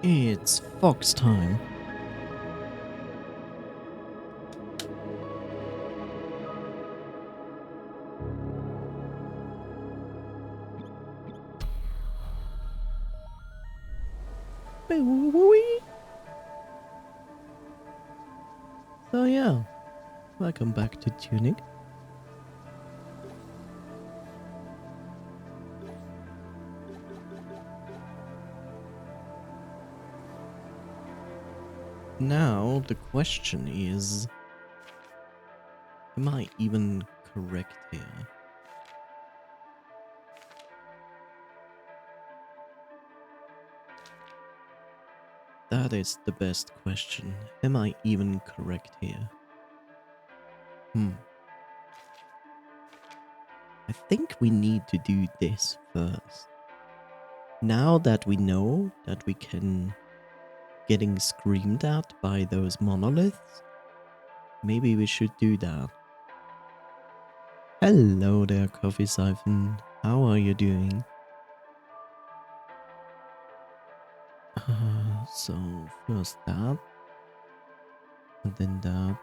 It's fox time. So yeah, welcome back to Tunic. Now the question is, am I even correct here? That is the best question. Am I even correct here? I think we need to do this first. Now that we know that we can getting screamed at by those monoliths, maybe we should do that. Hello there, Coffee Siphon. How are you doing? So first that, and then that.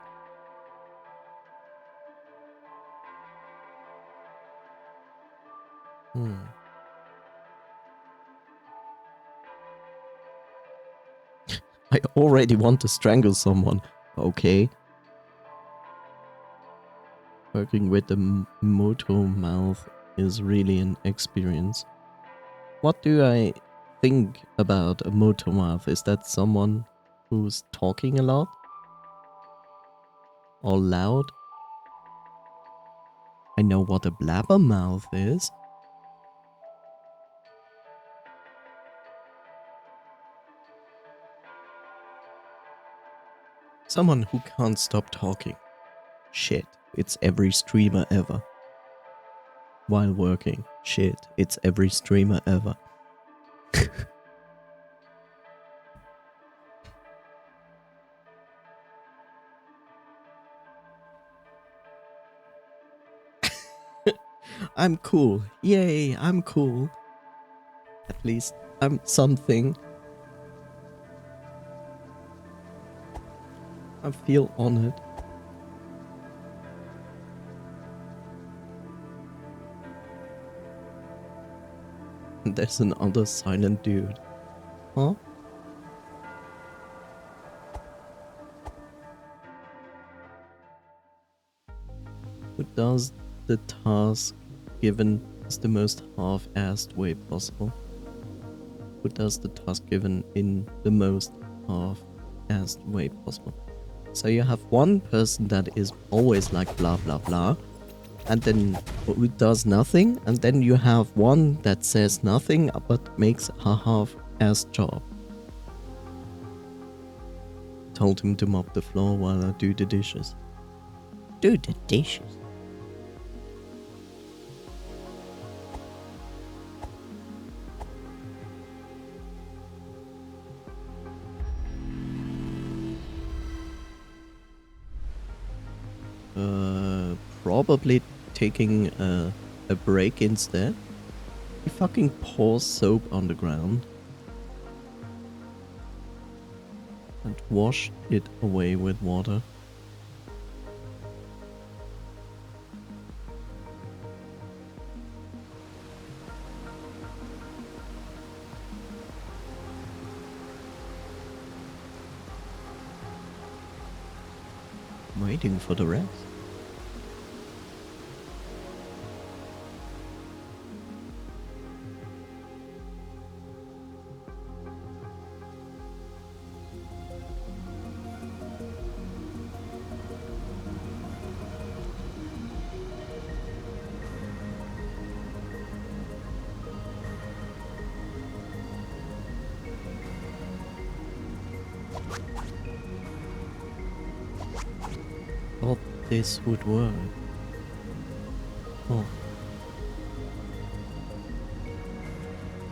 I already want to strangle someone. Okay. Working with the moto mouth is really an experience. What do I think about a moto mouth? Is that someone who's talking a lot? Or loud? I know what a blabbermouth is. Someone who can't stop talking. Shit, it's every streamer ever. While working. Shit, it's every streamer ever. I'm cool. Yay, I'm cool. At least I'm something. I feel honored. And there's another silent dude. Huh? Who does the task given is the most half-assed way possible? Who does the task given in the most half-assed way possible? So you have one person that is always like blah blah blah, and then who does nothing, and then you have one that says nothing but makes a half-assed job. Told him to mop the floor while I do the dishes. Do the dishes? Probably taking a break instead. He fucking pours soap on the ground and wash it away with water. Waiting for the rest. Thought this would work. Oh.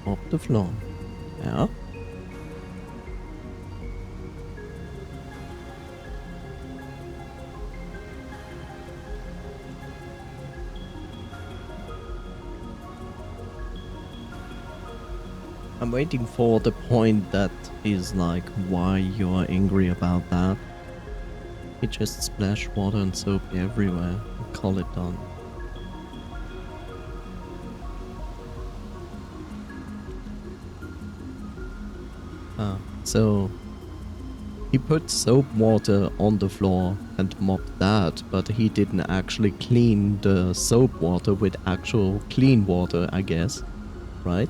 Mop the floor. Yeah. I'm waiting for the point that is like, why you're angry about that. He just splashed water and soap everywhere and call it done. So he put soap water on the floor and mopped that, but he didn't actually clean the soap water with actual clean water, I guess, right?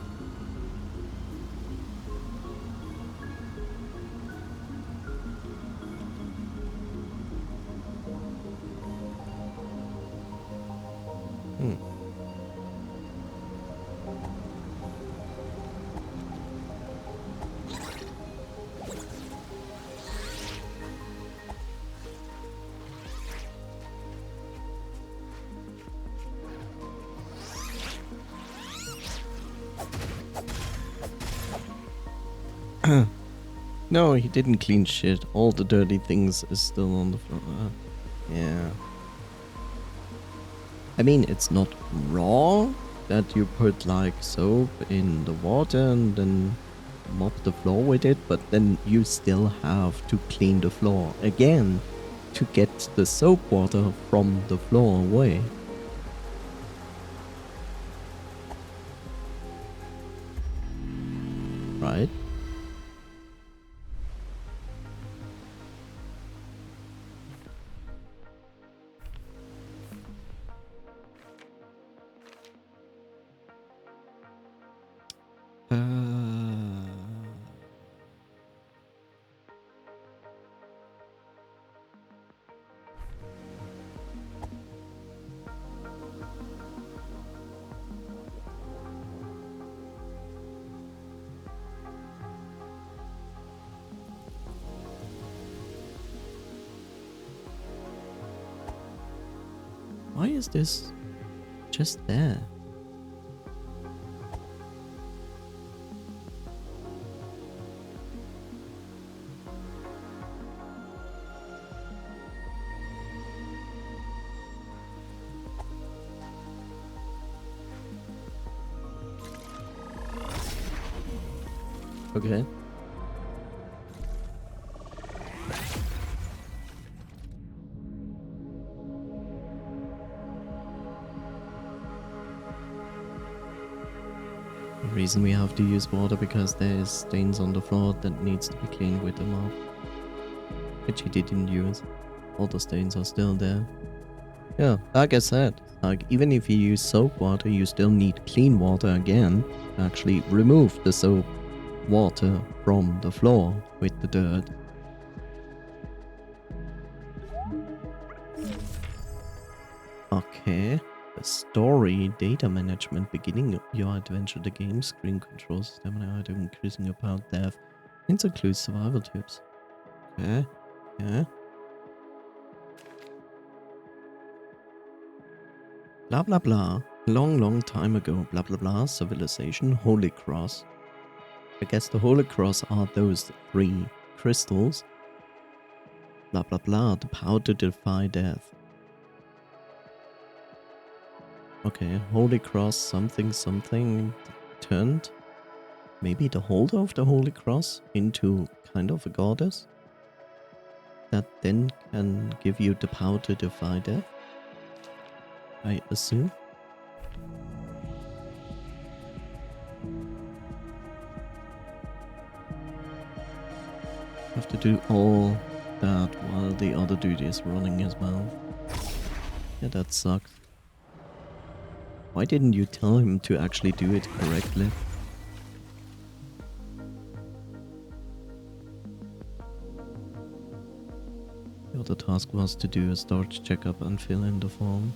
No, he didn't clean shit. All the dirty things is still on the floor. Yeah. I mean, it's not wrong that you put like soap in the water and then mop the floor with it, but then you still have to clean the floor again to get the soap water from the floor away. Right? Why is this just there? Okay. The reason we have to use water because there is stains on the floor that needs to be cleaned with the mop, which he didn't use. All the stains are still there. Yeah, like I said, like even if you use soap water, you still need clean water again to actually remove the soap water from the floor with the dirt. Okay. The story, data management, beginning your adventure, the game, screen controls, stamina item, increasing your power death. It includes survival tips. Okay. Yeah. Blah blah blah. Long time ago, blah blah blah, civilization, Holy Cross. I guess the Holy Cross are those 3 crystals. Blah blah blah, the power to defy death. Okay, Holy Cross, something turned maybe the holder of the Holy Cross into kind of a goddess that then can give you the power to defy death, I assume. Have to do all that while the other dude is running as well. Yeah, that sucks. Why didn't you tell him to actually do it correctly? The other task was to do a storage checkup and fill in the form.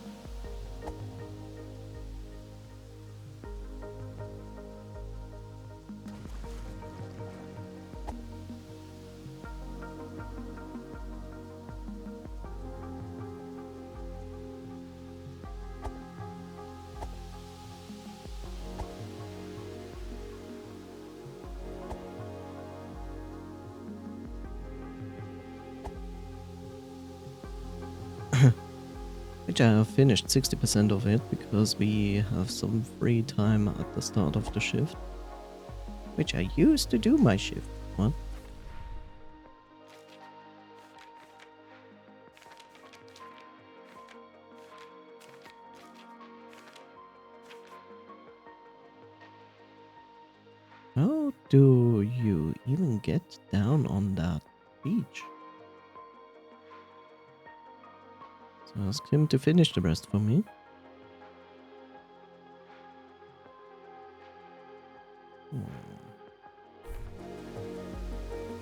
Which I have finished 60% of it because we have some free time at the start of the shift. which I used to do my shift. What? How do you even get down on that beach? So ask him to finish the rest for me.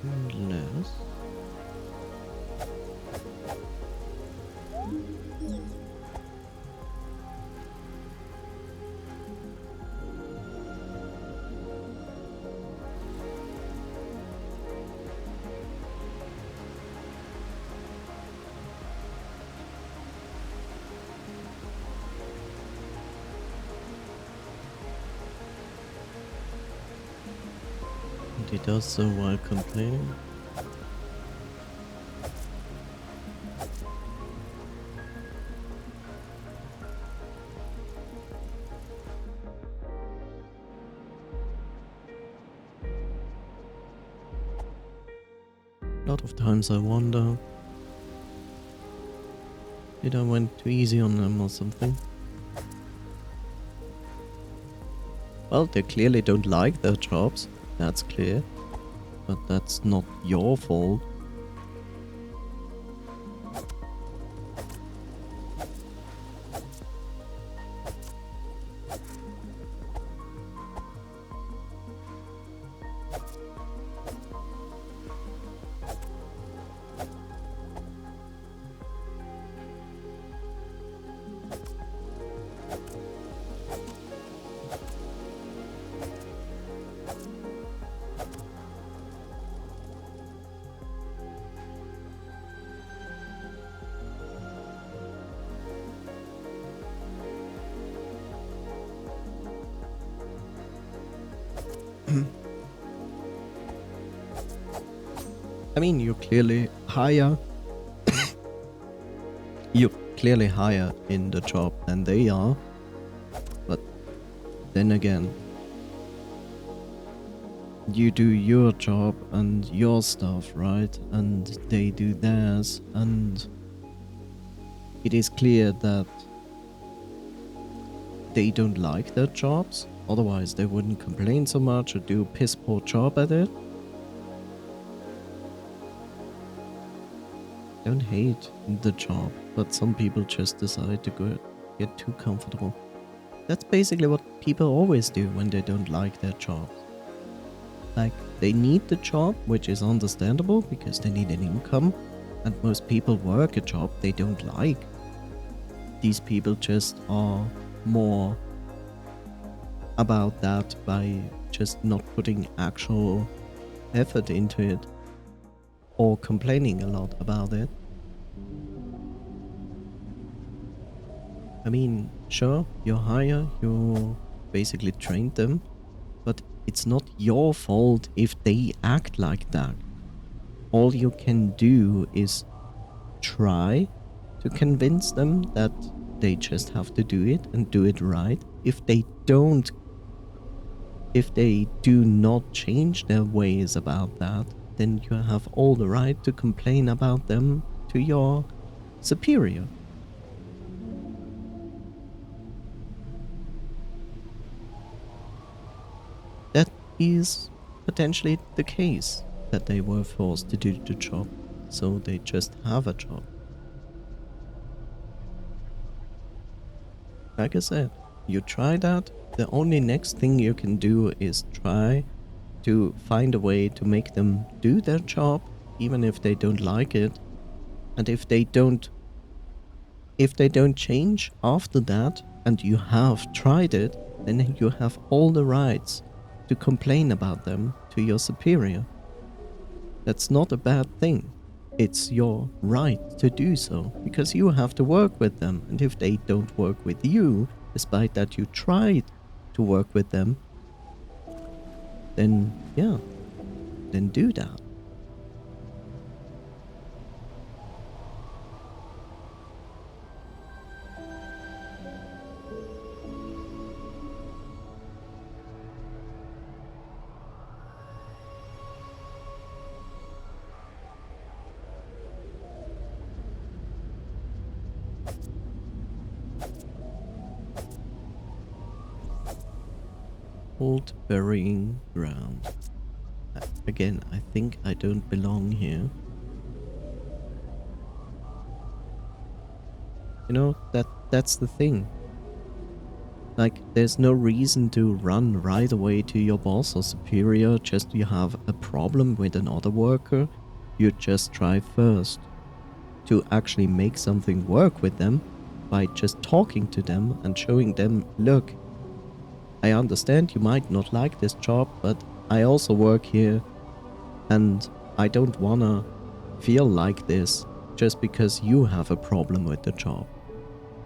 Unless... And he does so while complaining. A lot of times I wonder, did I went too easy on them or something? Well, they clearly don't like their jobs, that's clear. But that's not your fault. I mean, you're clearly higher. You're clearly higher in the job than they are. But then again, you do your job and your stuff, right? And they do theirs. And it is clear that they don't like their jobs. Otherwise, they wouldn't complain so much or do a piss poor job at it. Don't hate the job, but some people just decide to get too comfortable. That's basically what people always do when they don't like their jobs. Like, they need the job, which is understandable because they need an income, and most people work a job they don't like. These people just are more about that by just not putting actual effort into it or complaining a lot about it. I mean, sure, you're higher, you basically trained them, but it's not your fault if they act like that. All you can do is try to convince them that they just have to do it and do it right. If they do not change their ways about that, then you have all the right to complain about them to your superior. That is potentially the case, that they were forced to do the job, so they just have a job. Like I said, you try that, the only next thing you can do is try to find a way to make them do their job, even if they don't like it. And if they don't change after that, and you have tried it, then you have all the rights to complain about them to your superior. That's not a bad thing. It's your right to do so, because you have to work with them, and if they don't work with you, despite that you tried to work with them, then yeah, then do that. Old burying ground. Again, I think I don't belong here. You know, that's the thing. Like, there's no reason to run right away to your boss or superior just you have a problem with another worker. You just try first to actually make something work with them by just talking to them and showing them, look, I understand you might not like this job, but I also work here and I don't wanna feel like this just because you have a problem with the job.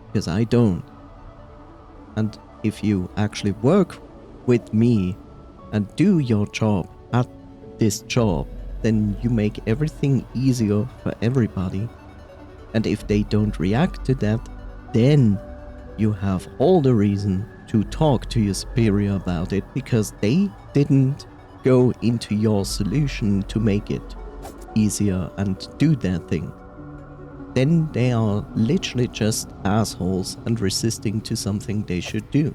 Because I don't. And if you actually work with me and do your job at this job, then you make everything easier for everybody. And if they don't react to that, then you have all the reason to talk to your superior about it, because they didn't go into your solution to make it easier and do their thing. Then they are literally just assholes and resisting to something they should do.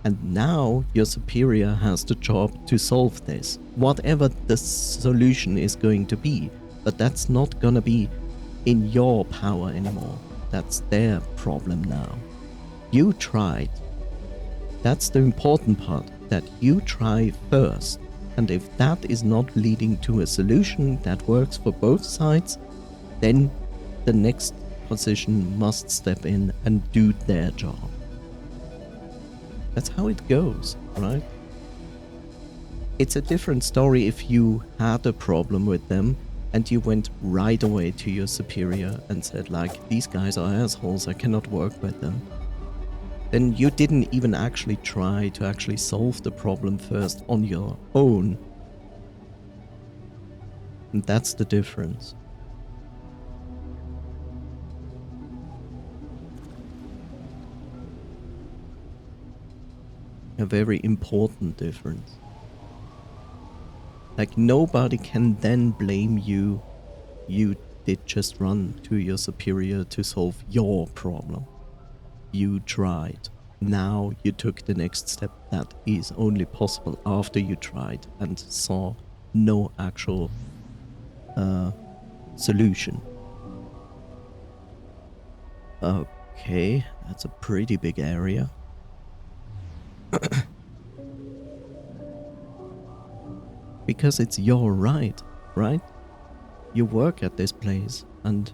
And now your superior has the job to solve this, whatever the solution is going to be. But that's not gonna be in your power anymore. That's their problem now. You tried. That's the important part, that you try first. And if that is not leading to a solution that works for both sides, then the next position must step in and do their job. That's how it goes, right? It's a different story if you had a problem with them and you went right away to your superior and said, like, these guys are assholes, I cannot work with them. Then you didn't even actually try to actually solve the problem first on your own. And that's the difference. A very important difference. Like, nobody can then blame you. You did just run to your superior to solve your problem. You tried. Now you took the next step that is only possible after you tried and saw no actual solution. Okay, that's a pretty big area. Because it's your right, right? You work at this place, and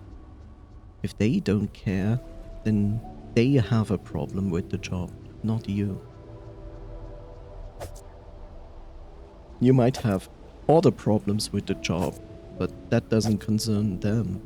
if they don't care, then they have a problem with the job, not you. You might have other problems with the job, but that doesn't concern them.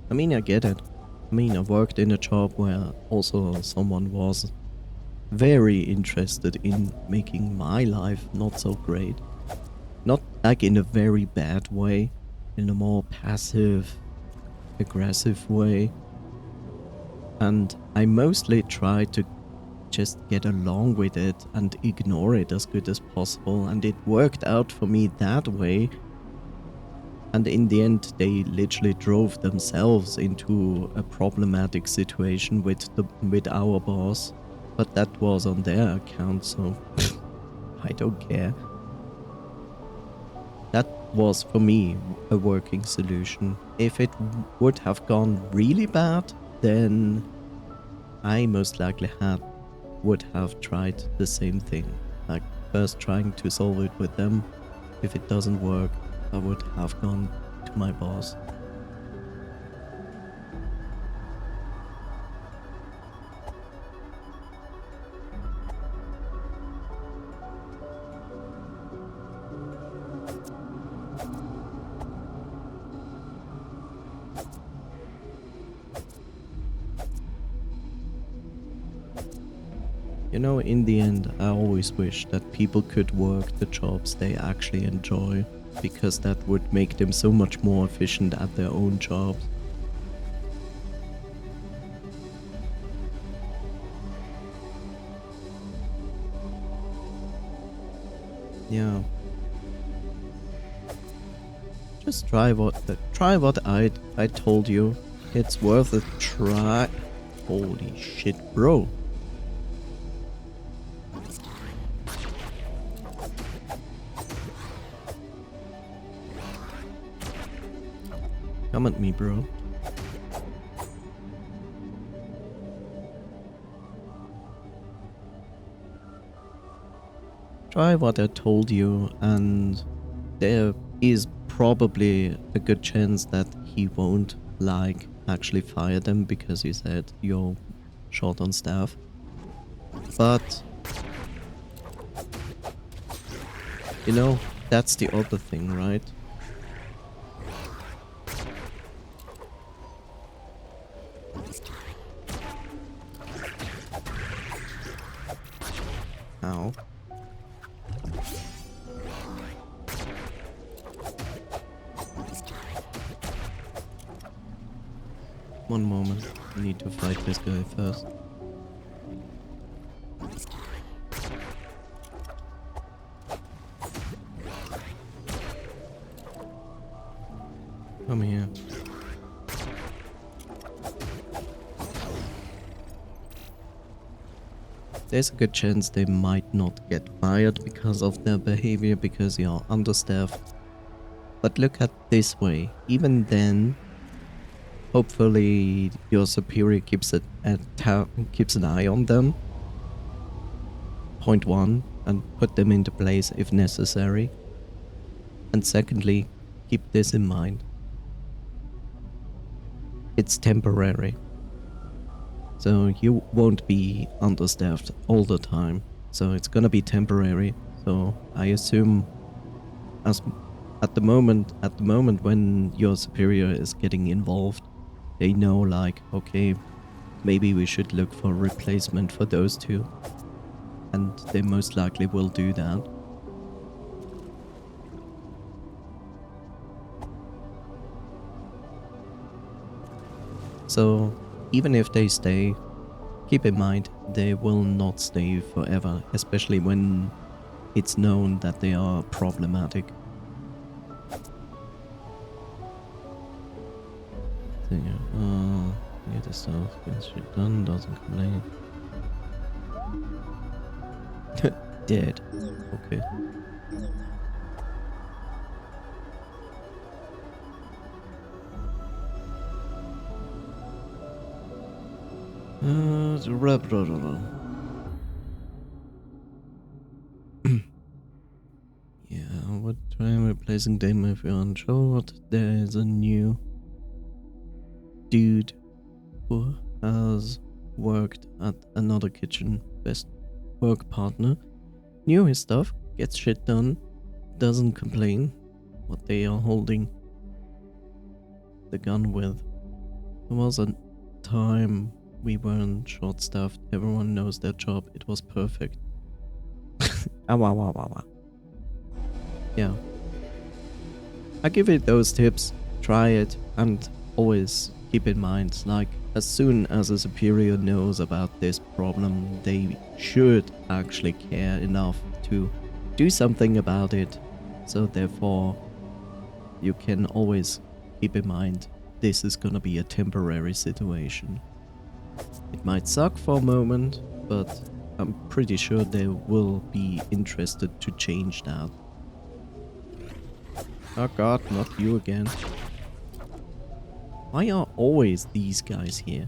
I mean, I get it. I mean, I worked in a job where also someone was very interested in making my life not so great. Not like in a very bad way, in a more passive, aggressive way. And I mostly tried to just get along with it and ignore it as good as possible, and it worked out for me that way. And in the end, they literally drove themselves into a problematic situation with our boss. But that was on their account, so I don't care. That was for me a working solution. If it would have gone really bad, then I most likely would have tried the same thing. Like, first trying to solve it with them. If it doesn't work, I would have gone to my boss. You know, in the end, I always wish that people could work the jobs they actually enjoy, because that would make them so much more efficient at their own jobs. Yeah, Just try what I told you. It's worth a try. Holy shit, bro. Come at me, bro. Try what I told you, and there is probably a good chance that he won't, like, actually fire them because you said you're short on staff. But, you know, that's the other thing, right? Ow. One moment. I need to fight this guy first. Come here. There's a good chance they might not get fired because of their behavior, because you're understaffed. But look at this way. Even then, hopefully your superior keeps an eye on them. Point one, and put them into place if necessary. And secondly, keep this in mind. It's temporary. So you won't be understaffed all the time. So it's gonna be temporary. So I assume as at the moment when your superior is getting involved, they know, like, okay, maybe we should look for a replacement for those two. And they most likely will do that. So even if they stay, keep in mind they will not stay forever, especially when it's known that they are problematic. Yeah, the stuff gets shit done, doesn't complain. Dead. Okay. Yeah, what time replacing them if you're unsure? There is a new dude who has worked at another kitchen, best work partner. Knew his stuff, gets shit done, doesn't complain what they are holding the gun with. There was a time we weren't short-staffed, everyone knows their job, it was perfect. Yeah. I give it those tips, try it, and always keep in mind, like, as soon as a superior knows about this problem, they should actually care enough to do something about it. So therefore, you can always keep in mind, this is gonna be a temporary situation. It might suck for a moment, but I'm pretty sure they will be interested to change that. Oh god, not you again. Why are always these guys here?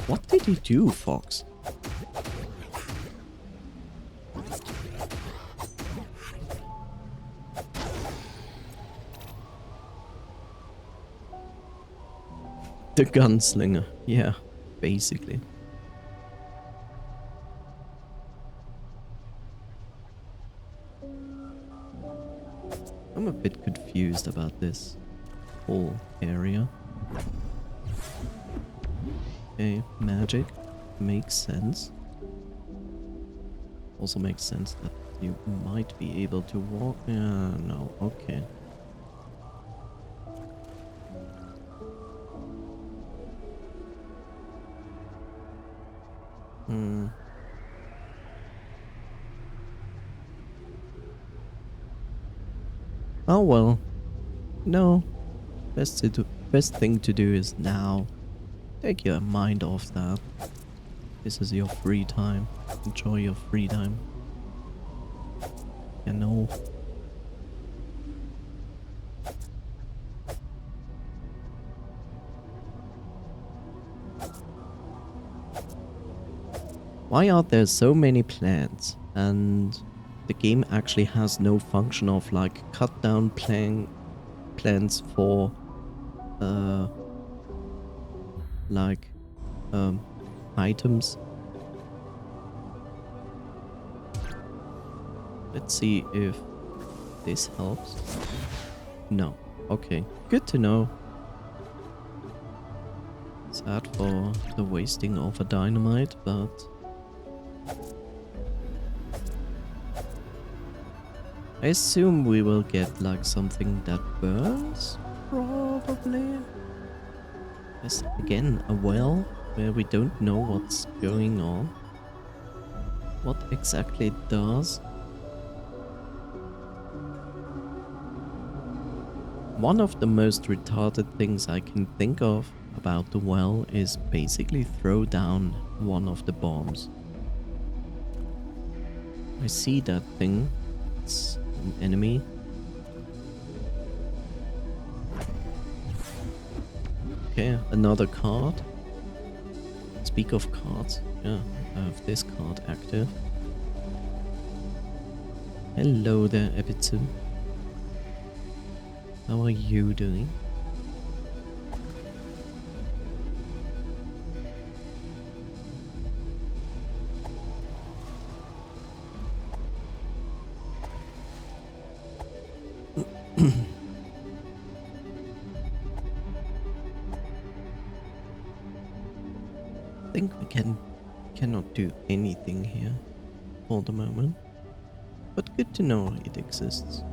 What did he do, Fox? The gunslinger, yeah, basically. I'm a bit confused about this whole area. Okay, magic makes sense. Also makes sense that you might be able to walk. No, okay. Oh well. No. Best thing to do is now. Take your mind off that. This is your free time. Enjoy your free time. You know. Why are there so many plants? And the game actually has no function of like cut down plants for like items. Let's see if this helps. No. Okay. Good to know. Sad for the wasting of a dynamite, but I assume we will get like something that burns, probably. Yes, again, a well where we don't know what's going on. What exactly it does. One of the most retarded things I can think of about the well is basically throw down one of the bombs. I see that thing. It's an enemy. Okay, another card. Speak of cards. Yeah, I have this card active. Hello there, Ebitu. How are you doing? I think we cannot do anything here for the moment, but good to know it exists.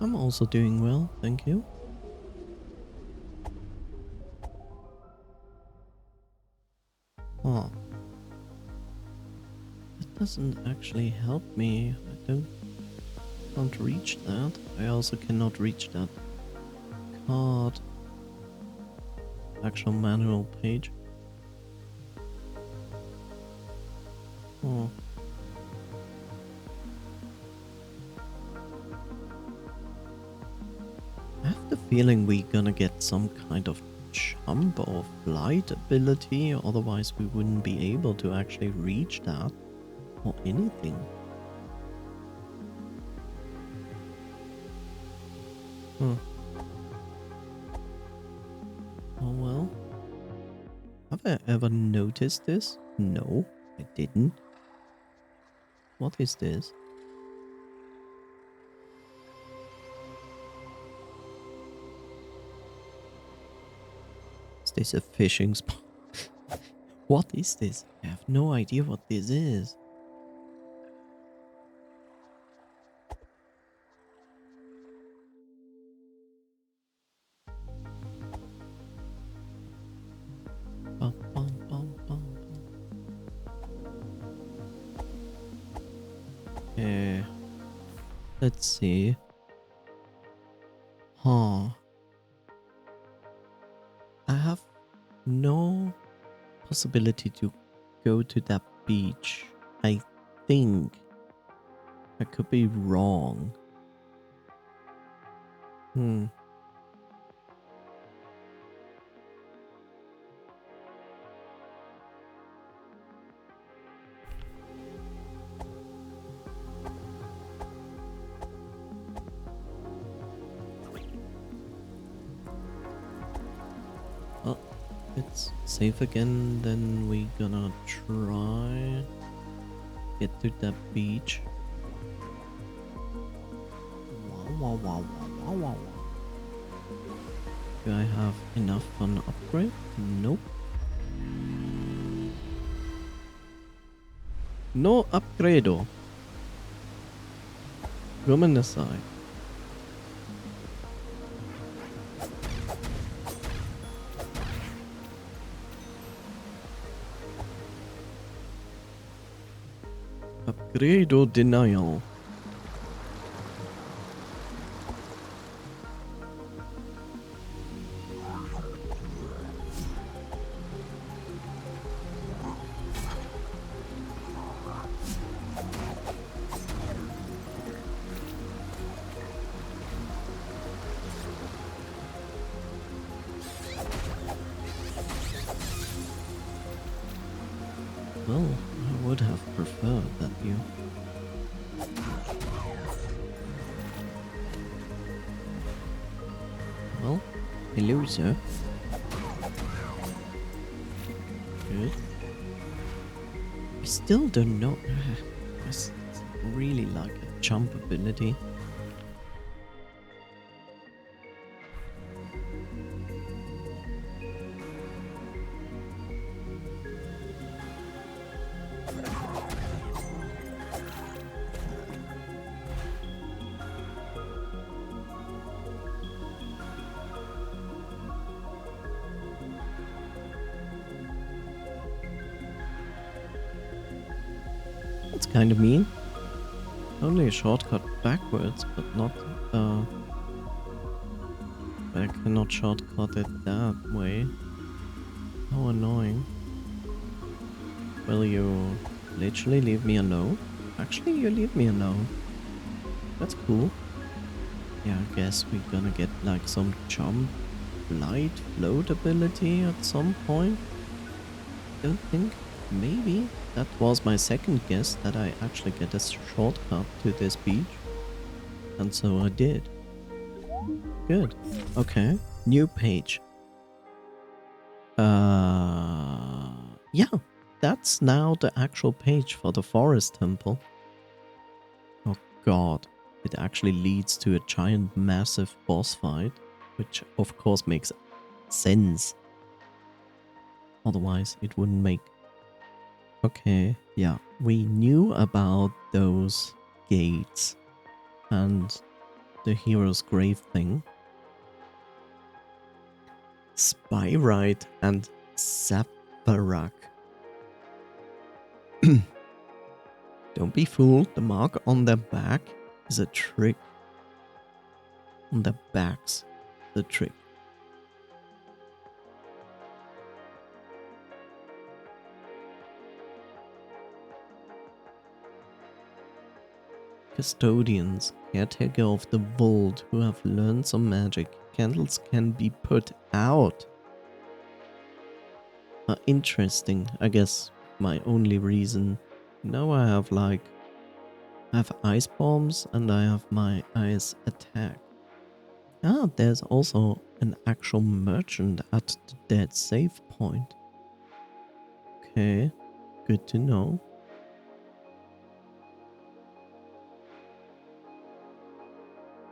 I'm also doing well, thank you. Oh. That doesn't actually help me. I can't reach that. I also cannot reach that card. Actual manual page. Oh. I have the feeling we're gonna get some kind of jump or flight ability, otherwise we wouldn't be able to actually reach that or anything. Huh. Oh well. Have I ever noticed this? No, I didn't. What is this? Is this a fishing spot? What is this? I have no idea what this is. Bum, bum, bum, bum. Let's see. Huh. I have no possibility to go to that beach. I think. I could be wrong. Oh, it's safe again. Then we gonna try get to that beach. Wow, wow, wow, wow, wow, wow. Do I have enough for an upgrade? Nope. No upgrade. Come on aside. Credo denial. Well, I would have preferred that you... Well, hello, sir. Good. I still don't know. I really like a jump ability. It's kind of mean. Only a shortcut backwards, but not, I cannot shortcut it that way. How annoying. Will you literally leave me alone? Actually, you leave me alone. That's cool. Yeah, I guess we're gonna get like some jump, light, float ability at some point. Don't think. Maybe. That was my second guess, that I actually get a shortcut to this beach. And so I did. Good. Okay. New page. Yeah. That's now the actual page for the forest temple. Oh god. It actually leads to a giant massive boss fight, which of course makes sense. Otherwise it wouldn't make... Okay, yeah. We knew about those gates and the hero's grave thing. Spyrite and Zaparak. Don't be fooled, the mark on their back is a trick. On their backs, the trick. Custodians, caretaker of the vault, who have learned some magic. Candles can be put out. Interesting. I guess my only reason. Now I have like... I have ice bombs and I have my ice attack. Ah, there's also an actual merchant at the dead save point. Okay, good to know.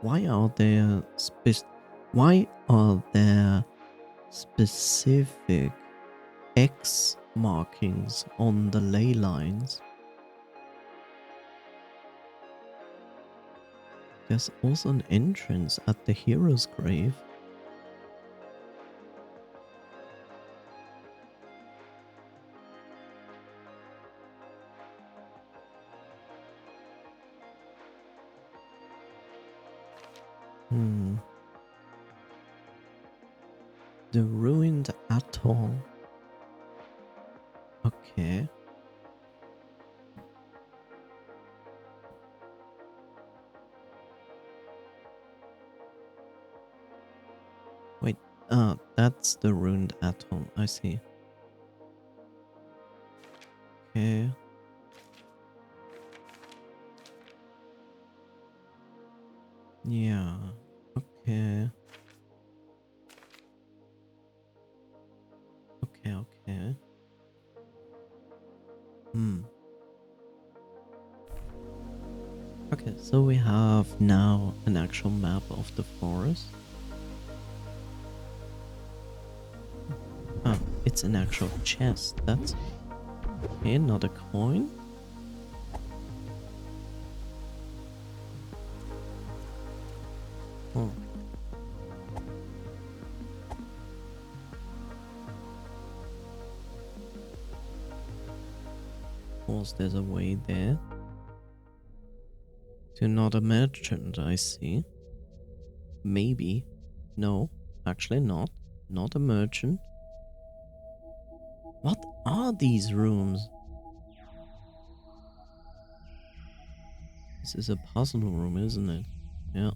Why are there specific X markings on the ley lines? There's also an entrance at the hero's grave. The ruined atoll. Okay. Wait, that's the ruined atoll. I see. Okay. Yeah. Okay. Okay. Okay, so we have now an actual map of the forest. Ah, it's an actual chest. That's... Okay, not a coin. Oh. Of course, there's a way there. To another merchant, I see. Maybe. No, actually not. Not a merchant. What are these rooms? This is a puzzle room, isn't it? Yeah.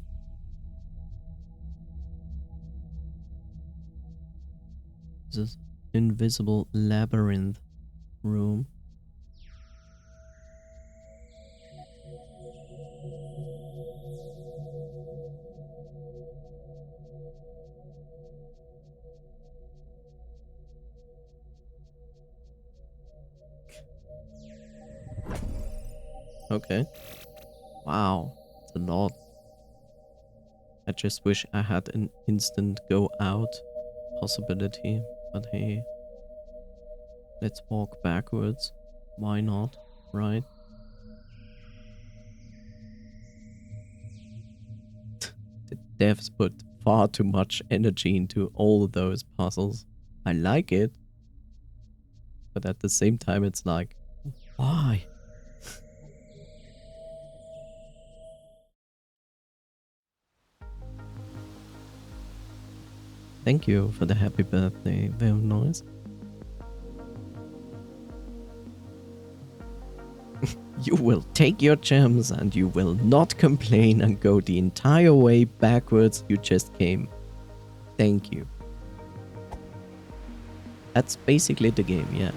This is invisible labyrinth room. Okay. Wow, it's a lot. I just wish I had an instant go out possibility, but hey, let's walk backwards. Why not, right? The devs put far too much energy into all of those puzzles. I like it, but at the same time it's like, why? Thank you for the happy birthday, very nice. You will take your gems and you will not complain and go the entire way backwards you just came. Thank you. That's basically the game, yes.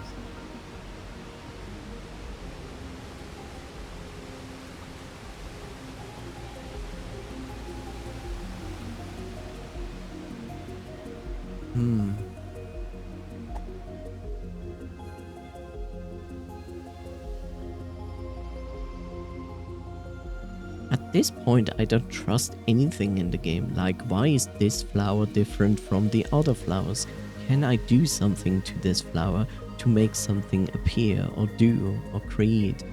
At this point, I don't trust anything in the game. Like, why is this flower different from the other flowers? Can I do something to this flower to make something appear or do or create?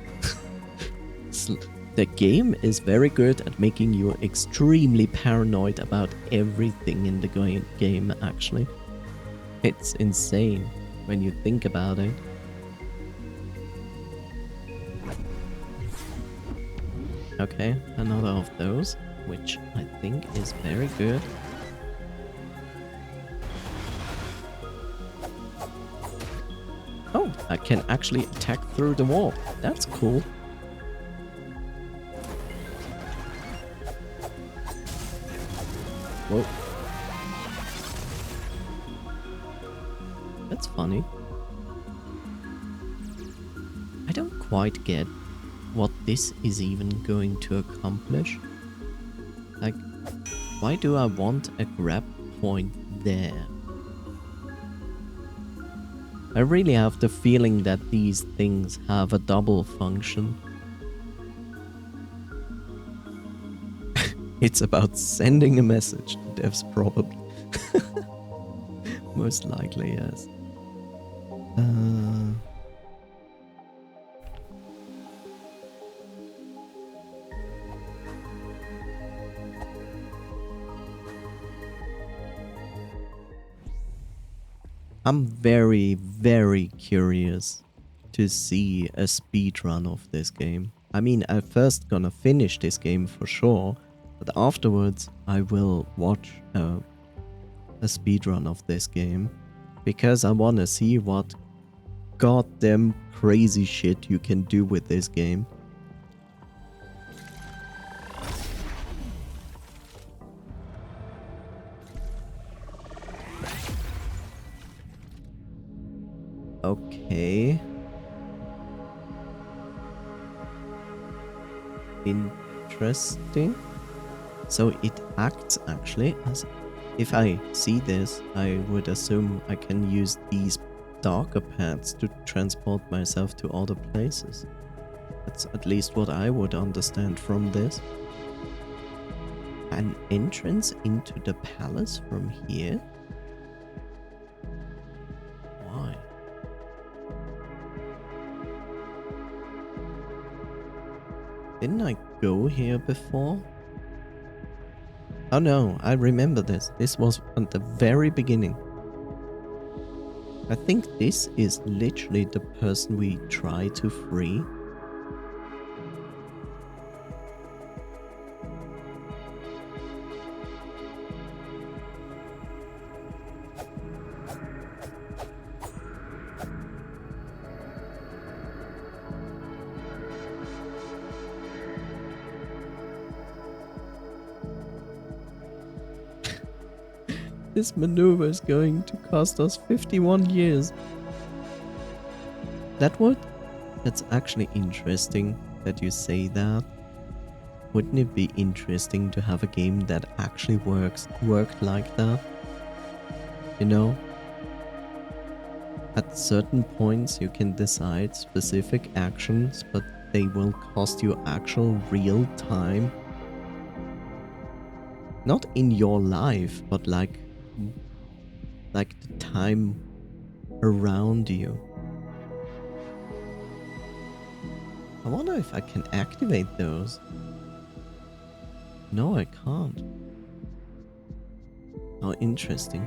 The game is very good at making you extremely paranoid about everything in the game, actually. It's insane when you think about it. Okay, another of those, which I think is very good. Oh, I can actually attack through the wall. That's cool. Whoa. That's funny. I don't quite get what this is even going to accomplish. Like, why do I want a grab point there? I really have the feeling that these things have a double function. It's about sending a message to devs, probably. Most likely, yes. I'm very, very curious to see a speedrun of this game. I mean, I'm first gonna finish this game for sure, but afterwards I will watch a speedrun of this game because I wanna see what goddamn crazy shit you can do with this game. Okay. Interesting. So it acts actually as... If I see this, I would assume I can use these darker paths to transport myself to other places. That's at least what I would understand from this. An entrance into the palace from here? Why? Didn't I go here before? Oh no, I remember this. This was at the very beginning. I think this is literally the person we try to free. This maneuver is going to cost us 51 years. That would? That's actually interesting that you say that. Wouldn't it be interesting to have a game that actually worked like that? You know? At certain points you can decide specific actions, but they will cost you actual real time. Not in your life, but like the time around you. I wonder if I can activate those. No, I can't. How interesting.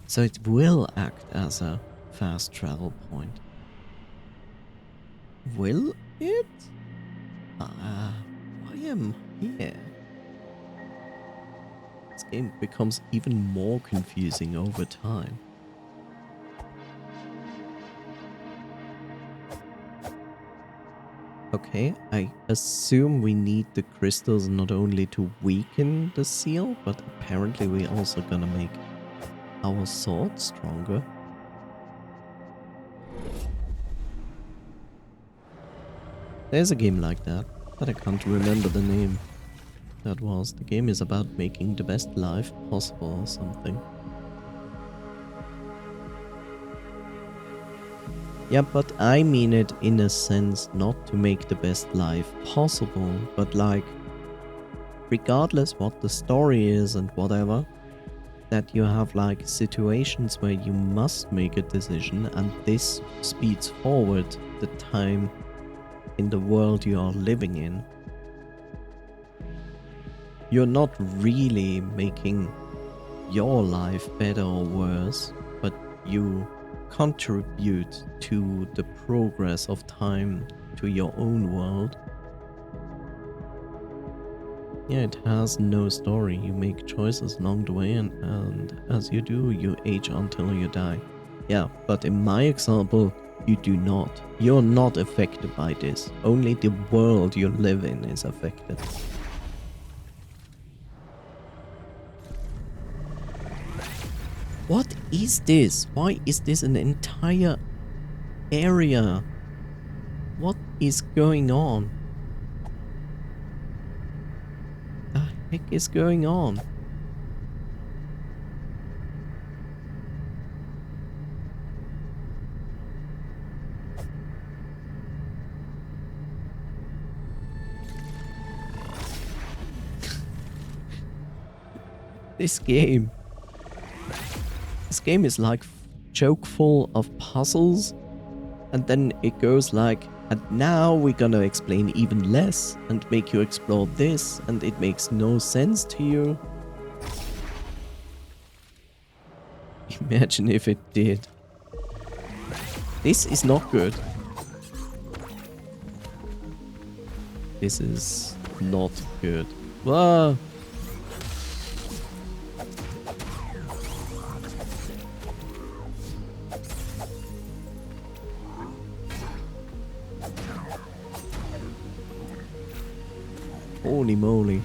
So it will act as a fast travel point. Will it? I am here. This game becomes even more confusing over time. Okay, I assume we need the crystals not only to weaken the seal, but apparently we're also gonna make our sword stronger. There's a game like that, but I can't remember the name. That was. The game is about making the best life possible or something. Yeah, but I mean it in a sense not to make the best life possible, but like, regardless what the story is and whatever, that you have like situations where you must make a decision and this speeds forward the time in the world you are living in. You're not really making your life better or worse, but you contribute to the progress of time to your own world. Yeah, it has no story. You make choices along the way and as you do, you age until you die. Yeah, but in my example, you do not. You're not affected by this. Only the world you live in is affected. What is this? Why is this an entire area? What is going on? The heck is going on? This game is like choke full of puzzles, and then it goes like, and now we're gonna explain even less and make you explore this, and it makes no sense to you. Imagine if it did. This is not good. This is not good. Whoa! Holy moly.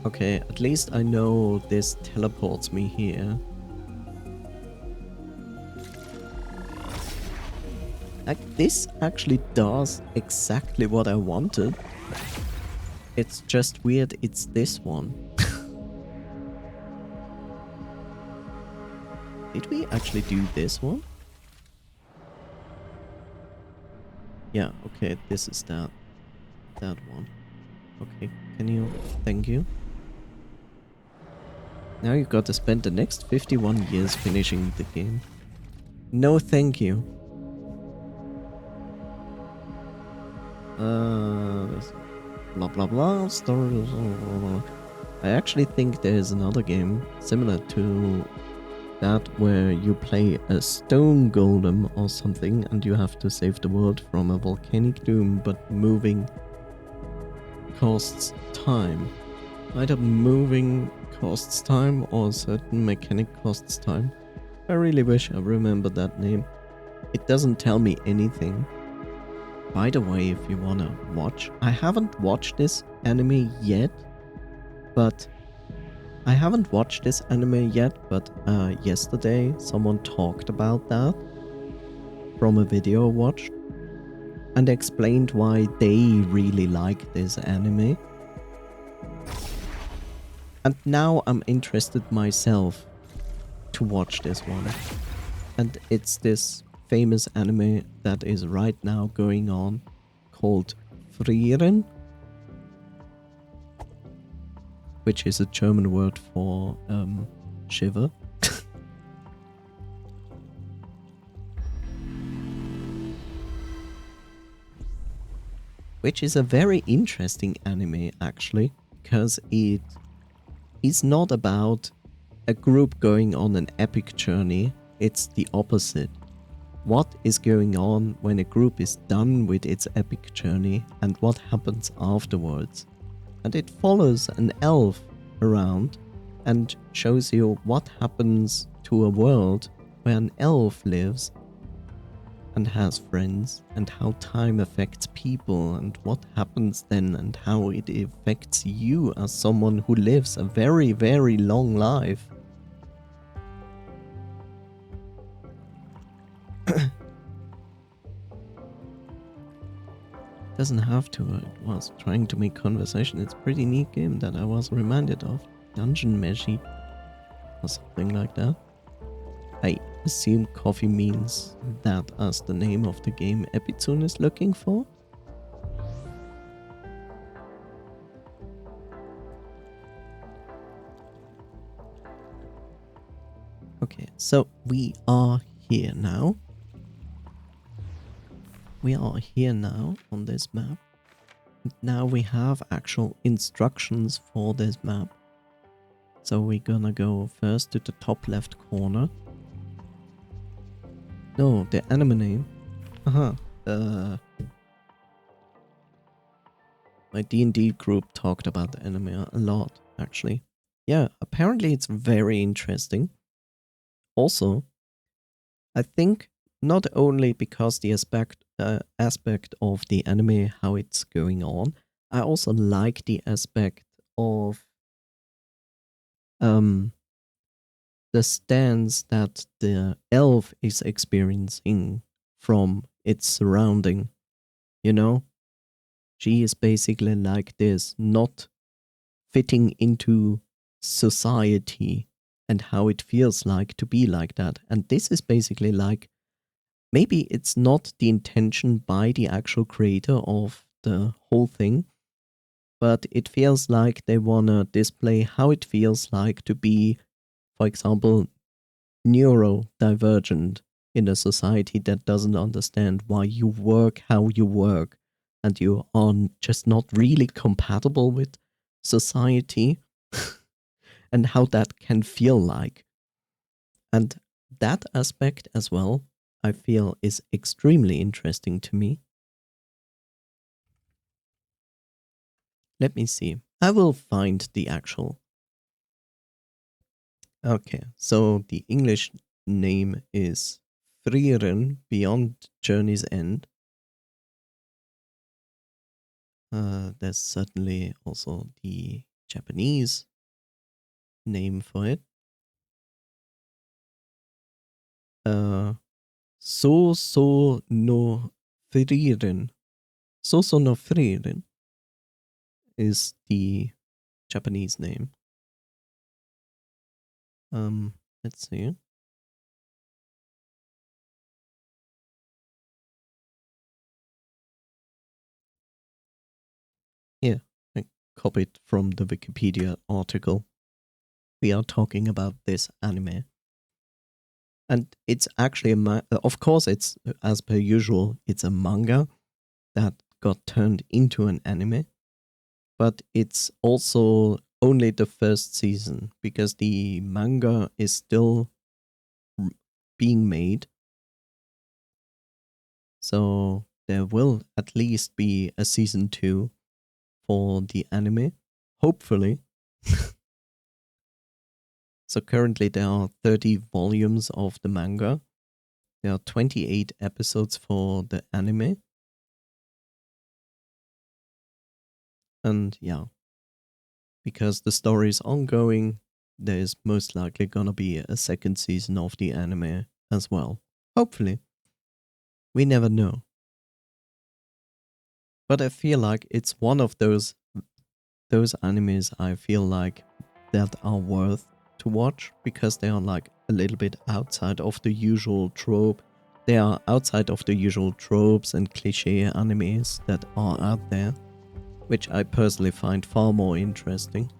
Okay, at least I know this teleports me here. Like, this actually does exactly what I wanted. It's just weird it's this one. Did we actually do this one? Yeah, okay, this is that one. Okay, can you... Thank you. Now you've got to spend the next 51 years finishing the game. No thank you. Blah blah blah, story... Blah, blah. I actually think there's another game similar to that where you play a stone golem or something and you have to save the world from a volcanic doom, but moving costs time. Either moving costs time or a certain mechanic costs time. I really wish I remembered that name. It doesn't tell me anything. By the way, if you wanna watch, I haven't watched this anime yet, but I haven't watched this anime yet, but yesterday someone talked about that from a video I watched and explained why they really like this anime. And now I'm interested myself to watch this one. And it's this famous anime that is right now going on called Frieren, which is a German word for shiver. Which is a very interesting anime actually, because it is not about a group going on an epic journey, it's the opposite. What is going on when a group is done with its epic journey and what happens afterwards. And it follows an elf around and shows you what happens to a world where an elf lives and has friends, and how time affects people and what happens then and how it affects you as someone who lives a very, very long life. Doesn't have to, I was trying to make conversation. It's a pretty neat game that I was reminded of. Dungeon Meshi or something like that. I assume coffee means that as the name of the game Epitsune is looking for. Okay, so we are here now. We are here now on this map. And now we have actual instructions for this map. So we're gonna go first to the top left corner. No, the anime name. My D&D group talked about the anime a lot, actually. Yeah, apparently it's very interesting. Also, I think not only because the aspect of the anime, how it's going on, I also like the aspect of the stance that the elf is experiencing from its surrounding. You know, she is basically like this, not fitting into society and how it feels like to be like that. And this is basically like, maybe it's not the intention by the actual creator of the whole thing, but it feels like they want to display how it feels like to be, for example, neurodivergent in a society that doesn't understand why you work how you work and you are just not really compatible with society and how that can feel like. And that aspect as well, I feel, is extremely interesting to me. Let me see. I will find the actual. Okay, so the English name is Frieren Beyond Journey's End. There's certainly also the Japanese name for it. So no Frieren. So no Frieren is the Japanese name. Let's see. Yeah, I copied from the Wikipedia article. We are talking about this anime. And it's actually of course, it's as per usual, it's a manga that got turned into an anime, but it's also only the first season because the manga is still being made. So there will at least be a season 2 for the anime, hopefully. So currently there are 30 volumes of the manga. There are 28 episodes for the anime. And yeah, because the story is ongoing, there is most likely gonna be a second season of the anime as well. Hopefully. We never know. But I feel like it's one of those animes I feel like that are worth to watch because they are like a little bit outside of the usual trope. They are outside of the usual tropes and cliche animes that are out there, which I personally find far more interesting.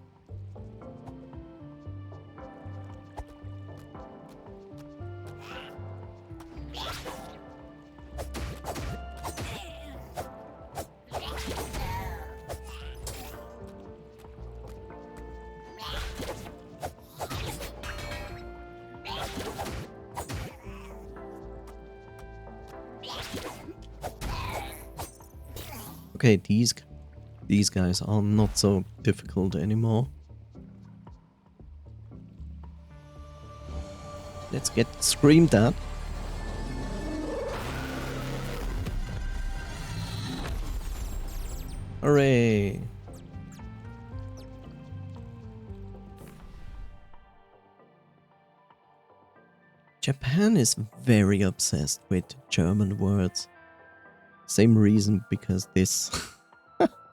Okay, these guys are not so difficult anymore. Let's get screamed at. Hooray! Japan is very obsessed with German words. Same reason because this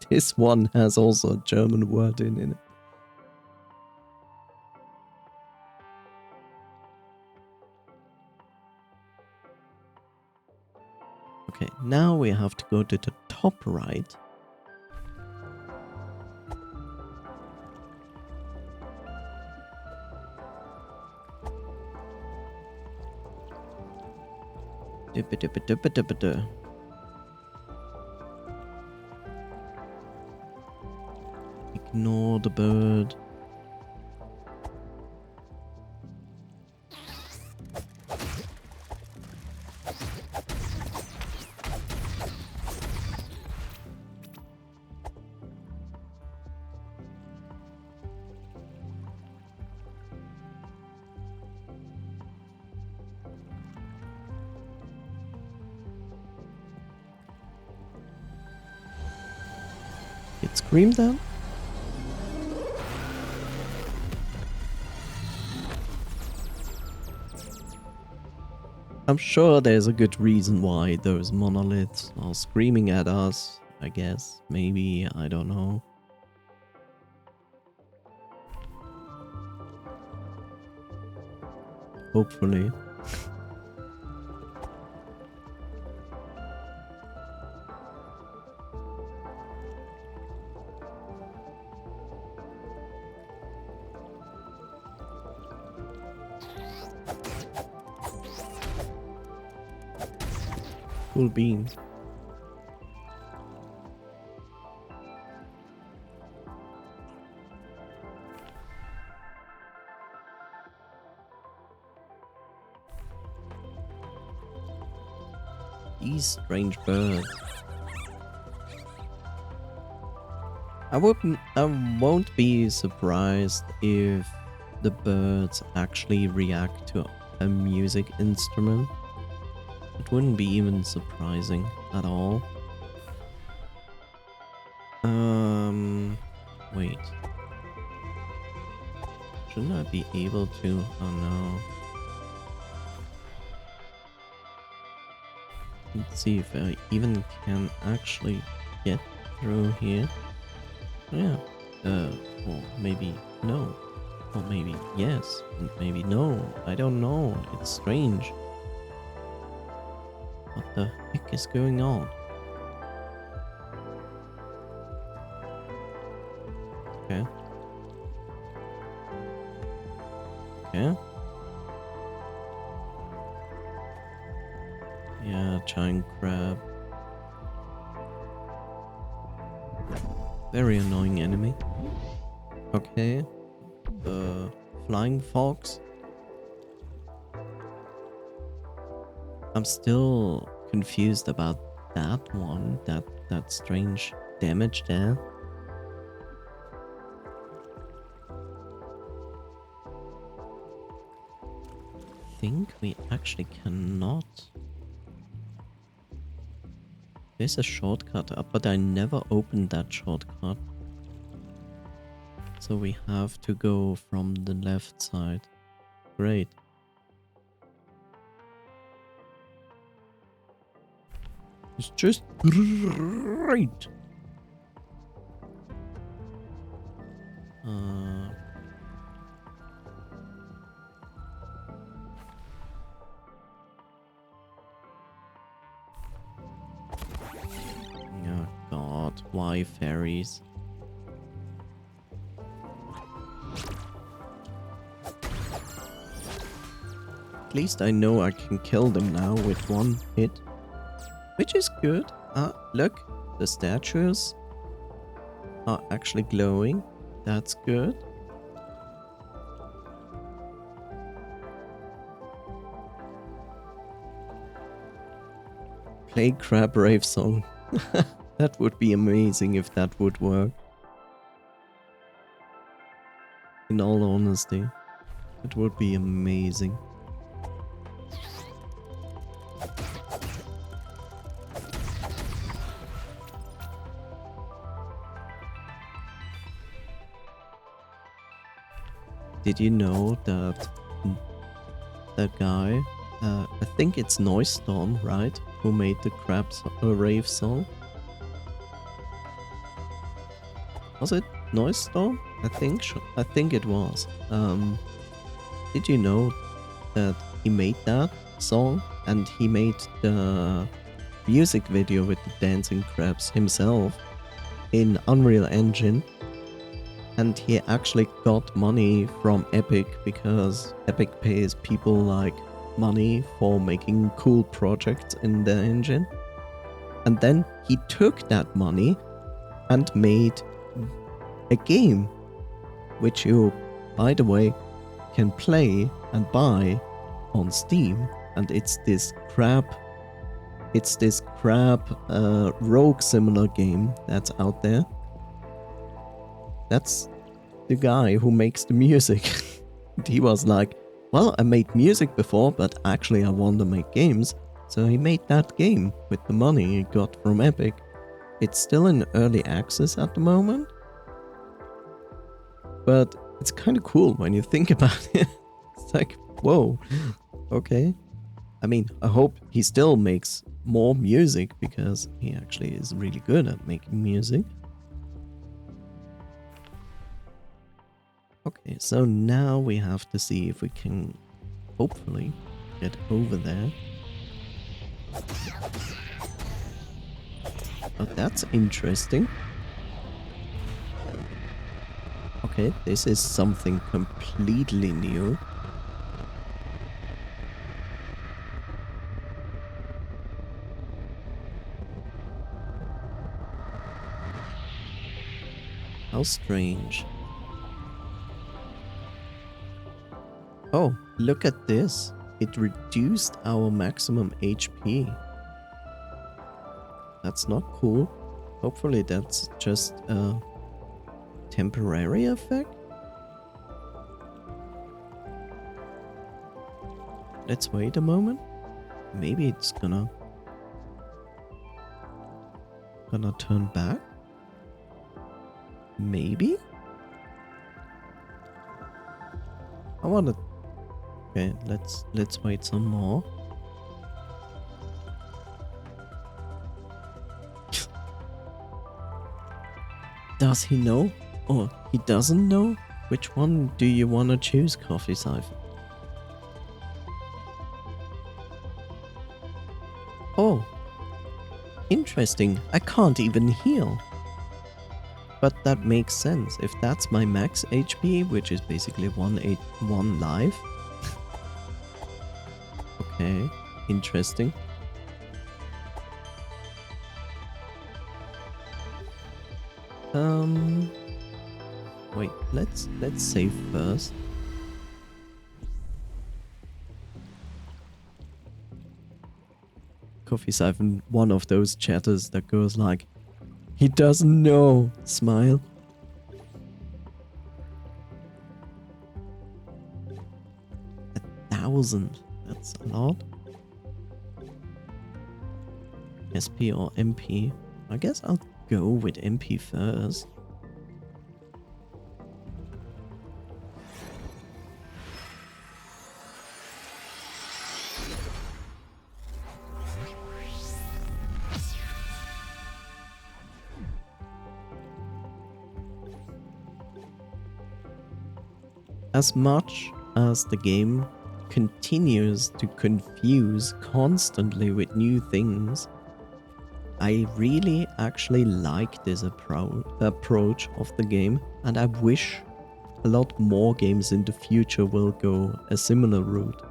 this one has also a German word in it. Okay, now we have to go to the top right. Ignore the bird. Get screamed at? I'm sure there's a good reason why those monoliths are screaming at us. I guess, maybe, I don't know. Hopefully. Cool beans. These strange birds. I won't be surprised if the birds actually react to a music instrument. It wouldn't be even surprising at all. Wait. Shouldn't I be able to? Oh no. Let's see if I even can actually get through here. Yeah. Or maybe no. Or maybe yes. And maybe no. I don't know. It's strange. What the heck is going on? Okay. Okay. Yeah, giant crab. Very annoying enemy. Okay. Flying fox. I'm still confused about that one. That strange damage there. I think we actually cannot. There's a shortcut up, but I never opened that shortcut. So we have to go from the left side. Great. It's just great. Oh god, why fairies? At least I know I can kill them now with one hit. Which is good. Ah, look, the statues are actually glowing. That's good. Play Crab Rave song. That would be amazing if that would work. In all honesty, it would be amazing. Did you know that the guy, I think it's Noise Storm, right? Who made the Rave song? Was it Noise Storm? I think it was. Did you know that he made that song and he made the music video with the dancing crabs himself in Unreal Engine? And he actually got money from Epic because Epic pays people like money for making cool projects in the engine. And then he took that money and made a game, which you, by the way, can play and buy on Steam. And it's this crab rogue similar game that's out there. That's the guy who makes the music. He was like, well, I made music before, but actually I want to make games. So he made that game with the money he got from Epic. It's still in early access at the moment. But it's kind of cool when you think about it. It's like, whoa, okay. I mean, I hope he still makes more music because he actually is really good at making music. Okay, so now we have to see if we can hopefully get over there. Oh, that's interesting. Okay, this is something completely new. How strange. Oh, look at this. It reduced our maximum HP. That's not cool. Hopefully that's just a temporary effect. Let's wait a moment. Maybe it's gonna turn back. Maybe? I wanna... Okay, let's wait some more. Does he know? Or he doesn't know? Which one do you wanna choose, Coffee Siphon? Oh, interesting. I can't even heal. But that makes sense. If that's my max HP, which is basically 1 life. Okay, interesting. Wait, let's save first. Coffee Siphon, one of those chatters that goes like, he doesn't know. Smile. $1,000. That's a lot. SP or MP? I guess I'll go with MP first. as much as the game continues to confuse constantly with new things, I really actually like this approach of the game, and I wish a lot more games in the future will go a similar route.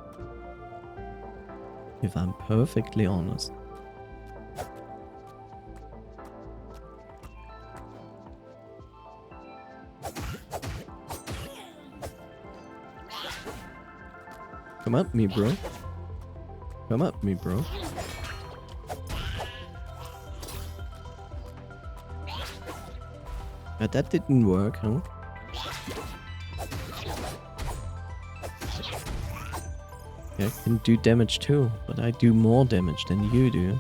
If I'm perfectly honest. Come at me, bro. Come at me, bro. That didn't work, huh? Yeah, I can do damage too, but I do more damage than you do.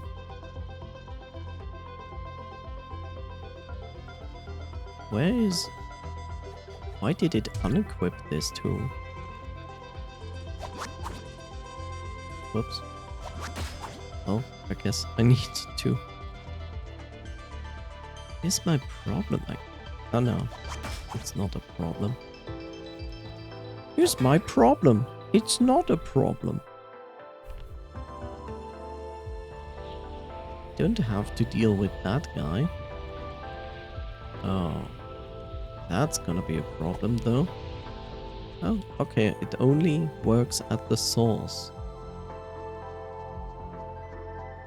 Where is... Why did it unequip this tool? Whoops. Well, I guess I need to. Is my problem like... Oh no, it's not a problem. Here's my problem. It's not a problem. Don't have to deal with that guy. Oh, that's gonna be a problem though. Oh, okay, it only works at the source.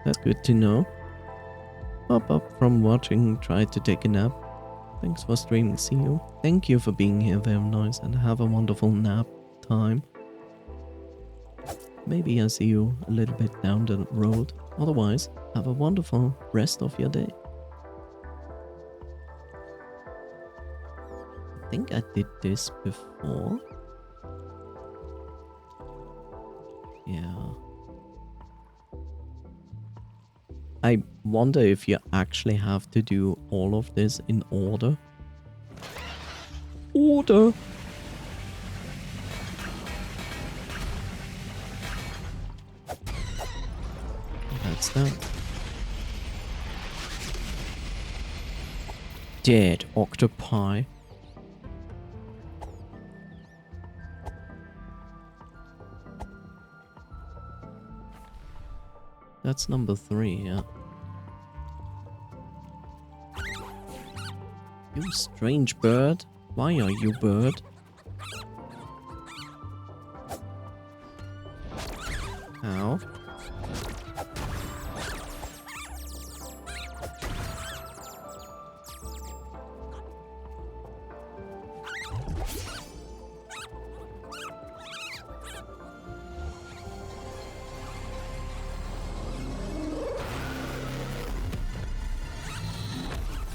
That's good to know. Pop up from watching, try to take a nap. Thanks for streaming, see you. Thank you for being here, very nice, and have a wonderful nap time. Maybe I see you a little bit down the road. Otherwise, have a wonderful rest of your day. I think I did this before. Yeah. I wonder if you actually have to do all of this in order. Order! That's that. Dead octopi. That's number 3, yeah. You strange bird. Why are you bird? Ow.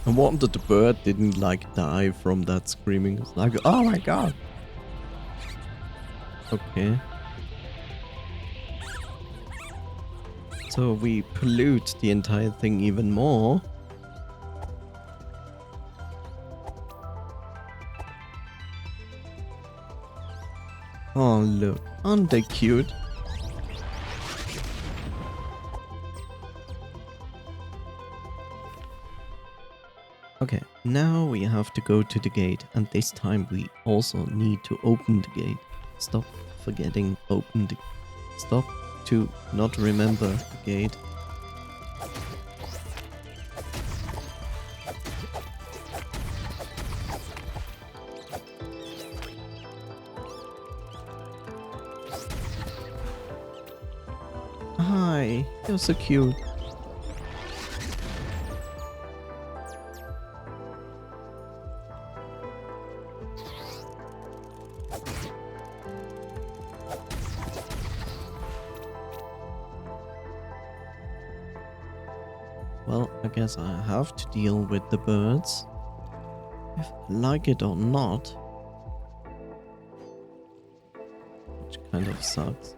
I wonder the bird didn't like die from that screaming. It's like, oh my god. Okay. So we pollute the entire thing even more. Oh look, aren't they cute? Okay, now we have to go to the gate, and this time we also need to open the gate. Stop forgetting open the... Stop to not remember the gate. Hi, you're so cute. Well, I guess I have to deal with the birds. If I like it or not. Which kind of sucks.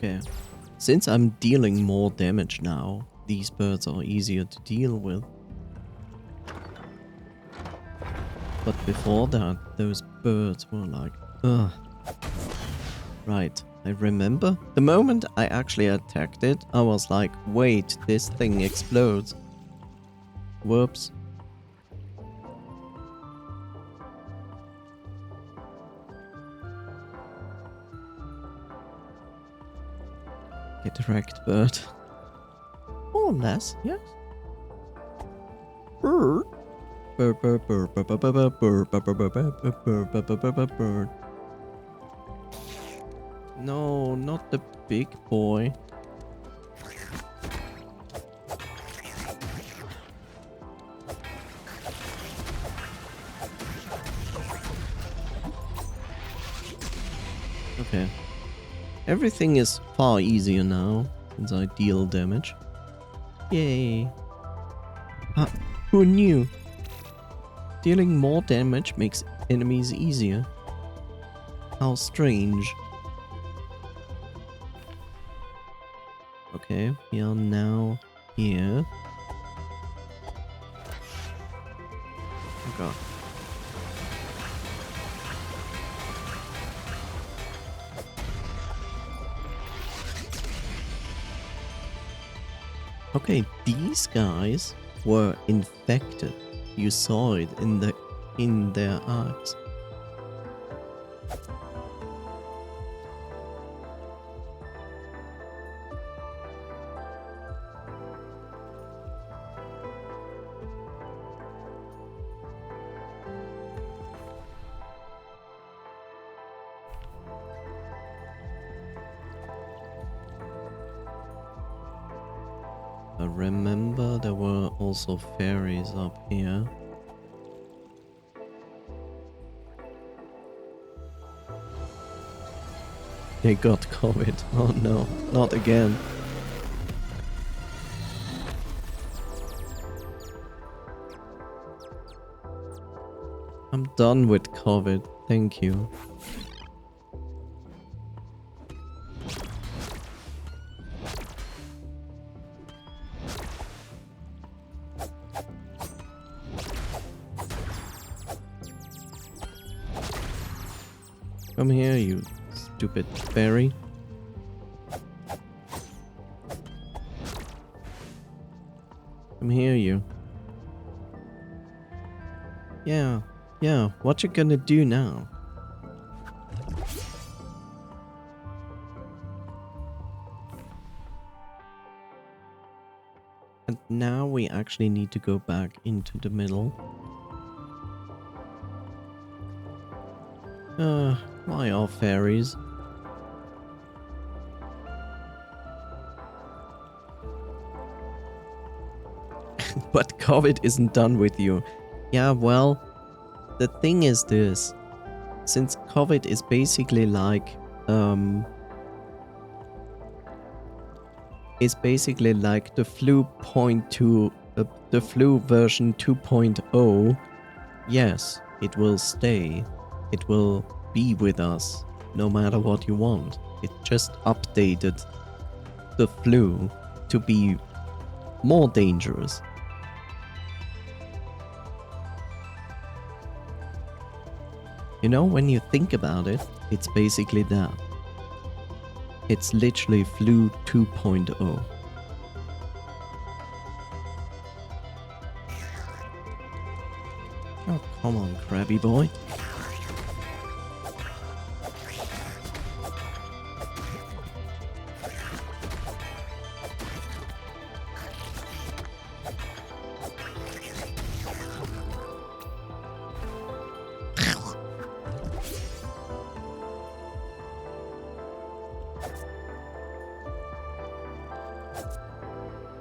Okay. Since I'm dealing more damage now, these birds are easier to deal with. But before that, those birds were like, ugh. Right, I remember. The moment I actually attacked it, I was like, wait, this thing explodes. Whoops. Get wrecked, bird. More or less, yes. Bird. Bird, bird, bird, bird, bird, bird, bird, bird, bird, bird, bird, bird, bird, bird, bird. No, not the big boy. Okay. Everything is far easier now, since I deal damage. Yay. Ah, who knew? Dealing more damage makes enemies easier. How strange. Okay, we are now here. Oh god. Okay, these guys were infected. You saw it in their eyes. I remember there were also fairies up here. They got COVID. Oh no, not again. I'm done with COVID, thank you. Come here, you stupid fairy. Come here, you. Yeah, what you gonna do now? And now we actually need to go back into the middle. Why are fairies? But COVID isn't done with you. Yeah, well, the thing is this. Since COVID is basically like, the flu the flu version 2.0, yes, it will stay. It will be with us, no matter what you want. It just updated the flu to be more dangerous. You know, when you think about it, it's basically that. It's literally flu 2.0. Oh, come on, crabby boy.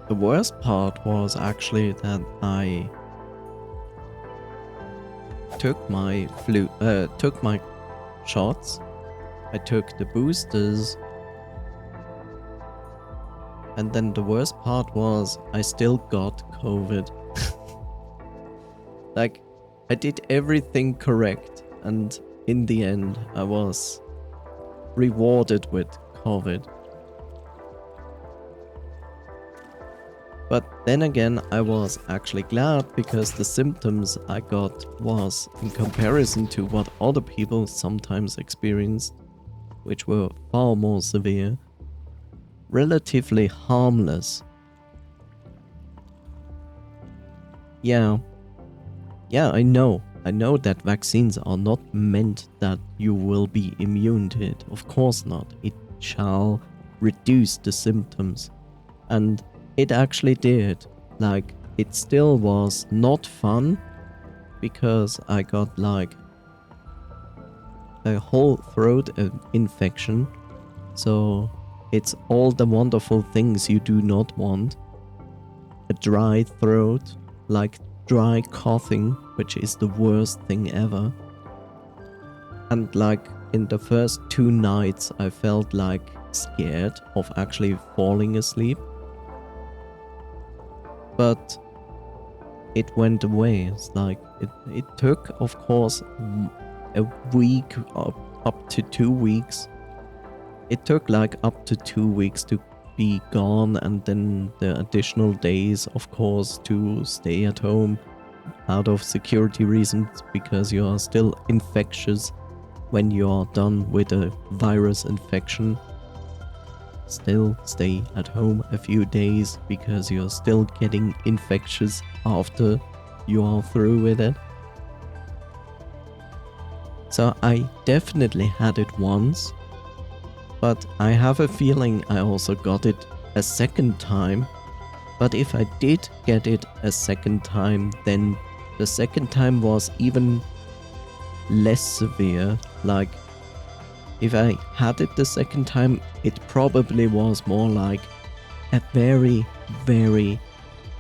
The worst part was actually that I took my shots, I took the boosters, and then the worst part was I still got COVID. Like, I did everything correct, and in the end I was rewarded with COVID. But then again, I was actually glad because the symptoms I got was, in comparison to what other people sometimes experienced, which were far more severe, relatively harmless. Yeah, I know. I know that vaccines are not meant that you will be immune to it. Of course not. It shall reduce the symptoms. And it actually did. Like, it still was not fun because I got like a whole throat infection. So it's all the wonderful things you do not want. A dry throat, like dry coughing, which is the worst thing ever. And like in the first 2 nights, I felt like scared of actually falling asleep. But it went away. It's like it took, of course, a week up to 2 weeks. It took like up to 2 weeks to be gone, and then the additional days, of course, to stay at home out of security reasons, because you are still infectious when you are done with a virus infection. Still stay at home a few days because you're still getting infectious after you are through with it. So I definitely had it once, but I have a feeling I also got it a second time. But if I did get it a second time, then the second time was even less severe. Like, if I had it the second time, it probably was more like a very, very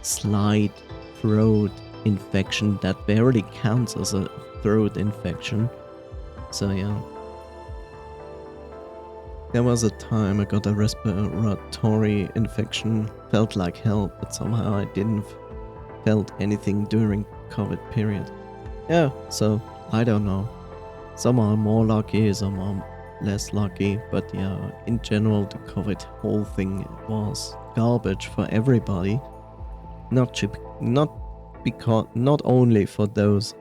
slight throat infection that barely counts as a throat infection. So yeah. There was a time I got a respiratory infection, felt like hell, but somehow I didn't felt anything during COVID period. Yeah, so I don't know. Some are more lucky, some are less lucky, but yeah, in general the COVID whole thing was garbage for everybody. Not only for those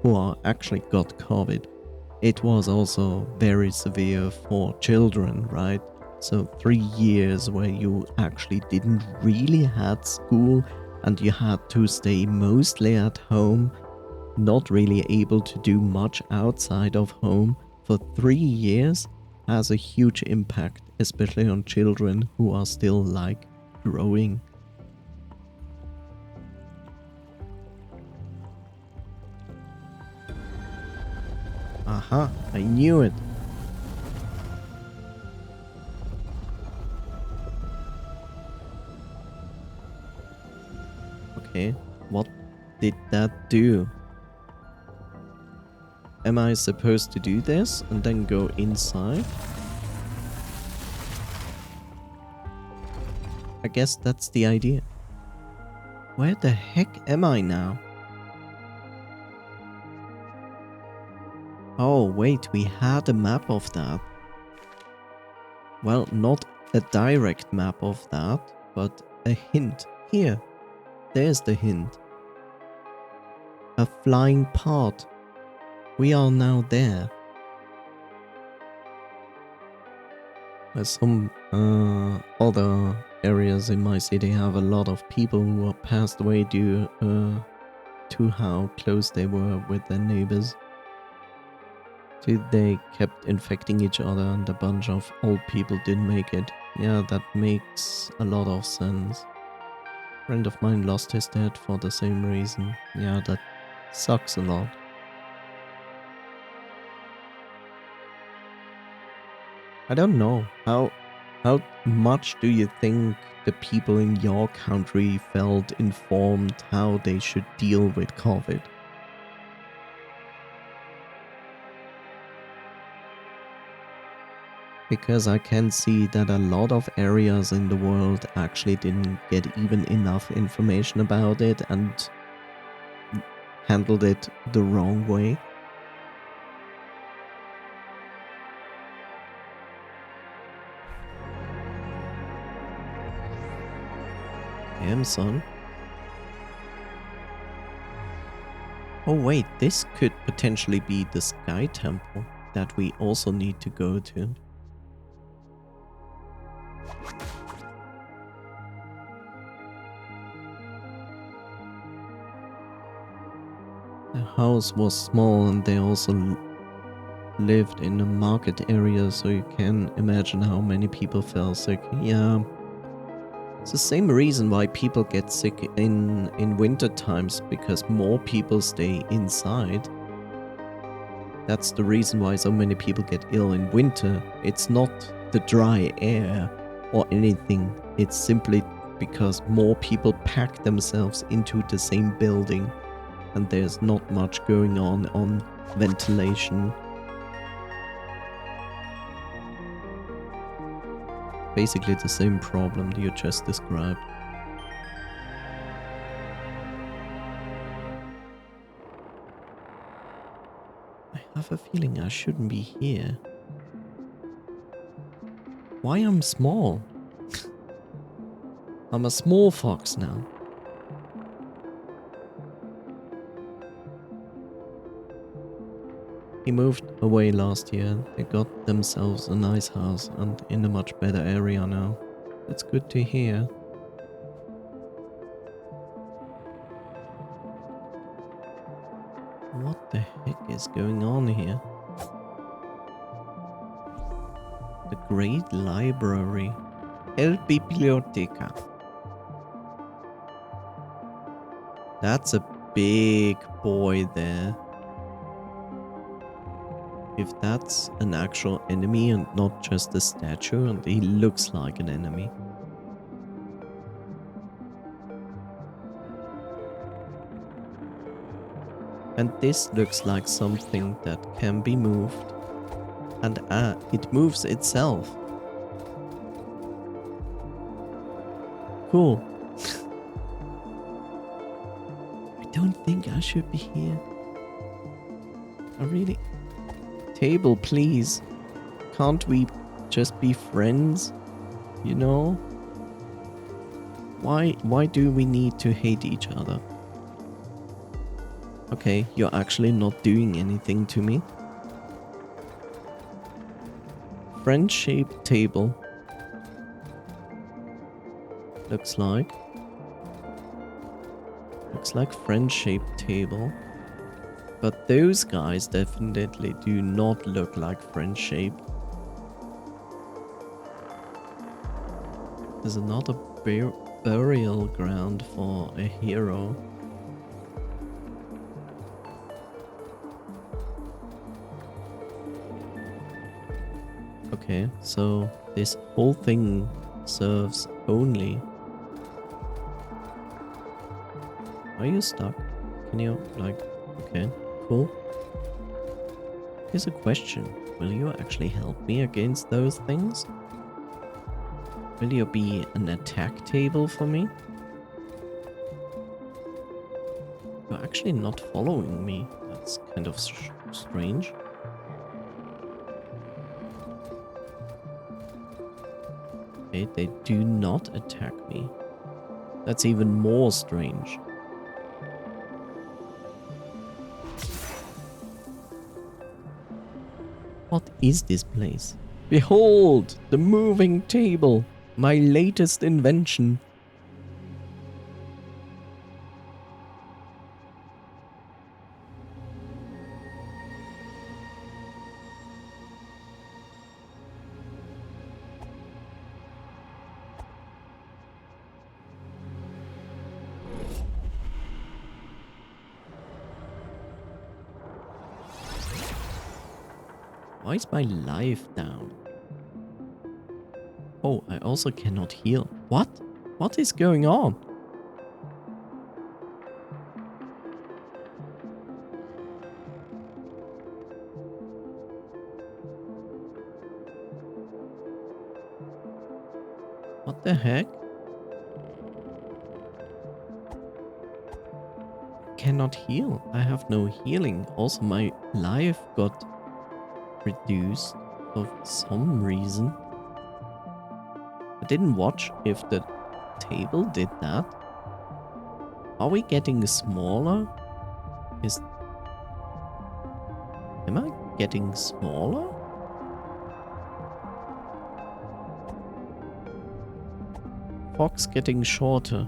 who are actually got COVID. It was also very severe for children, right? So 3 years where you actually didn't really had school and you had to stay mostly at home, not really able to do much outside of home for 3 years has a huge impact, especially on children who are still like growing. Aha, I knew it. Okay, what did that do? Am I supposed to do this and then go inside? I guess that's the idea. Where the heck am I now? Oh wait, we had a map of that. Well, not a direct map of that, but a hint. Here, there's the hint. A flying part. We are now there. There's some other areas in my city have a lot of people who are passed away due to how close they were with their neighbors. So they kept infecting each other and a bunch of old people didn't make it. Yeah, that makes a lot of sense. A friend of mine lost his dad for the same reason. Yeah, that sucks a lot. I don't know. How much do you think the people in your country felt informed how they should deal with COVID? Because I can see that a lot of areas in the world actually didn't get even enough information about it and handled it the wrong way. Damn, son. Oh wait, this could potentially be the Sky Temple that we also need to go to. The house was small and they also lived in a market area, so you can imagine how many people fell sick. Yeah. It's the same reason why people get sick in winter times, because more people stay inside. That's the reason why so many people get ill in winter. It's not the dry air or anything. It's simply because more people pack themselves into the same building and there's not much going on ventilation. Basically the same problem that you just described. I have a feeling I shouldn't be here. Why I'm small? I'm a small fox now. He moved away last year. They got themselves a nice house and in a much better area now. That's good to hear. What the heck is going on here? The Great Library. El Biblioteca. That's a big boy there. If that's an actual enemy and not just a statue, and he looks like an enemy. And this looks like something that can be moved. And it moves itself. Cool. I don't think I should be here. I really... Table, please. Can't we just be friends? You know? Why do we need to hate each other? Okay, you're actually not doing anything to me. Friend-shaped table. Looks like friend-shaped table. But those guys definitely do not look like friend-shaped. There's another burial ground for a hero. Okay, so this whole thing serves only... Are you stuck? Can you, like... Okay, cool. Here's a question. Will you actually help me against those things? Will you be an attack table for me? You're actually not following me. That's kind of strange. Okay, they do not attack me. That's even more strange. What is this place? Behold, the moving table, my latest invention. Why is my life down? Oh, I also cannot heal. What? What is going on? What the heck? Cannot heal. I have no healing. Also, my life got reduced for some reason. I didn't watch if the table did that? Are we getting smaller? Am I getting smaller? Fox getting shorter.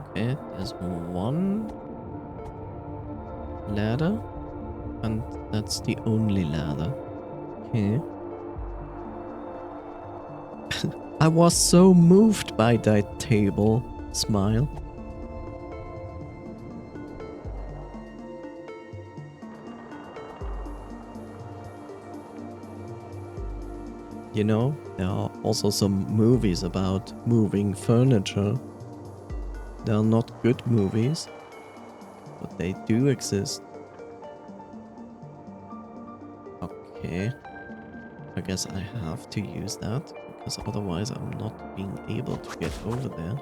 Okay, there's one ladder. And that's the only ladder. Okay. I was so moved by that table. Smile. You know, there are also some movies about moving furniture. They are not good movies, but they do exist. Okay. I guess I have to use that, because otherwise I'm not being able to get over there.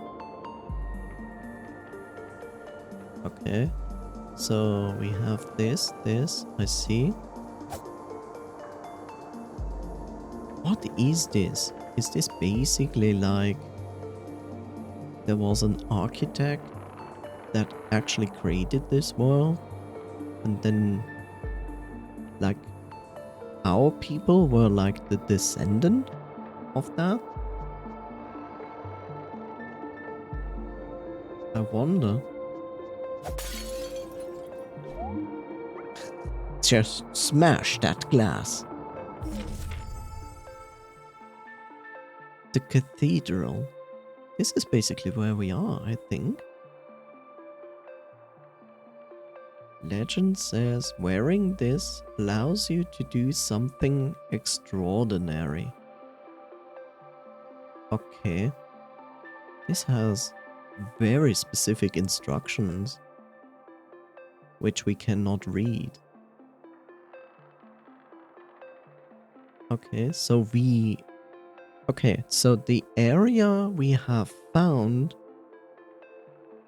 Okay. So we have this, I see. What is this? Is this basically like there was an architect that actually created this world, and then like our people were like the descendant of that? I wonder. Just smash that glass. The cathedral. This is basically where we are, I think. Legend says wearing this allows you to do something extraordinary. Okay. This has very specific instructions, which we cannot read. Okay, so the area we have found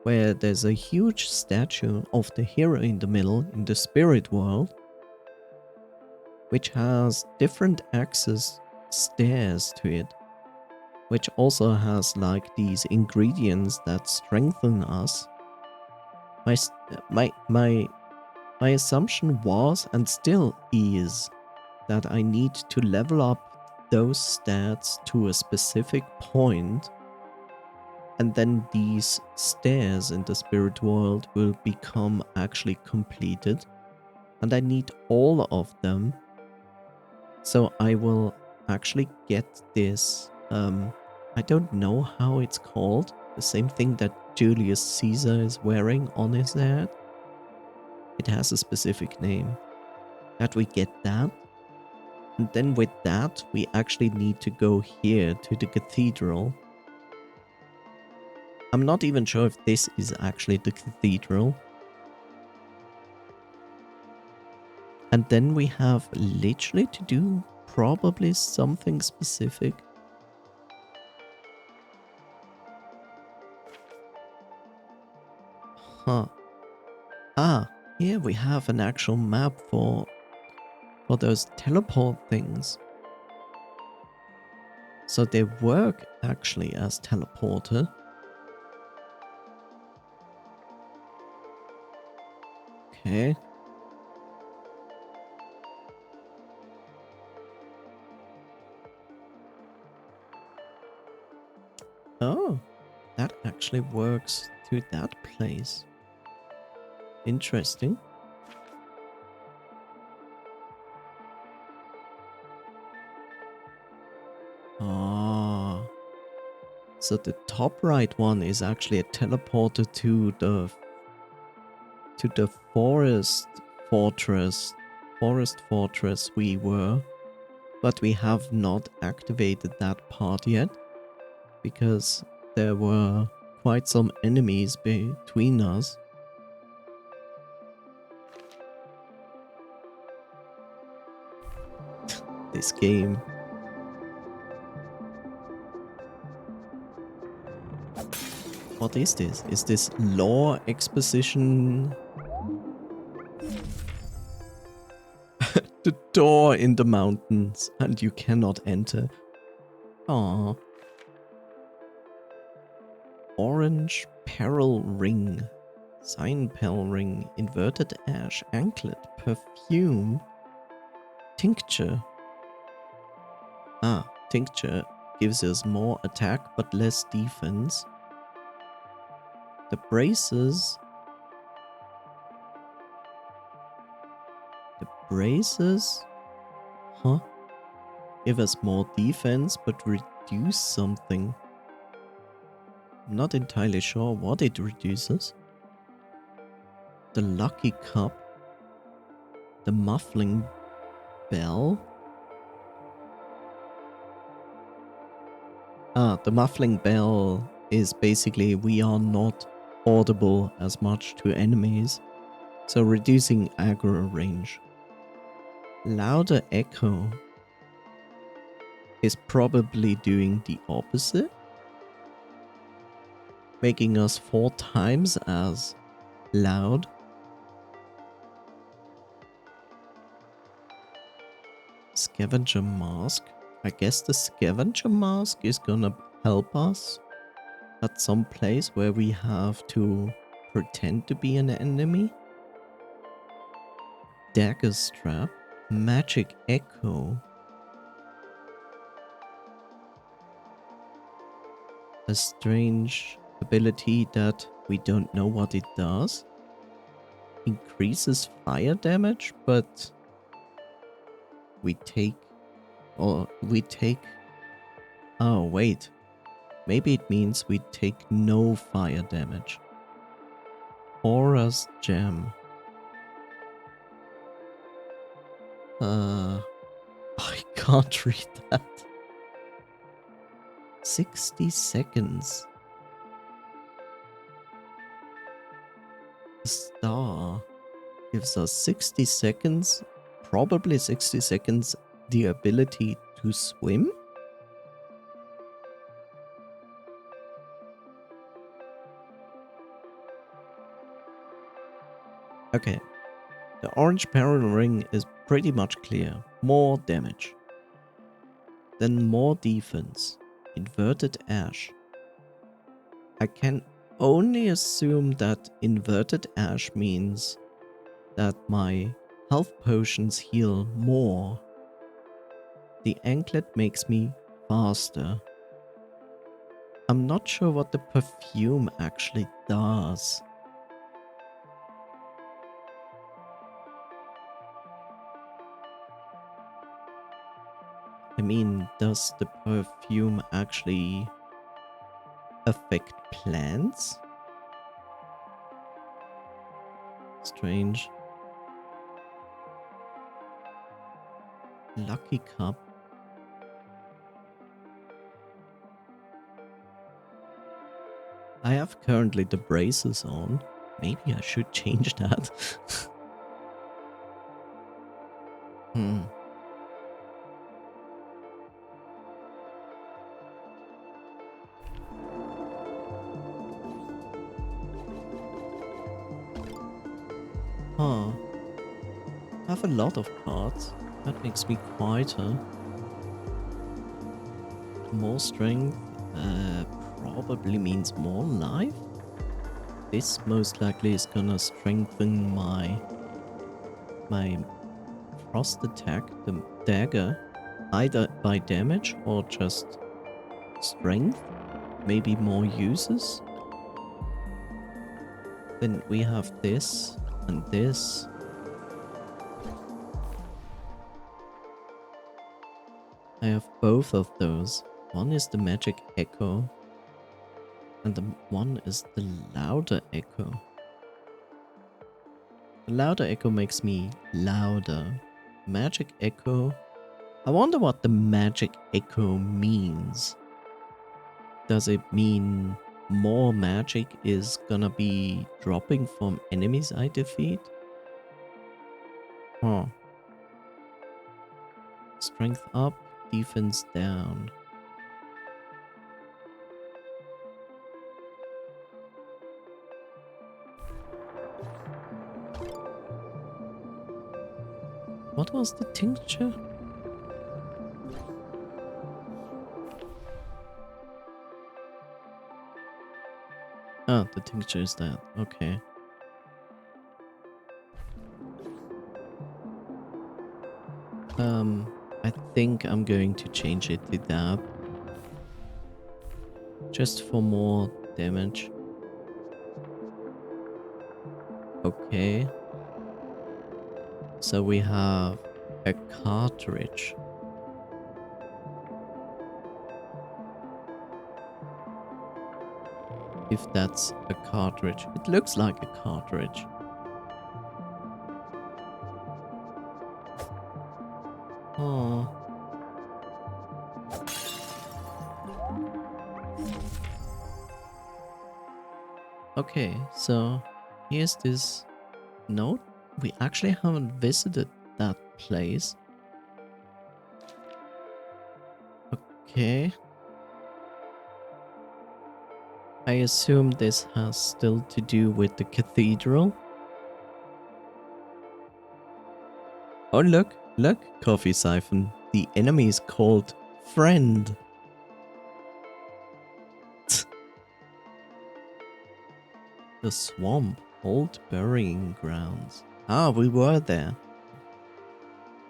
where there's a huge statue of the hero in the middle in the spirit world, which has different access stairs to it, which also has like these ingredients that strengthen us. My assumption was and still is that I need to level up those stats to a specific point, and then these stairs in the spirit world will become actually completed, and I need all of them. So I will actually get this, I don't know how it's called, the same thing that Julius Caesar is wearing on his head. It has a specific name. That we get that. And then with that, we actually need to go here to the cathedral. I'm not even sure if this is actually the cathedral. And then we have literally to do probably something specific. Huh. Ah, here we have an actual map for those teleport things. So they work actually as teleporter. Okay. Oh, that actually works to that place. Interesting. Ah. So the top right one is actually a teleporter to the forest fortress we were, but we have not activated that part yet because there were quite some enemies between us. This game. What is this? Is this lore exposition? the door in the mountains and you cannot enter. Aww. Orange Peril Ring. Cyan Peril Ring. Inverted Ash. Anklet. Perfume. Tincture. Tincture gives us more attack but less defense. The braces. Huh? Give us more defense but reduce something. I'm not entirely sure what it reduces. The Lucky Cup. The Muffling Bell. The Muffling Bell is basically we are not audible as much to enemies, so reducing aggro range. Louder Echo is probably doing the opposite, making us 4 times as loud. Scavenger Mask. I guess the Scavenger Mask is gonna help us at some place where we have to pretend to be an enemy. Dagger Strap. Magic Echo. A strange ability that we don't know what it does. Increases fire damage, but we take... oh wait. Maybe it means we take no fire damage. Aura's Gem. I can't read that. 60 seconds. The star gives us 60 seconds, probably 60 seconds, the ability to swim? Okay. The orange peril ring is pretty much clear. More damage. Then more defense. Inverted Ash. I can only assume that Inverted Ash means that my health potions heal more. The anklet makes me faster. I'm not sure what the perfume actually does. I mean, does the perfume actually affect plants? Strange. Lucky Cup. I have currently the braces on. Maybe I should change that. Huh. I have a lot of cards. That makes me quieter. More strength probably means more life. This most likely is gonna strengthen my frost attack, the dagger, either by damage or just strength. Maybe more uses. Then we have this and this. I have both of those. One is the Magic Echo, and the one is the Louder Echo. The Louder Echo makes me louder. Magic Echo. I wonder what the Magic Echo means. Does it mean more magic is gonna be dropping from enemies I defeat? Huh. Strength up, defense down. What was the tincture? Ah, the tincture is that. Okay. I think I'm going to change it to that. Just for more damage. Okay. So we have a cartridge. If that's a cartridge. It looks like a cartridge. Oh. Okay, so here's this note. We actually haven't visited that place. Okay. I assume this has still to do with the cathedral. Oh, look, look, Coffee Siphon. The enemy is called Friend. The swamp, old burying grounds. Ah, we were there.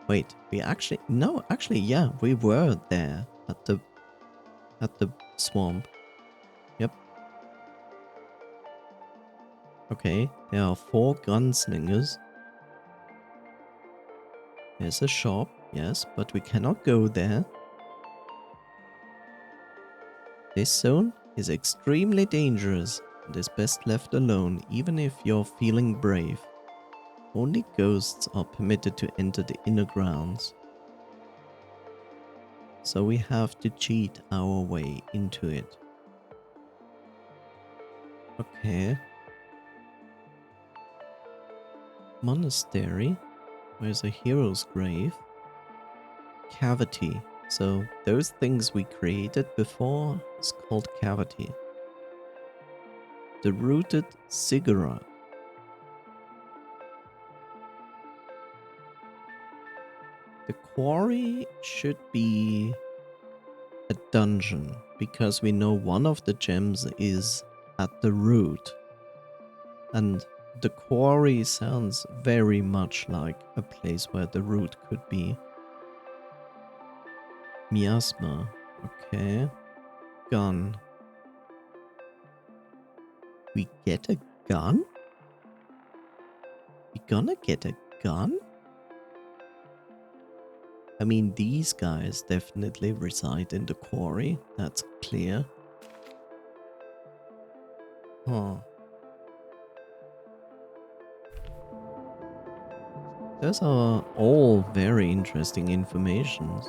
Wait, we actually, no, actually, yeah, we were there at the swamp. Yep. Okay, there are 4 gunslingers. There's a shop, yes, but we cannot go there. This zone is extremely dangerous and is best left alone, even if you're feeling brave. Only ghosts are permitted to enter the inner grounds. So we have to cheat our way into it. Okay. Monastery. Where's a hero's grave? Cavity. So those things we created before is called cavity. The rooted ziggurat. The quarry should be a dungeon because we know one of the gems is at the root. And the quarry sounds very much like a place where the root could be. Miasma. Okay. Gun. We get a gun? We gonna get a gun? I mean, these guys definitely reside in the quarry. That's clear. Huh. Those are all very interesting informations.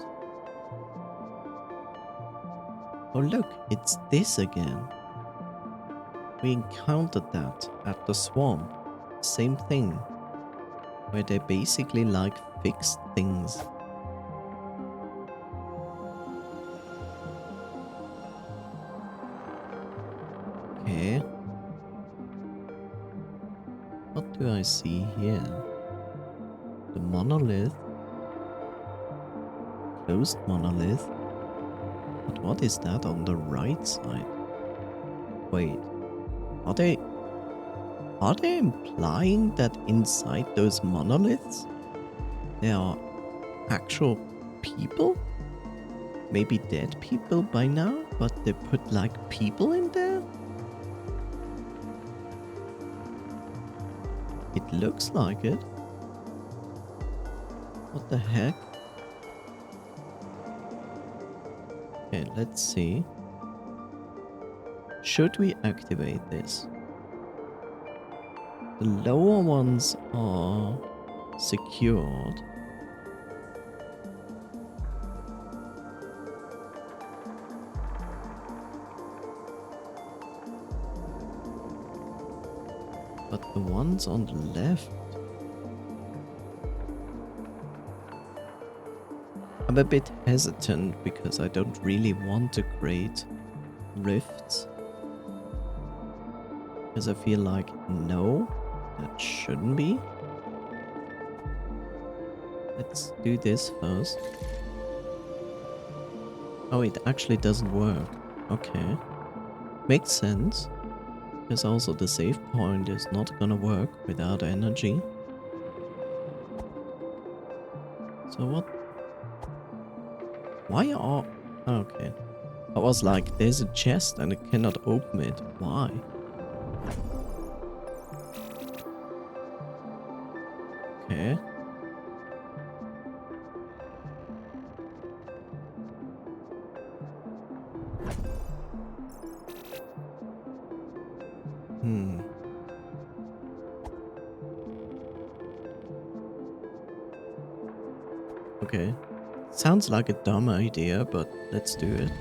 Oh look, it's this again. We encountered that at the swamp. Same thing. Where they basically like fixed things. Okay. What do I see here? The monolith. Closed monolith. But what is that on the right side? Wait. Are they implying that inside those monoliths there are actual people? Maybe dead people by now, but they put like people in there? It looks like it. What the heck? Okay, let's see. Should we activate this? The lower ones are secured. But the ones on the left... I'm a bit hesitant because I don't really want to create rifts. Because I feel like, no, that shouldn't be. Let's do this first. Oh, it actually doesn't work. Okay. Makes sense. Because also the save point is not gonna work without energy. So what? Why are... Okay. I was like, there's a chest and I cannot open it. Why? Okay. Hmm. Okay. Sounds like a dumb idea, but let's do it.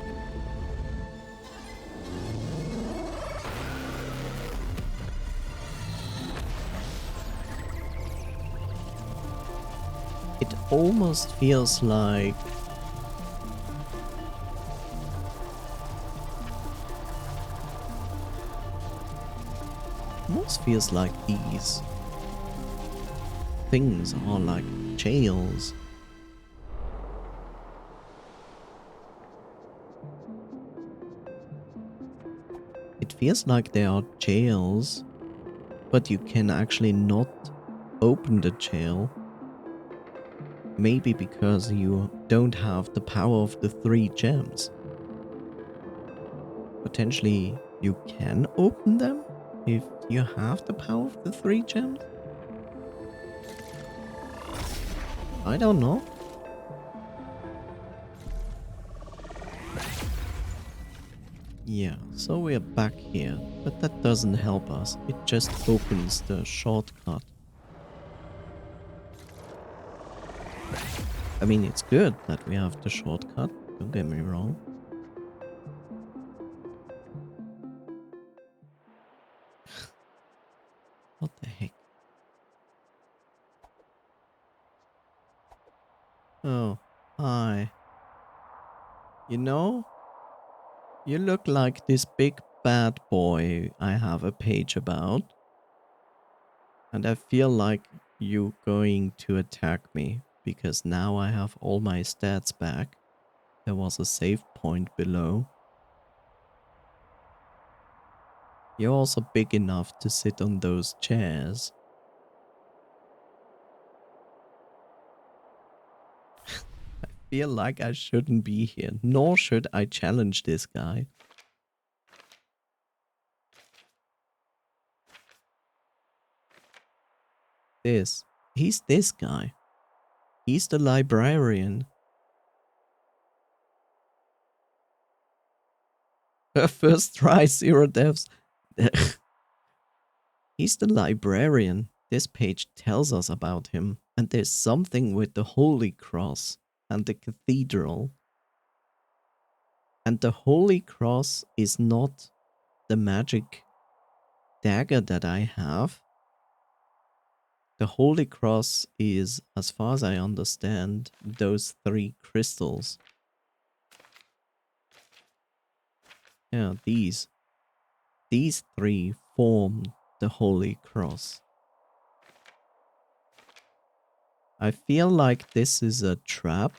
It almost feels like... Almost feels like these things are like jails. It feels like they are jails, but you can actually not open the jail. Maybe because you don't have the power of the 3 gems. Potentially you can open them if you have the power of the 3 gems? I don't know. Yeah, so we're back here, but that doesn't help us. It just opens the shortcut. I mean, it's good that we have the shortcut, don't get me wrong. What the heck? Oh, hi. You know, you look like this big bad boy I have a page about. And I feel like you going to attack me, because now I have all my stats back. There was a save point below. You're also big enough to sit on those chairs. I feel like I shouldn't be here, nor should I challenge this guy. He's this guy. He's the librarian. First try, 0 deaths. He's the librarian. This page tells us about him. And there's something with the Holy Cross and the cathedral. And the Holy Cross is not the magic dagger that I have. The Holy Cross is, as far as I understand, those 3 crystals. Yeah, these 3 form the Holy Cross. I feel like this is a trap.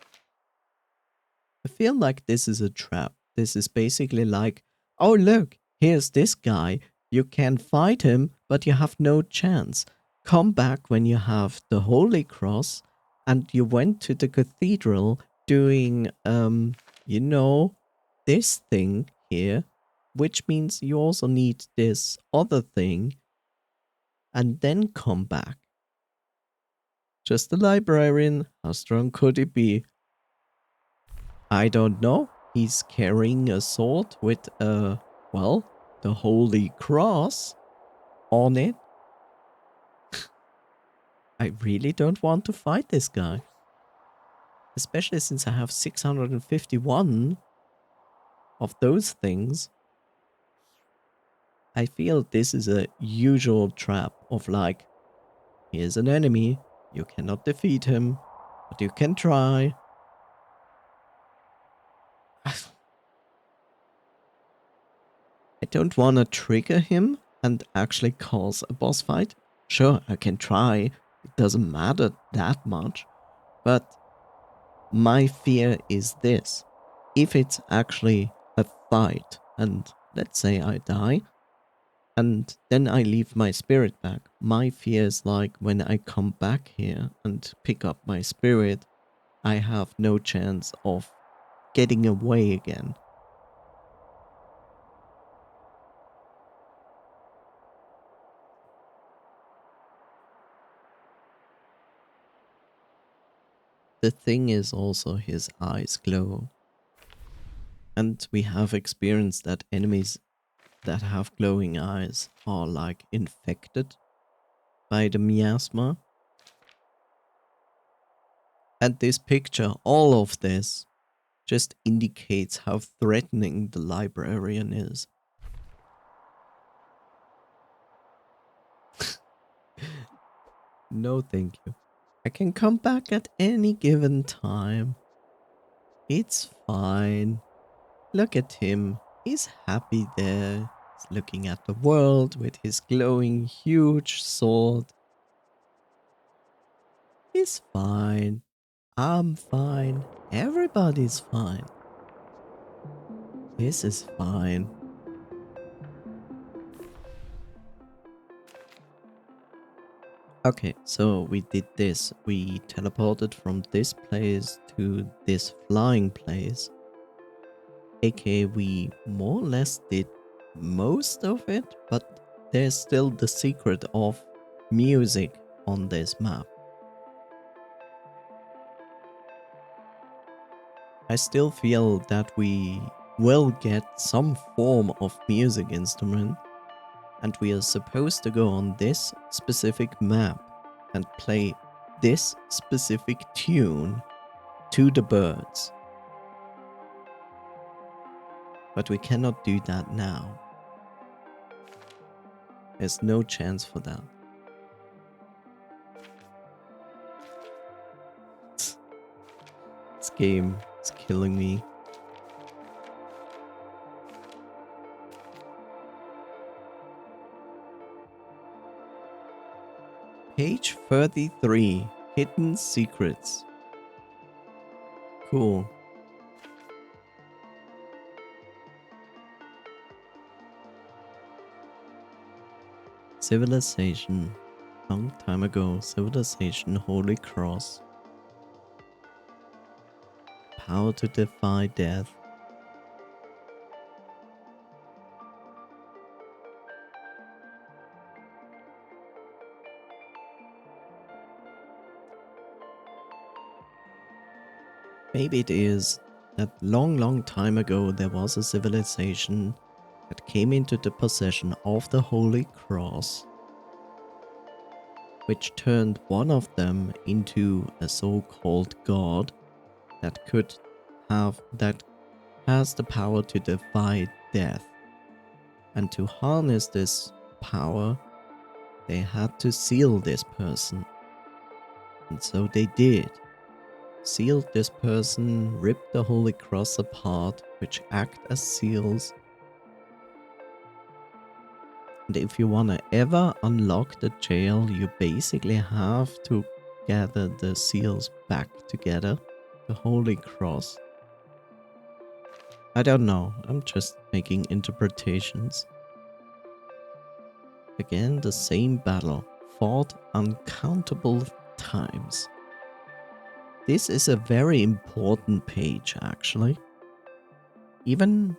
This is basically like, oh look, here's this guy. You can fight him, but you have no chance. Come back when you have the Holy Cross and you went to the cathedral doing, you know, this thing here, which means you also need this other thing, and then come back. Just a librarian, how strong could he be? I don't know. He's carrying a sword with well, the Holy Cross on it. I really don't want to fight this guy. Especially since I have 651 of those things. I feel this is a usual trap of like, here's an enemy, you cannot defeat him, but you can try. I don't want to trigger him and actually cause a boss fight. Sure, I can try. It doesn't matter that much. But my fear is this. If it's actually a fight, and let's say I die, and then I leave my spirit back, my fear is like when I come back here and pick up my spirit, I have no chance of getting away again. The thing is also his eyes glow. And we have experienced that enemies that have glowing eyes are like infected by the miasma. And this picture, all of this, just indicates how threatening the librarian is. No thank you. I can come back at any given time. It's fine. Look at him. He's happy there. He's looking at the world with his glowing huge sword. He's fine. I'm fine. Everybody's fine. This is fine. Okay, so we did this. We teleported from this place to this flying place. aka we more or less did most of it, but there's still the secret of music on this map. I still feel that we will get some form of music instrument, and we are supposed to go on this specific map and play this specific tune to the birds. But we cannot do that now. There's no chance for that. This game is killing me. Page 33, Hidden Secrets. Cool. Civilization. Long time ago, Civilization Holy Cross. Power to defy death. Maybe it is that long time ago there was a civilization that came into the possession of the Holy Cross, which turned one of them into a so-called god that has the power to defy death. And to harness this power, they had to seal this person. And so they did. Sealed this person, ripped the Holy Cross apart, which act as seals. And if you wanna ever unlock the jail, you basically have to gather the seals back together, the Holy Cross. I don't know, I'm just making interpretations. Again, the same battle, fought uncountable times. This is a very important page, actually. Even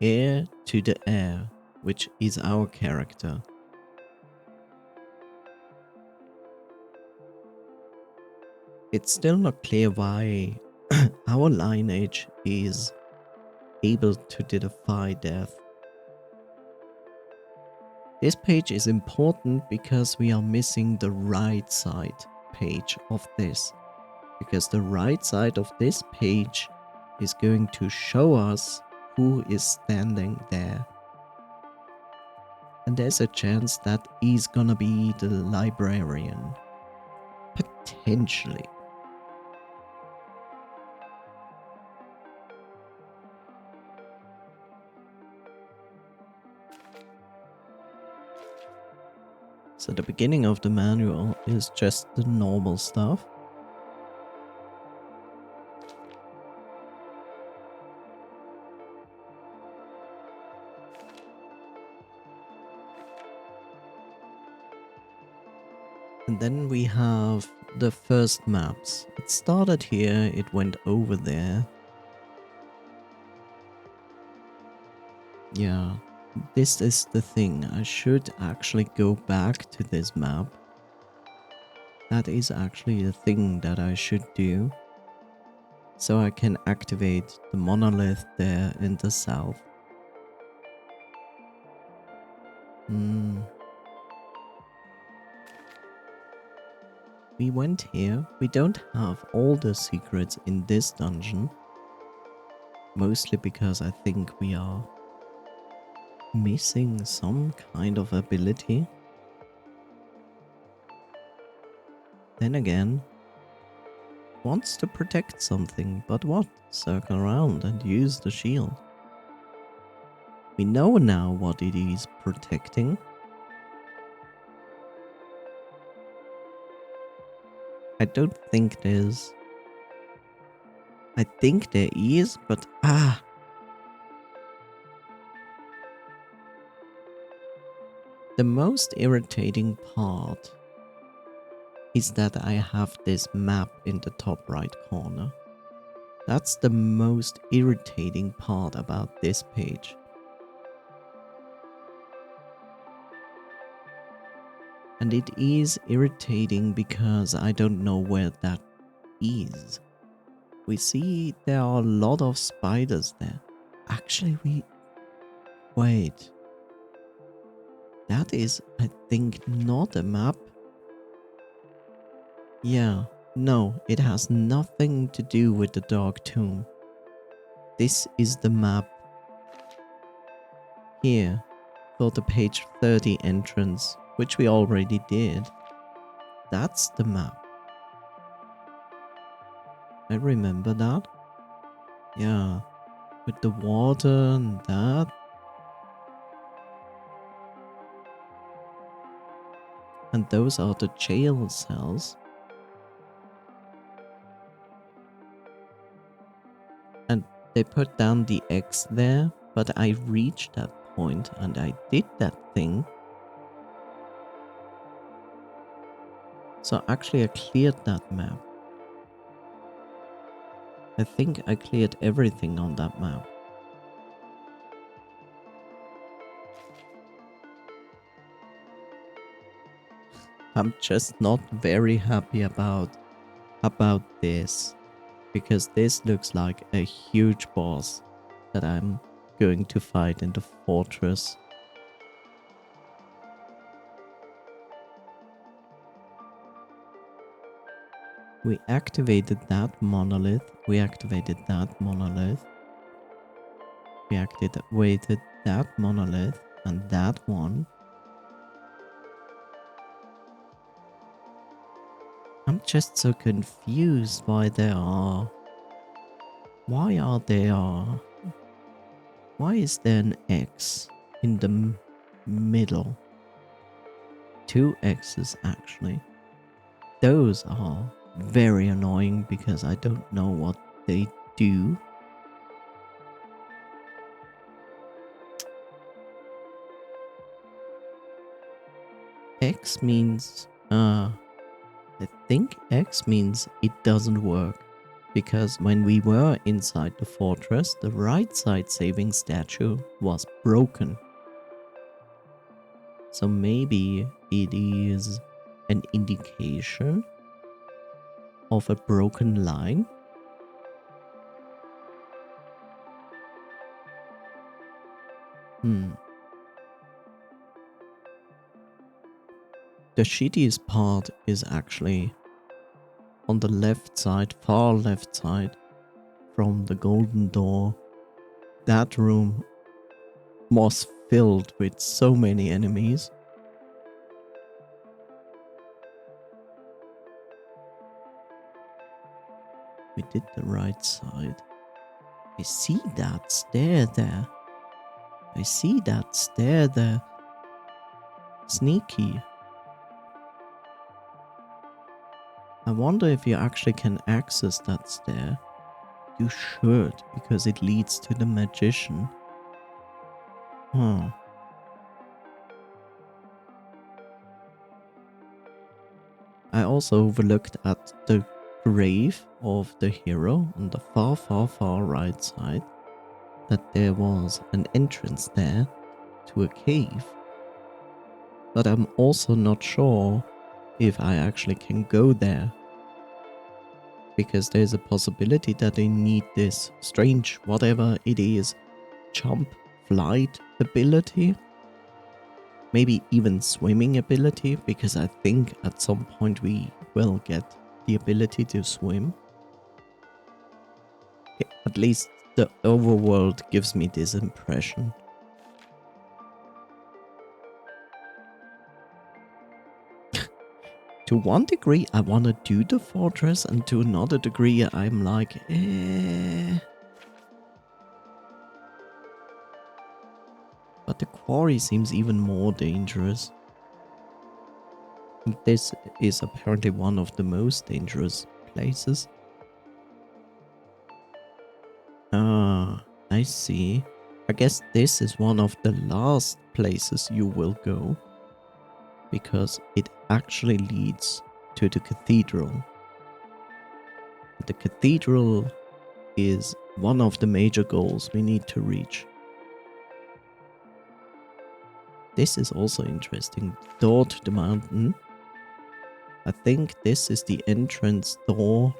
heir to the heir, which is our character. It's still not clear why our lineage is able to defy death. This page is important because we are missing the right side page of this. Because the right side of this page is going to show us who is standing there. And there's a chance that is gonna be the librarian. Potentially. So the beginning of the manual is just the normal stuff. And then we have the first maps. It started here, it went over there. Yeah, this is the thing. I should actually go back to this map. That is actually a thing that I should do. So I can activate the monolith there in the south. We went here. We don't have all the secrets in this dungeon. Mostly because I think we are missing some kind of ability. Then again, wants to protect something, but what? Circle around and use the shield. We know now what it is protecting. I don't think there's... I think there is, but the most irritating part is that I have this map in the top right corner. That's the most irritating part about this page. And it is irritating because I don't know where that is. We see there are a lot of spiders there. Actually, wait. That is, I think, not a map. Yeah, no, it has nothing to do with the Dark Tomb. This is the map here for the page 30 entrance, which we already did. That's the map. I remember that. Yeah, with the water and that. And those are the jail cells. And they put down the X there, but I reached that point and I did that thing. So actually I cleared that map. I think I cleared everything on that map. I'm just not very happy about this, because this looks like a huge boss that I'm going to fight in the fortress. We activated that monolith. We activated that monolith. We activated that monolith and that one. I'm just so confused why there are... Why are there... Why is there an X in the middle? Two X's actually. Those are very annoying because I don't know what they do. X means... I think X means it doesn't work. Because when we were inside the fortress, the right side saving statue was broken. So maybe it is an indication of a broken line. The shittiest part is actually on the left side, far left side from the golden door. That room was filled with so many enemies. We did the right side. I see that stair there. I see that stair there. Sneaky. I wonder if you actually can access that stair. You should, because it leads to the magician. Huh. I also overlooked at the grave of the hero on the far right side that there was an entrance there to a cave. But I'm also not sure if I actually can go there, because there's a possibility that I need this strange, whatever it is, jump flight ability. Maybe even swimming ability, because I think at some point we will get the ability to swim. At least the overworld gives me this impression. To one degree, I want to do the fortress, and to another degree, I'm like, eh. But the quarry seems even more dangerous. This is apparently one of the most dangerous places. Ah, I see. I guess this is one of the last places you will go, because it actually leads to the cathedral. The cathedral is one of the major goals we need to reach. This is also interesting. Door to the mountain. I think this is the entrance door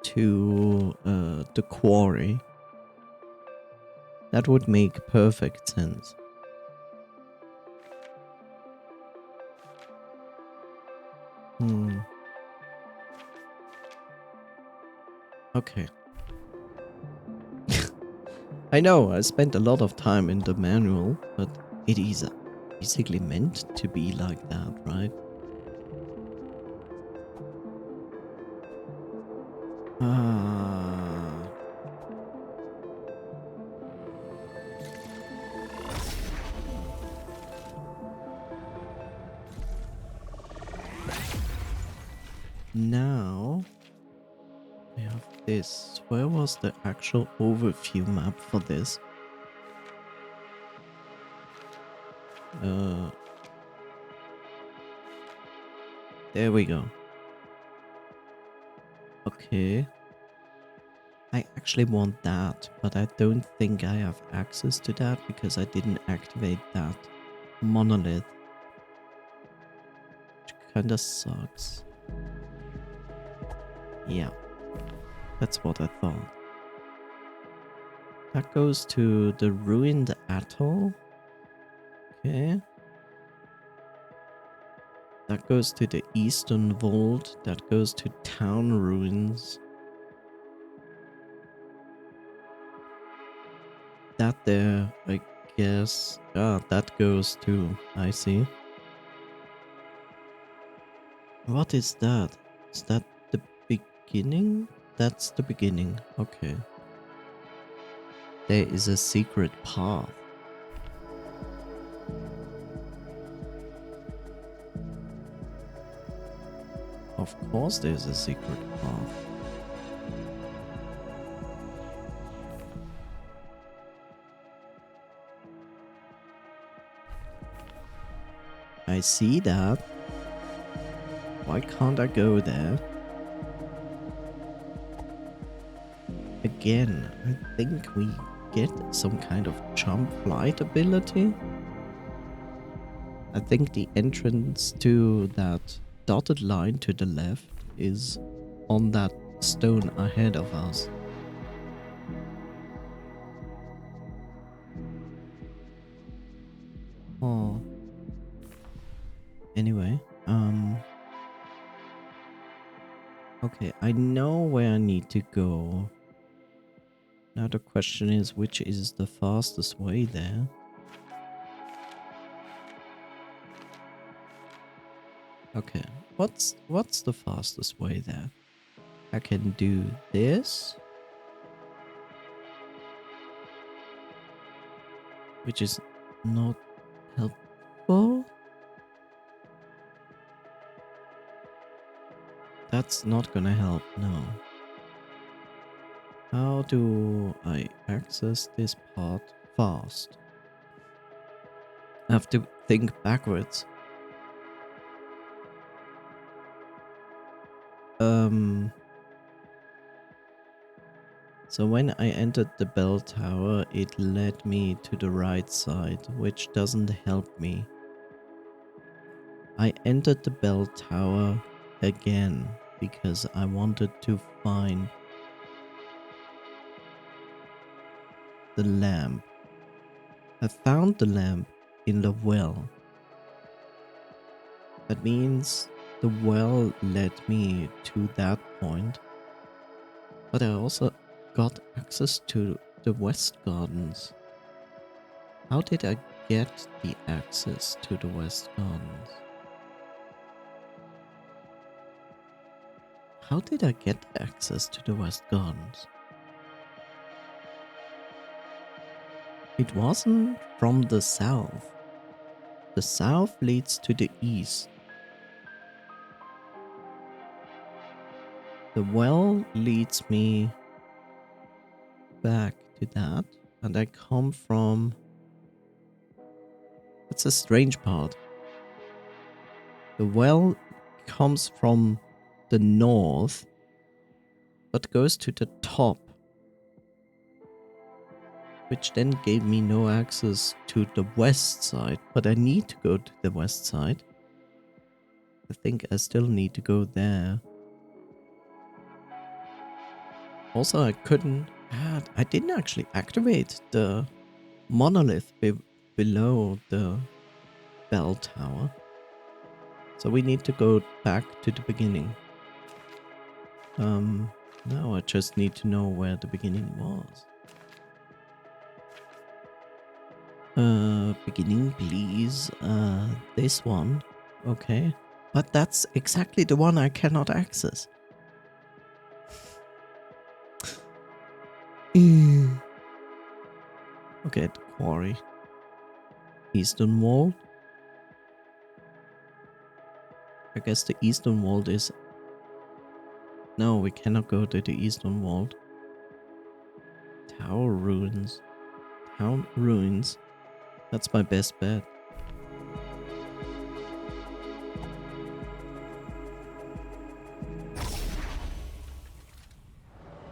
to the quarry. That would make perfect sense. Okay. I know, I spent a lot of time in the manual, but it is basically meant to be like that, right? Now I have this. Where was the actual overview map for this? There we go. Okay. I actually want that, but I don't think I have access to that because I didn't activate that monolith. Which kinda sucks. Yeah. That's what I thought. That goes to the ruined atoll. Okay. That goes to the eastern vault. That goes to town ruins. That there, I guess. Ah, that goes to... I see. What is that? Is that the beginning? That's the beginning. Okay. There is a secret path. Of course there's a secret path. I see that. Why can't I go there? Again, I think we get some kind of jump flight ability. I think the entrance to that dotted line to the left is on that stone ahead of us. Oh. Anyway, okay, I know where I need to go. Now the question is, which is the fastest way there? Okay, what's the fastest way there? I can do this, which is not helpful. That's not gonna help, no. How do I access this part fast? I have to think backwards. So when I entered the bell tower, it led me to the right side, which doesn't help me. I entered the bell tower again because I wanted to find the lamp. I found the lamp in the well. That means the well led me to that point. But I also got access to the West Gardens. How did I get the access to the West Gardens? How did I get access to the West Gardens? It wasn't from the south. The south leads to the east. The well leads me back to that, and I come from... That's a strange part. The well comes from the north, but goes to the top, which then gave me no access to the west side, but I need to go to the west side. I think I still need to go there. Also, I didn't actually activate the monolith below the bell tower. So we need to go back to the beginning. Now I just need to know where the beginning was. Beginning please. This one. Okay. But that's exactly the one I cannot access. Okay, the quarry. Eastern Wall. I guess the Eastern Wall is... No, we cannot go to the Eastern Wall. Tower ruins. Town ruins. That's my best bet.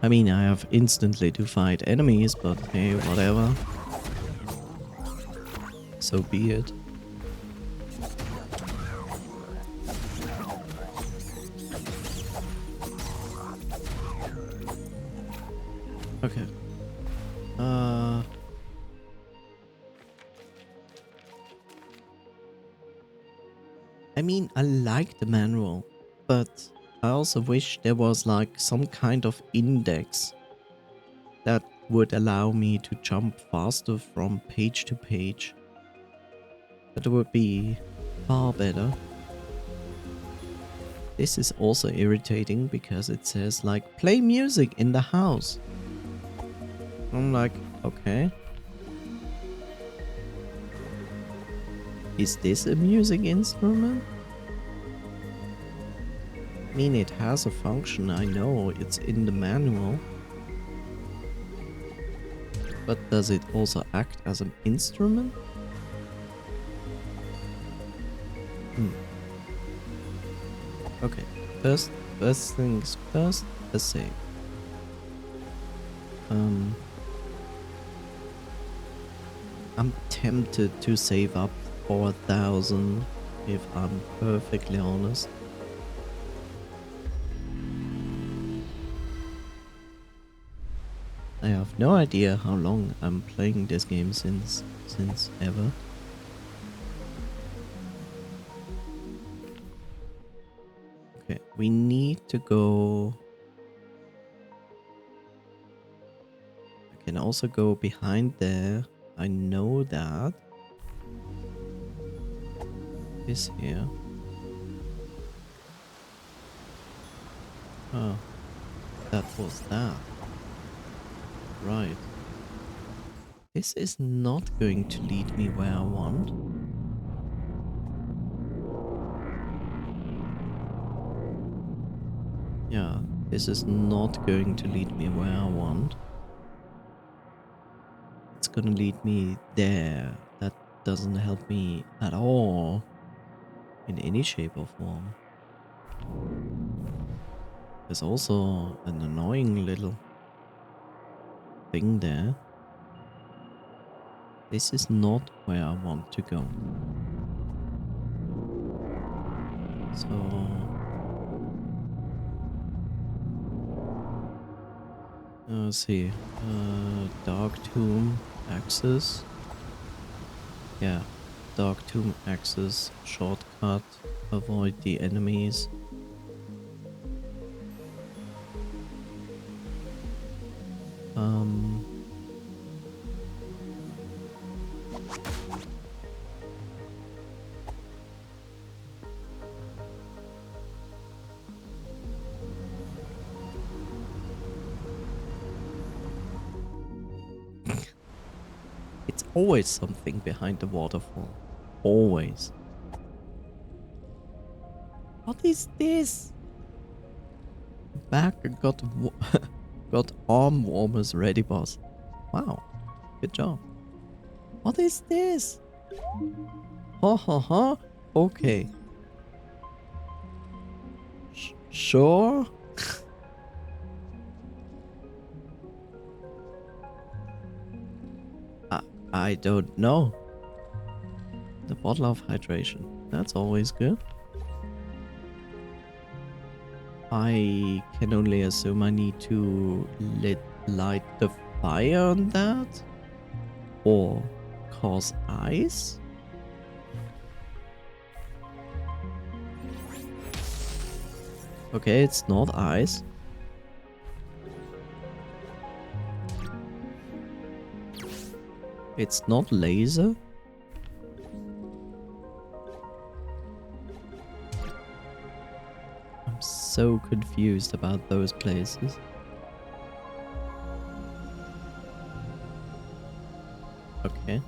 I mean, I have instantly to fight enemies, but hey, whatever. So be it. Okay. I mean, I like the manual, but I also wish there was like some kind of index that would allow me to jump faster from page to page. That would be far better. This is also irritating because it says like, play music in the house. I'm like, okay. Is this a music instrument? I mean, it has a function, I know, it's in the manual. But does it also act as an instrument? Okay, first things first, a save. I'm tempted to save up 4,000 if I'm perfectly honest. I have no idea how long I'm playing this game since ever. Okay, we need to go... I can also go behind there. I know that. This here. Oh, that was that. Right. This is not going to lead me where I want. Yeah, this is not going to lead me where I want. It's gonna lead me there. That doesn't help me at all. In any shape or form. There's also an annoying little thing there. This is not where I want to go. So... let's see. Dark Tomb access. Yeah. Dark Tomb access. Shortcut. Avoid the enemies. It's always something behind the waterfall. Always. What is this? Back and got got arm warmers ready, boss. Wow, good job. What is this? Ha ha ha. Okay. Sure. I don't know. The bottle of hydration. That's always good. I can only assume I need to light the fire on that? Or cause ice? Okay, it's not ice. It's not laser. I'm so confused about those places. Okay.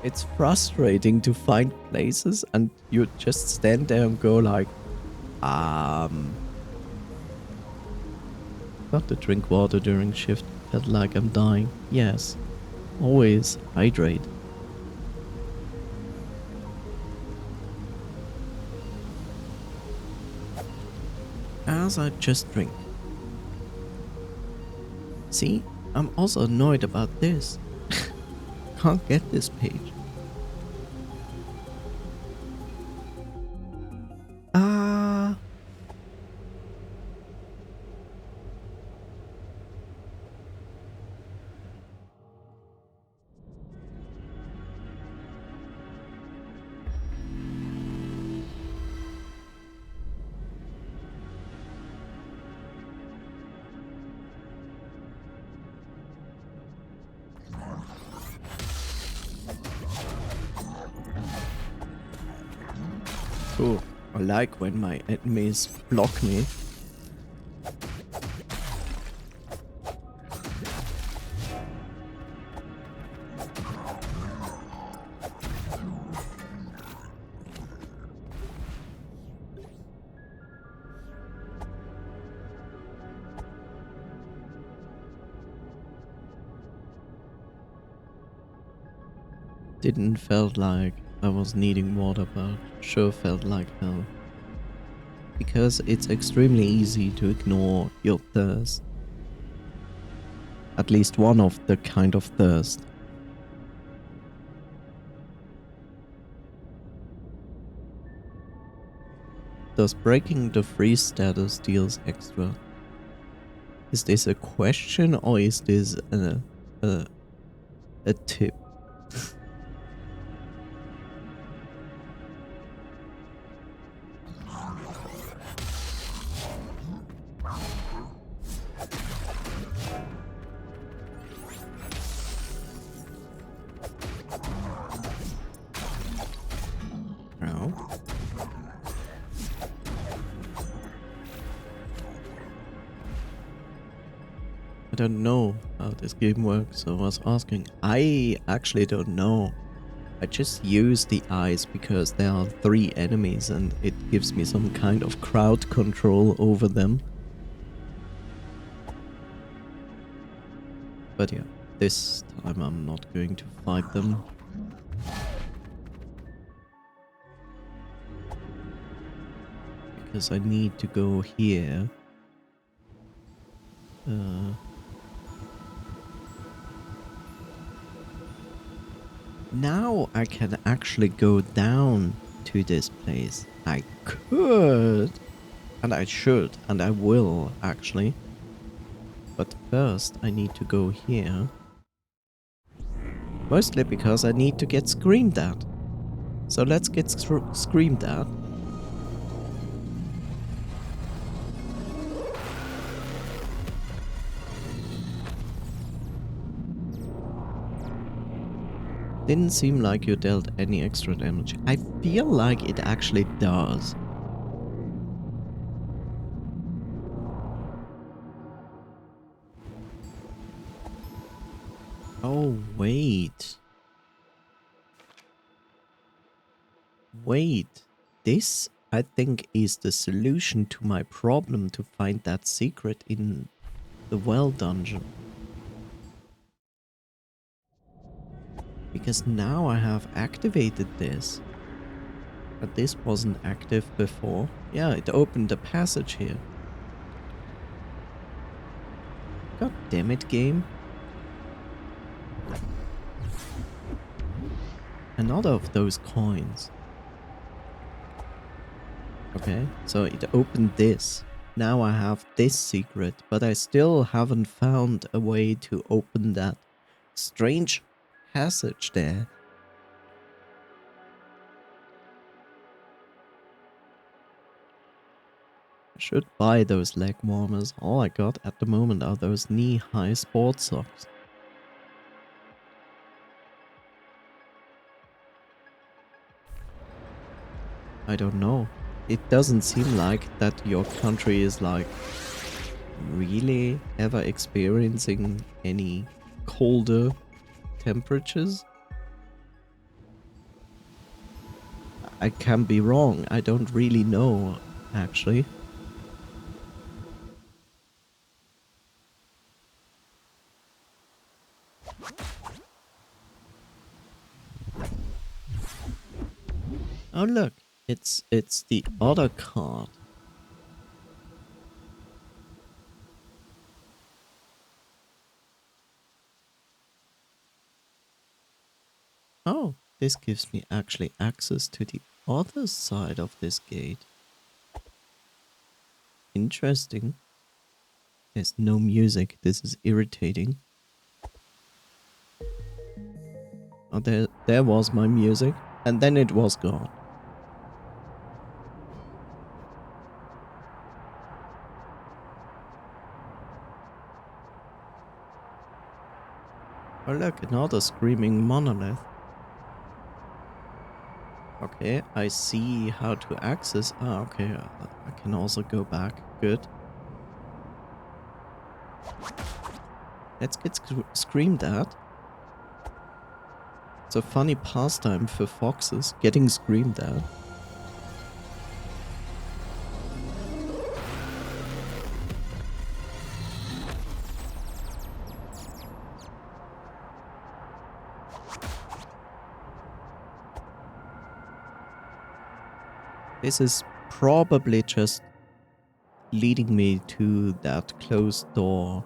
It's frustrating to find places and you just stand there and go like, got to drink water during shift. Felt like I'm dying. Yes. Always hydrate. As I just drink. See, I'm also annoyed about this. Can't get this page. Cool. I like when my enemies block me. Didn't felt like I was needing water, but sure felt like hell. Because it's extremely easy to ignore your thirst. At least one of the kind of thirst. Does breaking the freeze status deals extra? Is this a question or is this a tip? I don't know how this game works, so I was asking. I actually don't know. I just use the eyes because there are 3 enemies and it gives me some kind of crowd control over them. But yeah, this time I'm not going to fight them. Because I need to go here. Now I can actually go down to this place. I could, and I should, and I will actually. But first I need to go here. Mostly because I need to get screamed at. So let's get screamed at. Didn't seem like you dealt any extra damage. I feel like it actually does. Oh, wait. Wait. This, I think, is the solution to my problem to find that secret in the well dungeon. Because now I have activated this. But this wasn't active before. Yeah, it opened the passage here. God damn it, game. Another of those coins. Okay, so it opened this. Now I have this secret, but I still haven't found a way to open that strange passage there. I should buy those leg warmers. All I got at the moment are those knee-high sports socks. I don't know. It doesn't seem like that your country is like really ever experiencing any colder temperatures. I can be wrong. I don't really know, actually. Oh look, it's the other card. Oh, this gives me actually access to the other side of this gate. Interesting. There's no music. This is irritating. Oh, there was my music, and then it was gone. Oh look, another screaming monolith. Okay, I see how to access. Ah, okay, I can also go back. Good. Let's get screamed at. It's a funny pastime for foxes, getting screamed at. This is probably just leading me to that closed door.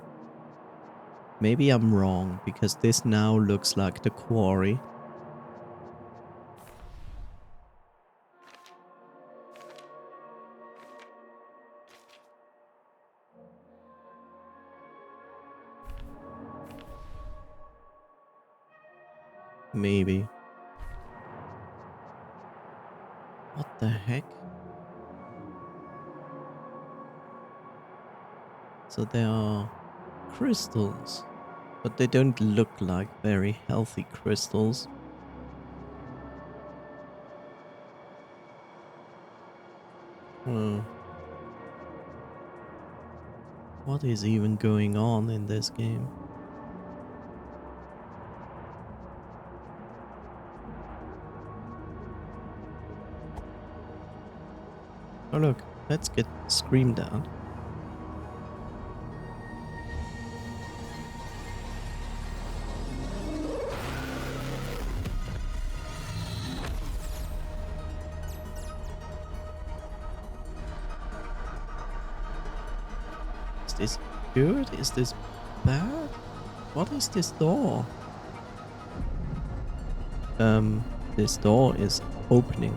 Maybe I'm wrong, because this now looks like the quarry. Maybe. What the heck? So there are crystals, but they don't look like very healthy crystals. What is even going on in this game? Oh look, let's get screamed at. this good? Is this bad? What is this door? This door is opening.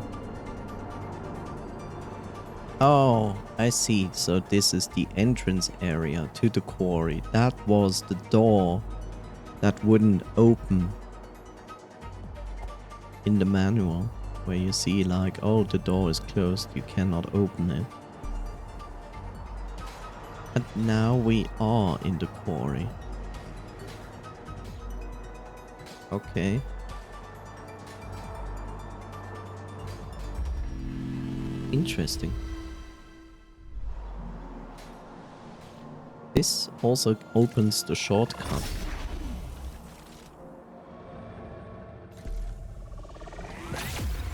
Oh, I see. So this is the entrance area to the quarry. That was the door that wouldn't open in the manual, where you see like, oh, the door is closed, you cannot open it. And now we are in the quarry. Okay. Interesting. This also opens the shortcut.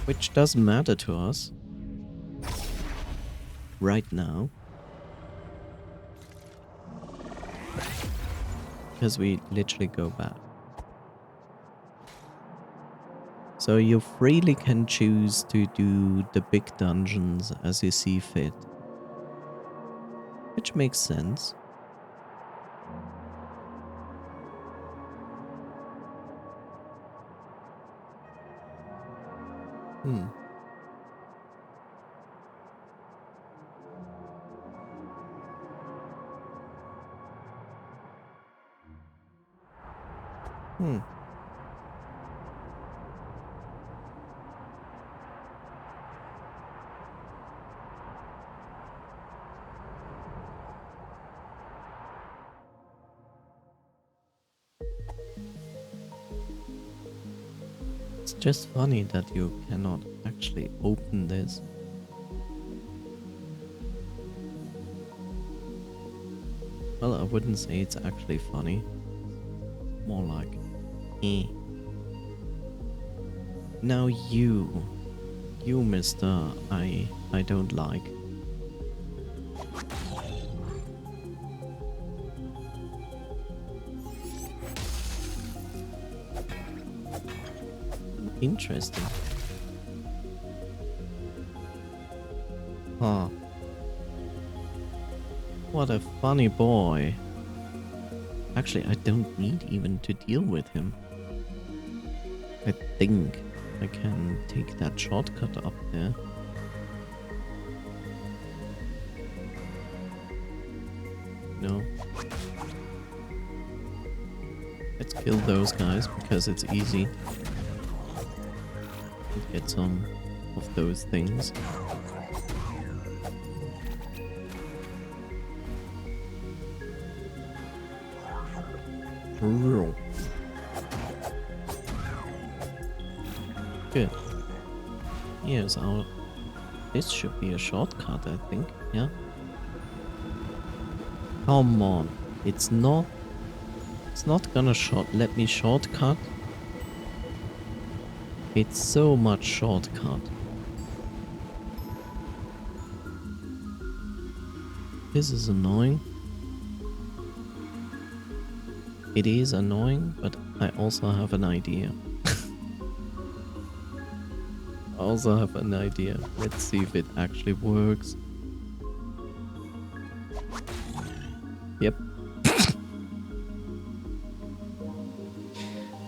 Which doesn't matter to us right now. Because we literally go back. So you freely can choose to do the big dungeons as you see fit. Which makes sense. Hmm. Hmm. It's just funny that you cannot actually open this. Well, I wouldn't say it's actually funny. More like, eh. Now you, mister, I don't like. Interesting. Huh. What a funny boy. Actually, I don't need even to deal with him. I think I can take that shortcut up there. No. Let's kill those guys because it's easy. And get some of those things. Good. Here's our... This should be a shortcut, I think. Yeah. Come on. It's not... It's not gonna let me shortcut. It's so much shortcut. This is annoying. It is annoying, but I also have an idea. I also have an idea. Let's see if it actually works. Yep.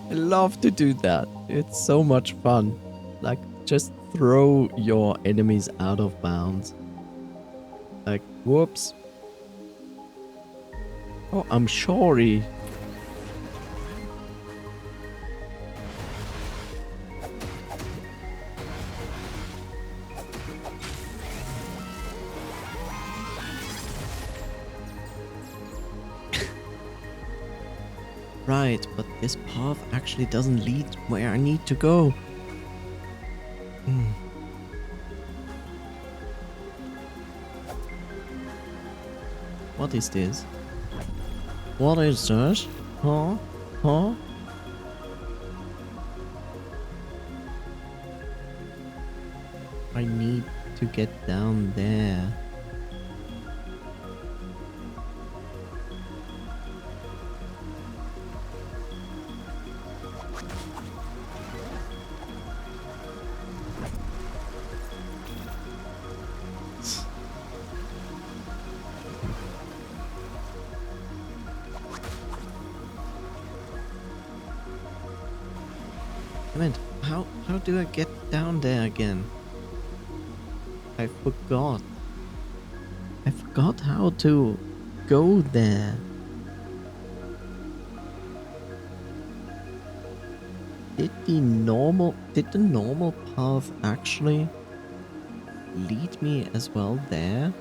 I love to do that. It's so much fun. Like, just throw your enemies out of bounds. Like, whoops. Oh, I'm sorry. Right, but this path actually doesn't lead where I need to go. What is this? What is this? Huh? Huh? I need to get down there. Damn it, how do I get down there again? I forgot. I forgot how to go there. Did the normal path actually lead me as well there?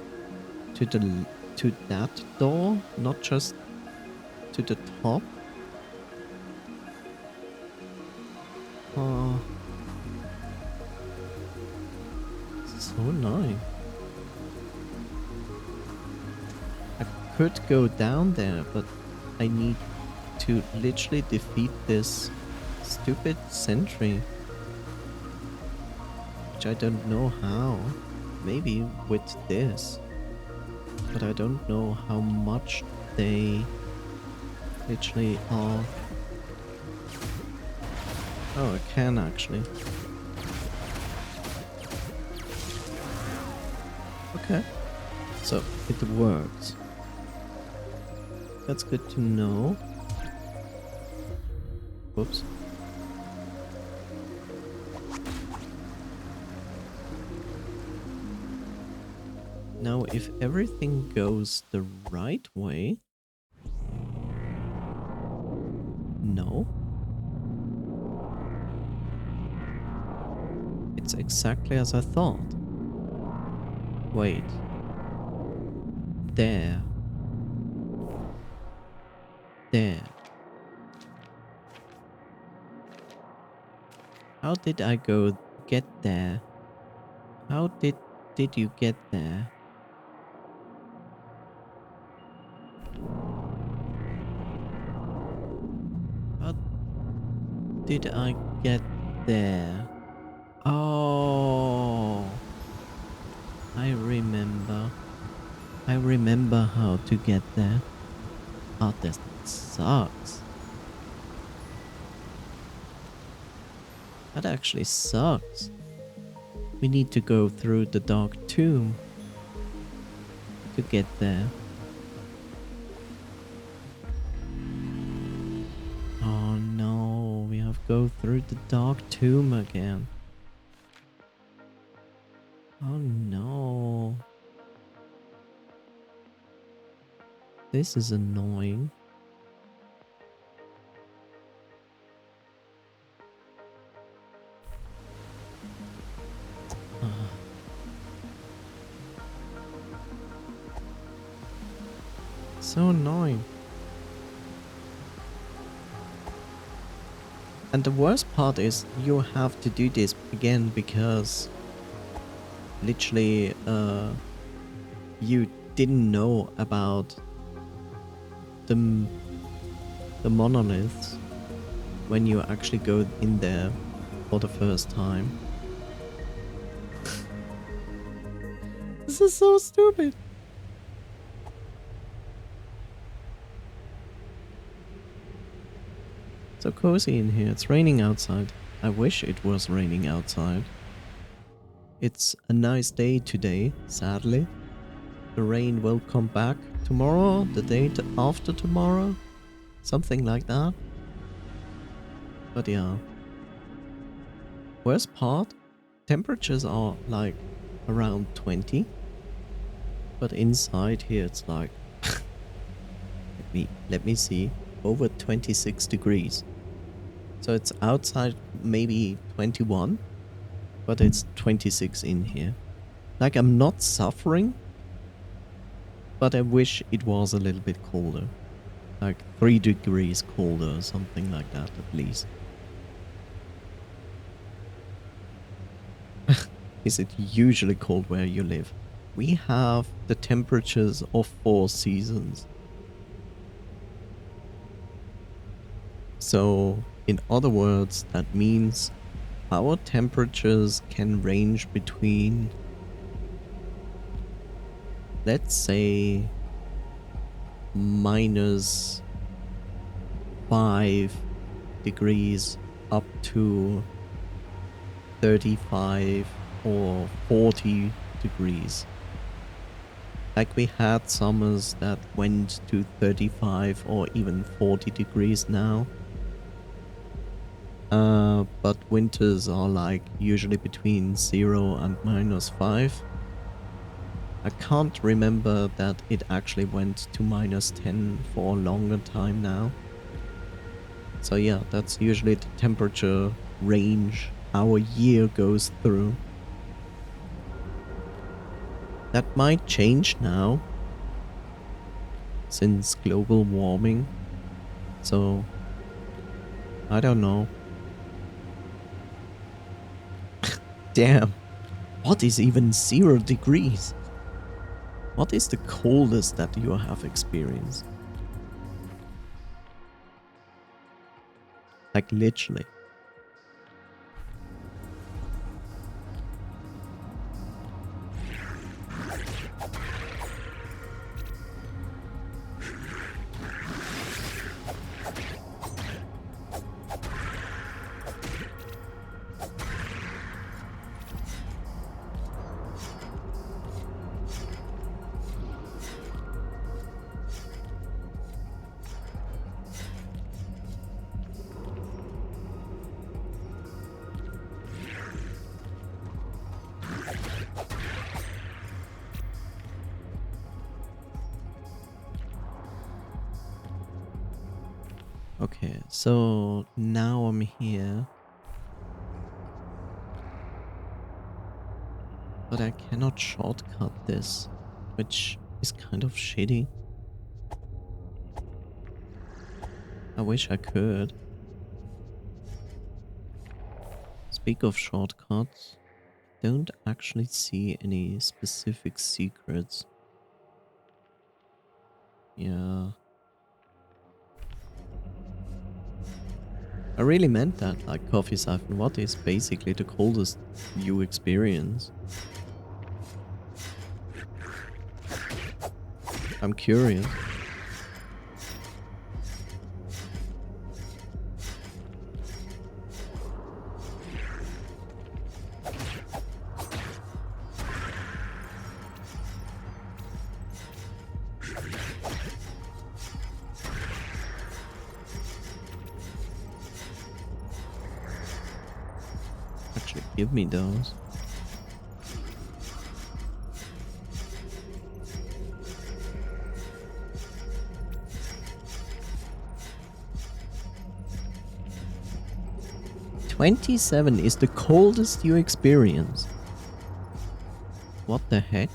To that door, not just to the top? Oh, so annoying. I could go down there, but I need to literally defeat this stupid sentry. Which I don't know how. Maybe with this. But I don't know how much they literally are. Oh, I can actually. Okay. So, it works. That's good to know. Whoops. Now, if everything goes the right way... No. It's exactly as I thought. Wait. There. There. How did I get there? How did you get there? How did I get there? Oh, I remember. I remember how to get there. Oh, this sucks. That actually sucks. We need to go through the dark tomb to get there. Oh no, we have to go through the dark tomb again. Oh no. This is annoying. So annoying. And the worst part is you have to do this again because literally you didn't know about the monoliths when you actually go in there for the first time. This is so stupid. So cozy in here. It's raining outside. I wish it was raining outside. It's a nice day today, sadly. The rain will come back tomorrow, the day after tomorrow. Something like that. But yeah. Worst part, temperatures are like around 20. But inside here it's like... let me see. Over 26 degrees. So it's outside maybe 21, but it's 26 in here. Like, I'm not suffering, but I wish it was a little bit colder. Like 3 degrees colder or something like that at least. Is it usually cold where you live? We have the temperatures of 4 seasons. So, in other words, that means our temperatures can range between, let's say, -5 degrees up to 35 or 40 degrees. Like, we had summers that went to 35 or even 40 degrees now. But winters are like usually between 0 and -5. I can't remember that it actually went to -10 for a longer time now. So yeah, that's usually the temperature range our year goes through. That might change now, since global warming. So, I don't know. Damn, what is even 0 degrees? What is the coldest that you have experienced? Like literally. Okay, so now I'm here. But I cannot shortcut this, which is kind of shitty. I wish I could. Speak of shortcuts, don't actually see any specific secrets. Yeah. I really meant that, like coffee siphon. What is basically the coldest you experience? I'm curious. Actually, give me those. "27 is the coldest you experience." What the heck?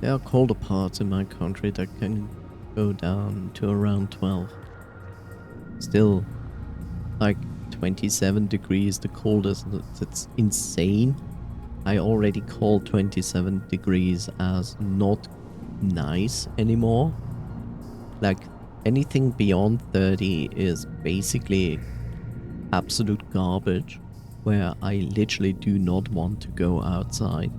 There are colder parts in my country that can go down to around 12. Still, like 27 degrees, the coldest. That's insane. I already call 27 degrees as not nice anymore. Like anything beyond 30 is basically absolute garbage, where I literally do not want to go outside.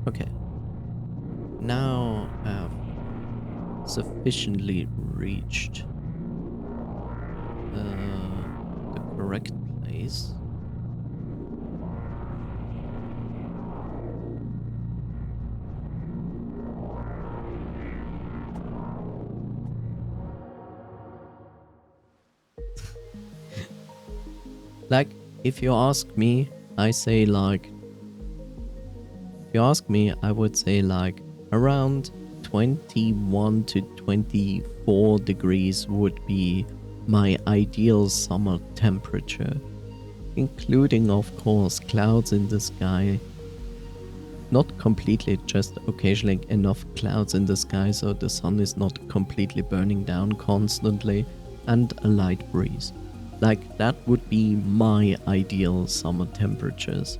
Okay. Now I have sufficiently reached the correct place. Like, if you ask me, I say like... If you ask me, I would say like around 21 to 24 degrees would be my ideal summer temperature, including of course clouds in the sky Not completely, just occasionally enough clouds in the sky so the sun is not completely burning down constantly, and a light breeze. Like, that would be my ideal summer temperatures.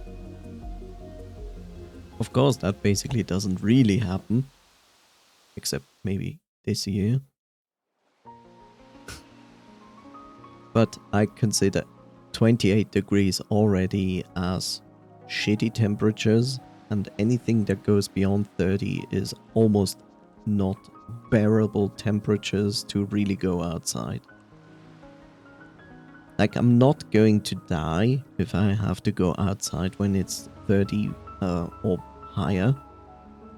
Of course, that basically doesn't really happen, except maybe this year. But I consider 28 degrees already as shitty temperatures, and anything that goes beyond 30 is almost not bearable temperatures to really go outside. Like, I'm not going to die if I have to go outside when it's 30 or higher.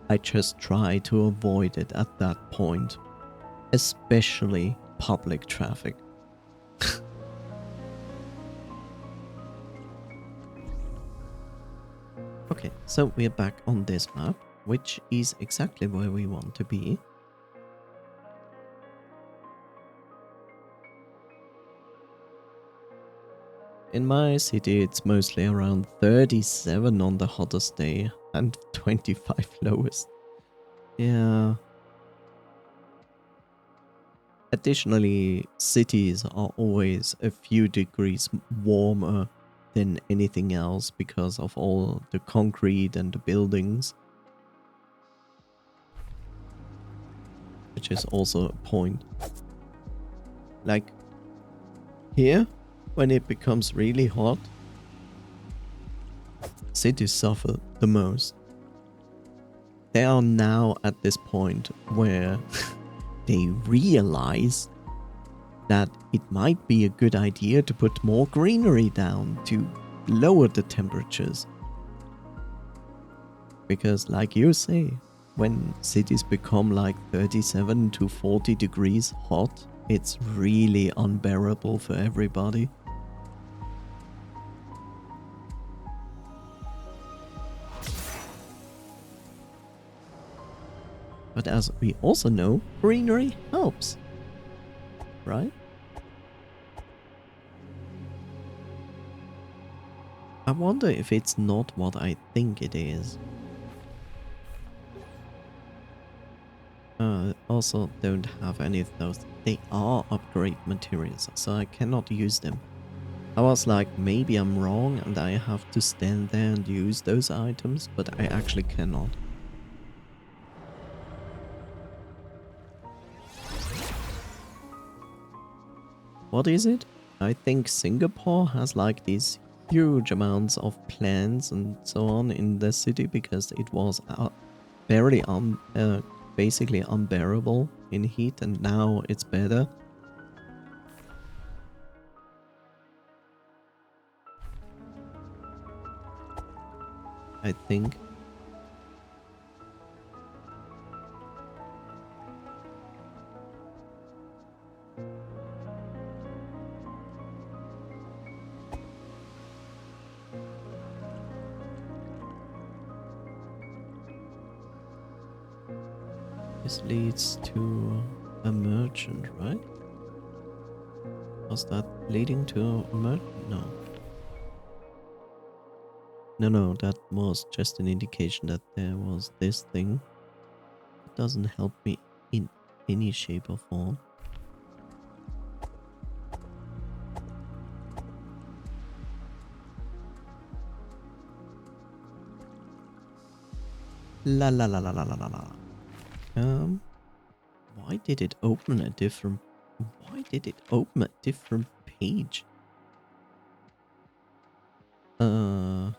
I just try to avoid it at that point, especially public traffic. Okay, so we're back on this map, which is exactly where we want to be. In my city, it's mostly around 37 on the hottest day and 25 lowest. Yeah. Additionally, cities are always a few degrees warmer than anything else because of all the concrete and the buildings, which is also a point. Like, here, when it becomes really hot, cities suffer the most. They are now at this point where they realize that it might be a good idea to put more greenery down to lower the temperatures. Because, like you say, when cities become like 37 to 40 degrees hot, it's really unbearable for everybody. But as we also know, greenery helps, right? I wonder if it's not what I think it is. Also don't have any of those. They are upgrade materials, so I cannot use them. I was like, maybe I'm wrong and I have to stand there and use those items, but I actually cannot. What is it? I think Singapore has like these huge amounts of plants and so on in the city because it was barely basically unbearable in heat, and now it's better. I think. This leads to a merchant, right? Was that leading to a merchant? No. No, that was just an indication that there was this thing. It doesn't help me in any shape or form. La la la la la la la la. Why did it open a different... Why did it open a different page? So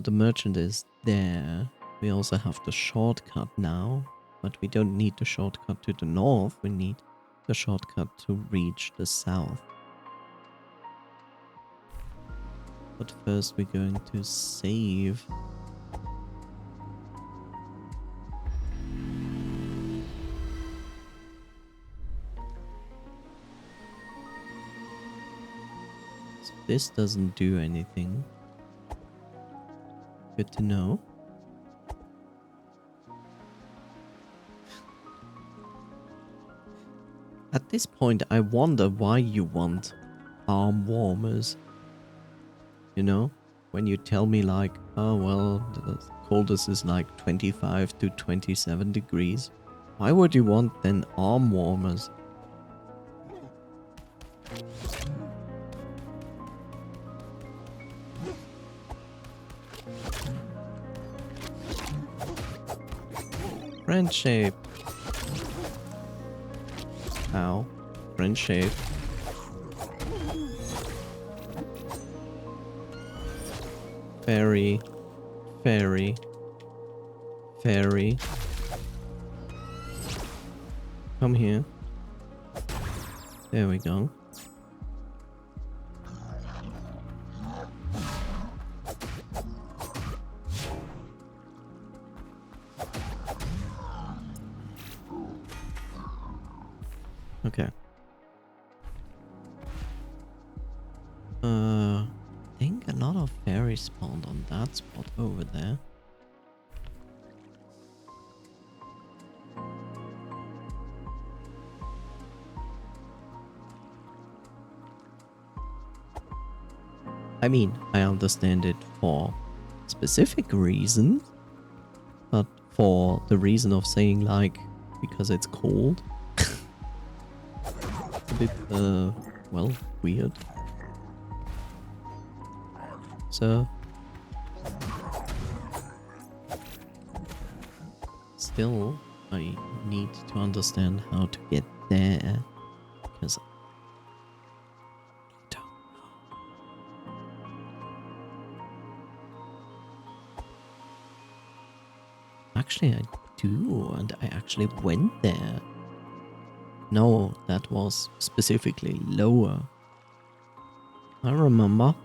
the merchant is there. We also have the shortcut now, but we don't need the shortcut to the north. We need the shortcut to reach the south. But first we're going to save. So this doesn't do anything. Good to know. At this point, I wonder why you want arm warmers. You know? when you tell me like, oh well, the coldest is like 25 to 27 degrees. Why would you want then arm warmers? Friend shape. Ow. Friend shape. Fairy. Fairy. Fairy. Come here. There we go. Okay. I think a lot of fairies spawned on that spot over there. I mean, I understand it for specific reasons, but for the reason of saying like, because it's cold, it's a bit, well, weird. So, still, I need to understand how to get there, because I don't know. Actually, I do, and I actually went there. No, that was specifically lower. I remember.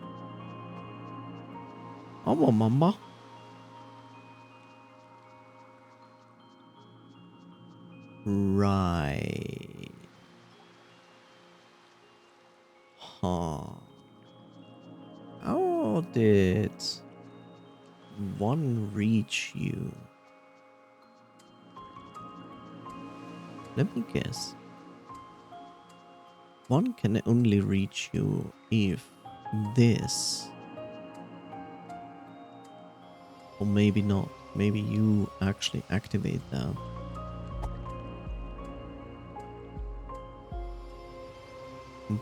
I remember. Right. Huh. How did one reach you? Let me guess. One can only reach you if this. Or maybe not. Maybe you actually activate that.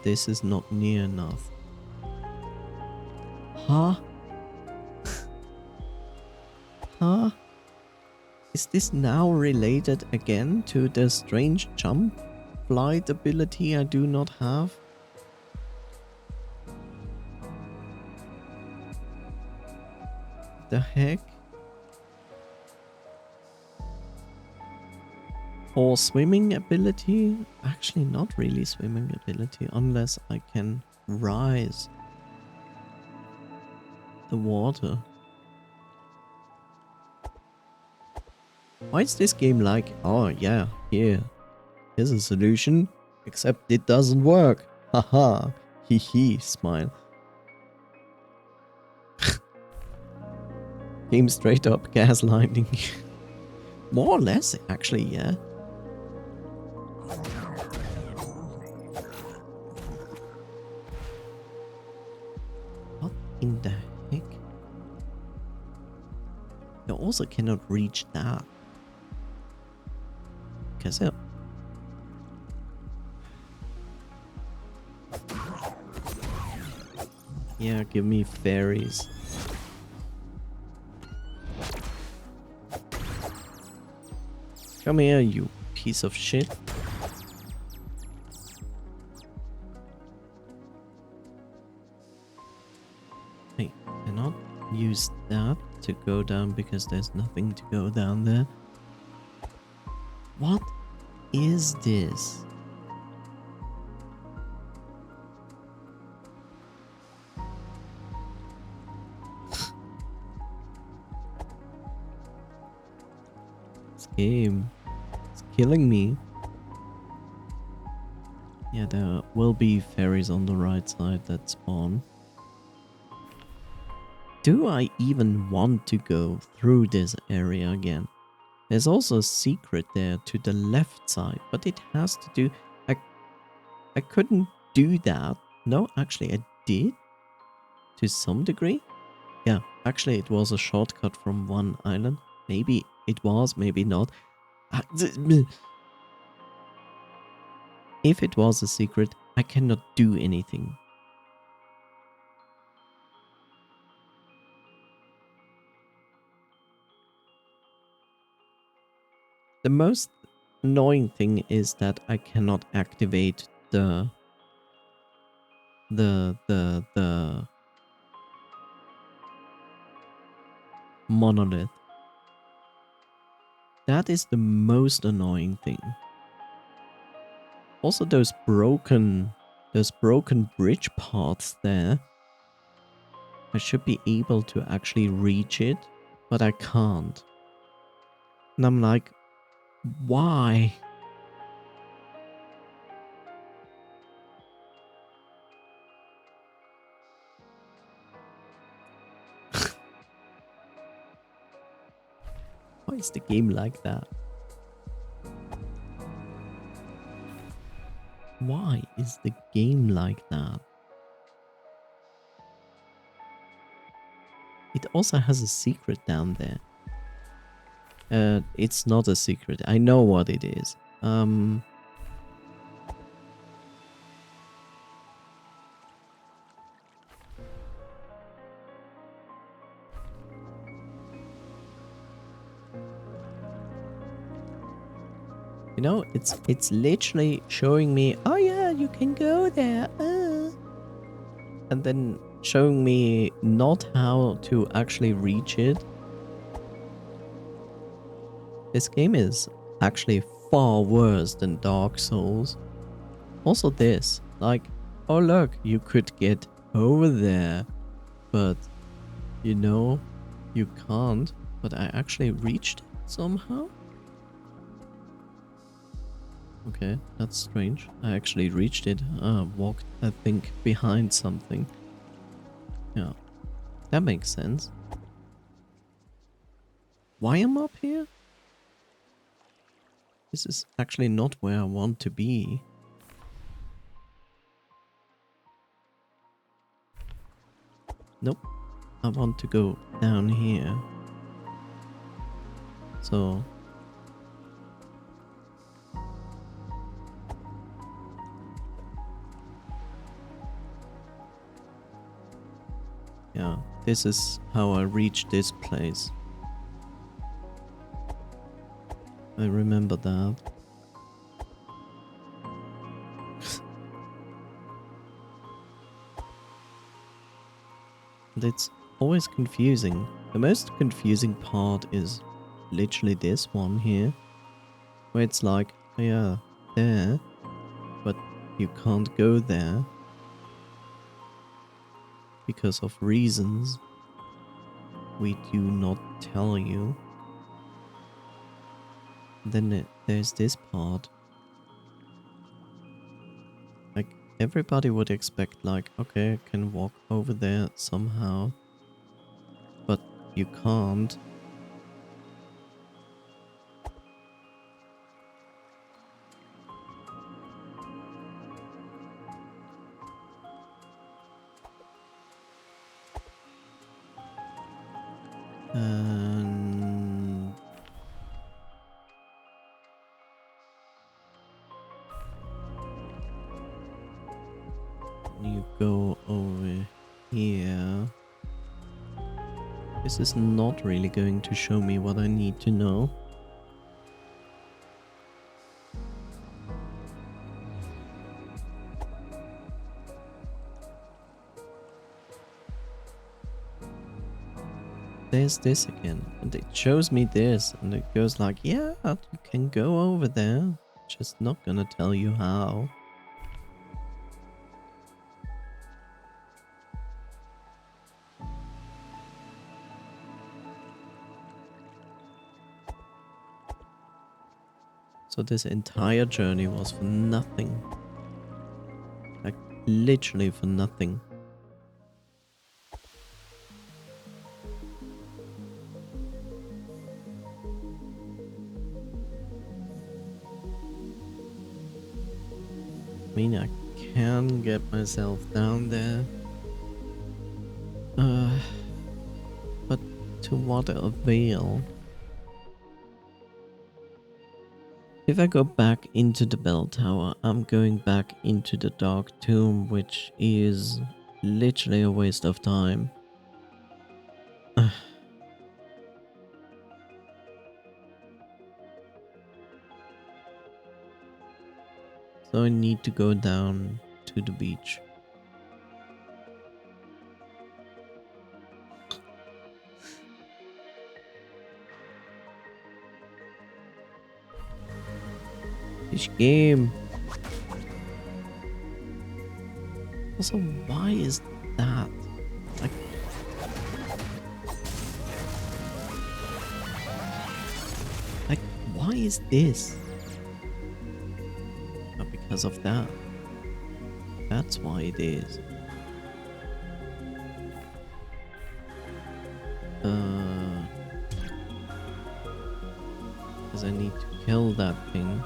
This is not near enough. Huh? Huh? Is this now related again to the strange jump flight ability I do not have? The heck? Or swimming ability? Actually, not really swimming ability, unless I can rise the water. Why is this game like, oh yeah, here's a solution, except it doesn't work. Haha, hee hee, smile. Game straight up gaslighting. More or less, actually, yeah. What in the heck? You also cannot reach that. Because it... Yeah, give me fairies. Come here, you piece of shit. I cannot use that to go down because there's nothing to go down there. What is this? This game is killing me. Yeah, there will be fairies on the right side that spawn. Do I even want to go through this area again? There's also a secret there to the left side, but it has to do... I couldn't do that. No, actually I did. To some degree. Yeah, actually it was a shortcut from one island. Maybe it was, maybe not. If it was a secret, I cannot do anything. The most annoying thing is that I cannot activate the monolith. That is the most annoying thing. Also those broken bridge paths there. I should be able to actually reach it, but I can't. And I'm like, why? Why is the game like that? Why is the game like that? It also has a secret down there. It's not a secret. I know what it is. You know, it's literally showing me, oh yeah, you can go there. And then showing me not how to actually reach it. This game is actually far worse than Dark Souls. Also this, like, oh look, you could get over there, but you know, you can't. But I actually reached it somehow. Okay, that's strange. I actually reached it. Walked, I think, behind something. Yeah, that makes sense. Why am I up here? This is actually not where I want to be. Nope. I want to go down here. So... yeah, this is how I reached this place. I remember that. And it's always confusing. The most confusing part is literally this one here. Where it's like, oh yeah, there. But you can't go there. Because of reasons we do not tell you. Then there's this part. Like, everybody would expect, like, okay, I can walk over there somehow. But you can't. And... you go over here. This is not really going to show me what I need to know. There's this again, and it shows me this, and it goes like, yeah, you can go over there, just not gonna tell you how. So this entire journey was for nothing. Like, literally for nothing. I mean, I can get myself down there. to what avail? If I go back into the bell tower, I'm going back into the dark tomb, which is literally a waste of time. So I need to go down to the beach. This game. Also, why is that? Like, why is this? Not because of that. That's why it is. Because I need to kill that thing.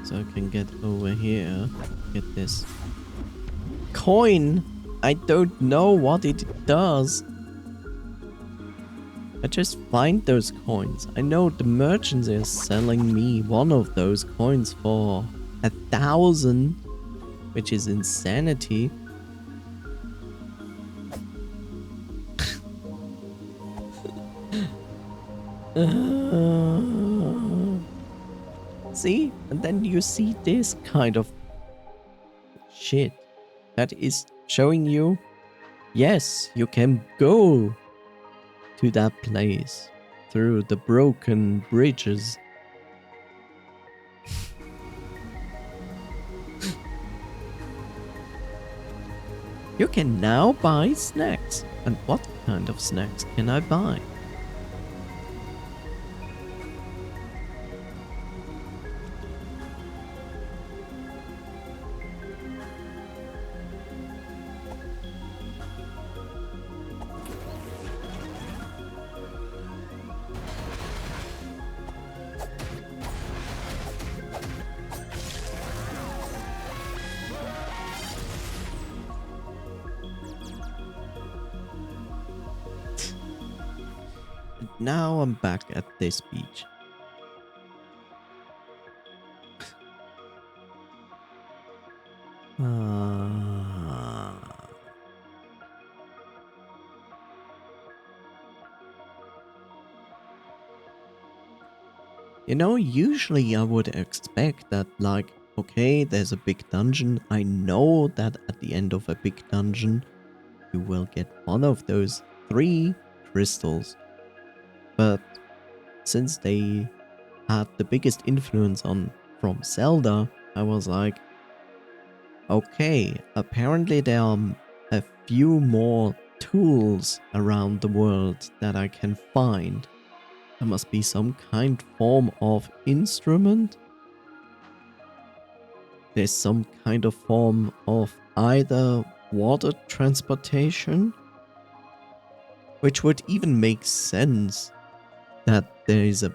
So I can get over here, get this coin. I don't know what it does. I just find those coins. I know the merchants are selling me one of those coins for 1,000, which is insanity. See? And then you see this kind of shit that is showing you, yes, you can go to that place through the broken bridges. You can now buy snacks. And what kind of snacks can I buy? Now I'm back at this beach. You know, usually I would expect that, like, okay, there's a big dungeon. I know that at the end of a big dungeon, you will get one of those 3 crystals. But since they had the biggest influence on from Zelda, I was like, okay, apparently there are a few more tools around the world that I can find. There must be some form of instrument. There's some kind of form of either water transportation, which would even make sense that there is a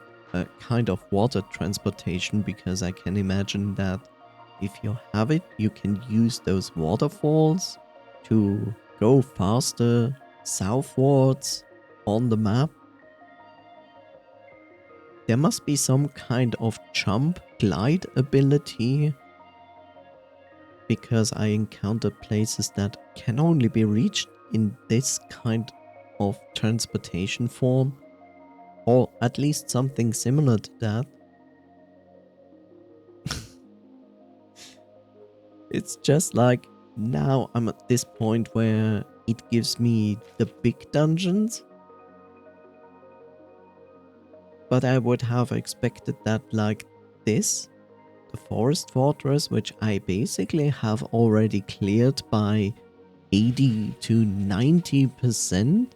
kind of water transportation, because I can imagine that if you have it, you can use those waterfalls to go faster southwards on the map. There must be some kind of jump glide ability, because I encountered places that can only be reached in this kind of transportation form, or at least something similar to that. It's just like, now I'm at this point where it gives me the big dungeons, but I would have expected that, like this, the forest fortress, which I basically have already cleared by 80 to 90%,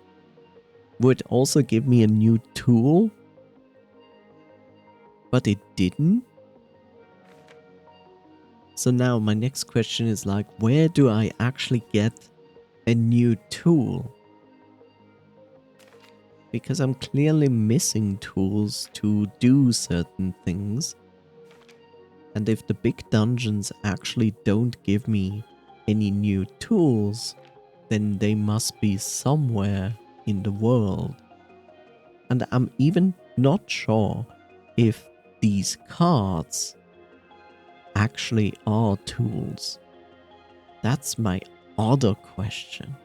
would also give me a new tool, but it didn't. So now my next question is, like, where do I actually get a new tool? Because I'm clearly missing tools to do certain things. And if the big dungeons actually don't give me any new tools, then they must be somewhere in the world. And I'm even not sure if these cards actually are tools. That's my other question.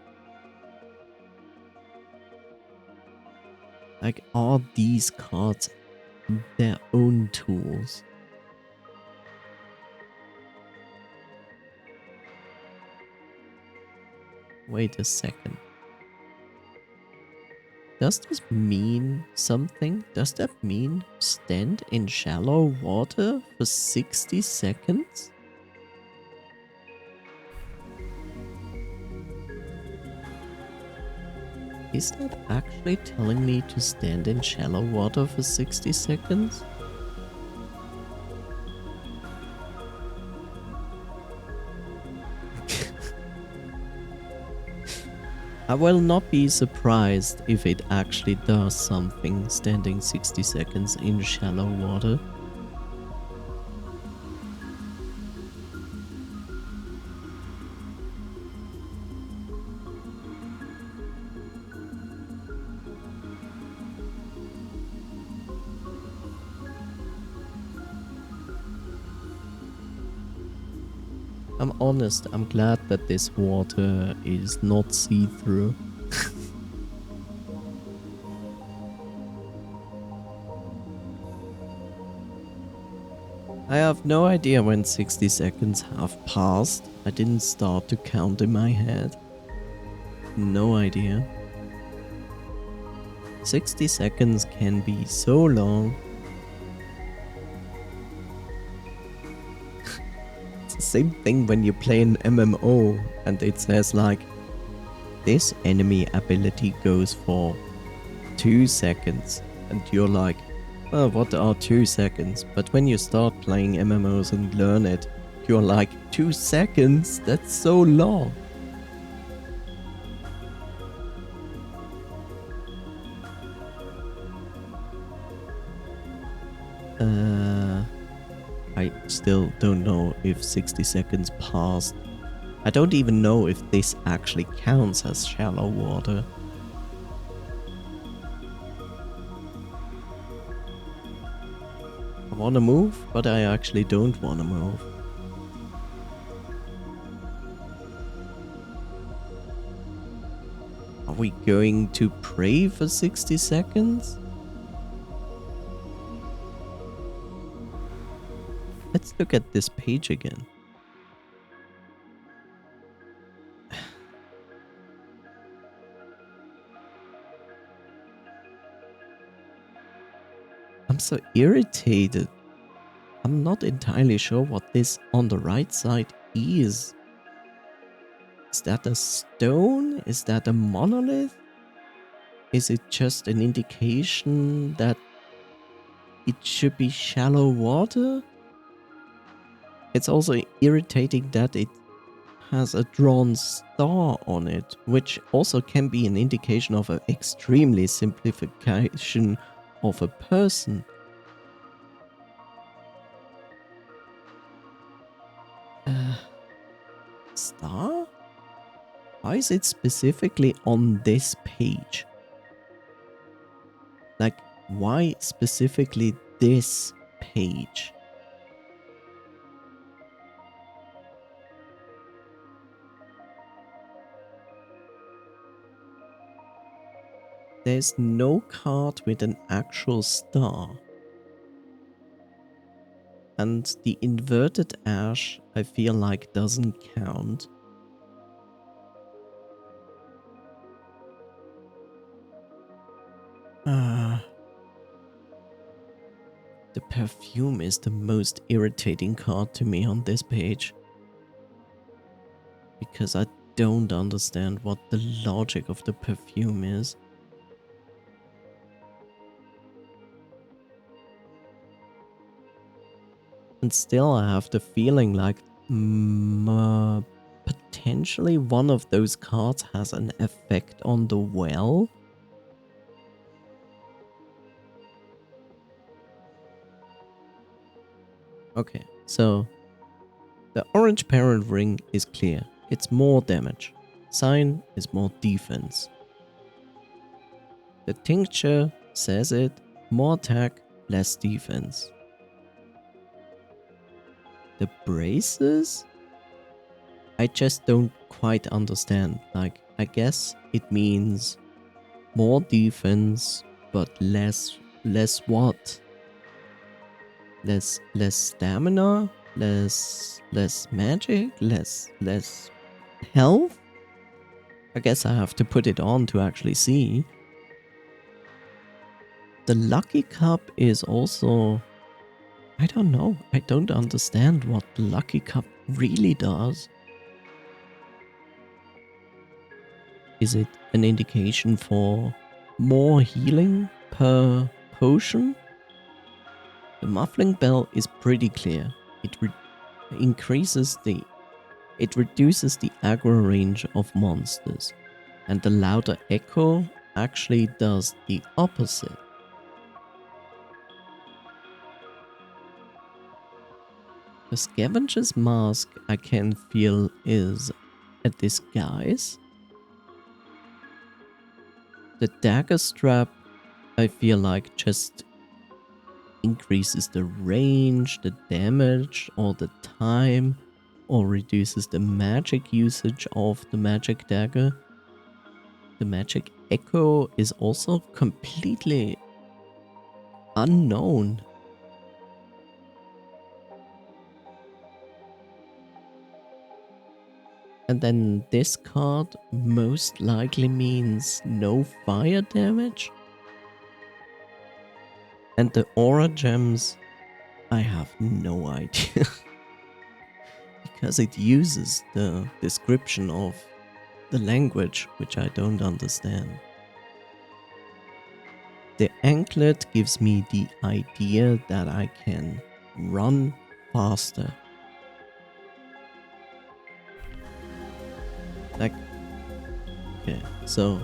Like, are these cards their own tools? Wait a second. Does this mean something? Does that mean stand in shallow water for 60 seconds? Is that actually telling me to stand in shallow water for 60 seconds? I will not be surprised if it actually does something standing 60 seconds in shallow water. I'm honest, I'm glad that this water is not see-through. I have no idea when 60 seconds have passed. I didn't start to count in my head. No idea. 60 seconds can be so long. It's the same thing when you play an MMO and it says like, this enemy ability goes for 2 seconds. And you're like, well, what are 2 seconds? But when you start playing MMOs and learn it, you're like, 2 seconds? That's so long. I still don't know if 60 seconds passed. I don't even know if this actually counts as shallow water. I wanna move, but I actually don't wanna move. Are we going to pray for 60 seconds? Let's look at this page again. I'm so irritated. I'm not entirely sure what this on the right side is. Is that a stone? Is that a monolith? Is it just an indication that it should be shallow water? It's also irritating that it has a drawn star on it, which also can be an indication of an extremely simplification of a person. Star? Why is it specifically on this page? Like, why specifically this page? There's no card with an actual star. And the inverted ash, I feel like, doesn't count. The perfume is the most irritating card to me on this page. Because I don't understand what the logic of the perfume is. And still I have the feeling like potentially one of those cards has an effect on the well. Okay, so the orange parent ring is clear. It's more damage. Sign is more defense. The tincture says it. More attack, less defense. The braces? I just don't quite understand. Like, I guess it means more defense, but less what? Less stamina, less magic, less health? I guess I have to put it on to actually see. The lucky cup is also, I don't know. I don't understand what the lucky cup really does. Is it an indication for more healing per potion? The muffling bell is pretty clear. It it reduces the aggro range of monsters, and the louder echo actually does the opposite. The scavenger's mask I can feel is a disguise. The dagger strap I feel like just increases the range, the damage, or the time, or reduces the magic usage of the magic dagger. The magic echo is also completely unknown. And then this card most likely means no fire damage. And the aura gems, I have no idea. Because it uses the description of the language, which I don't understand. The anklet gives me the idea that I can run faster. Like, okay, so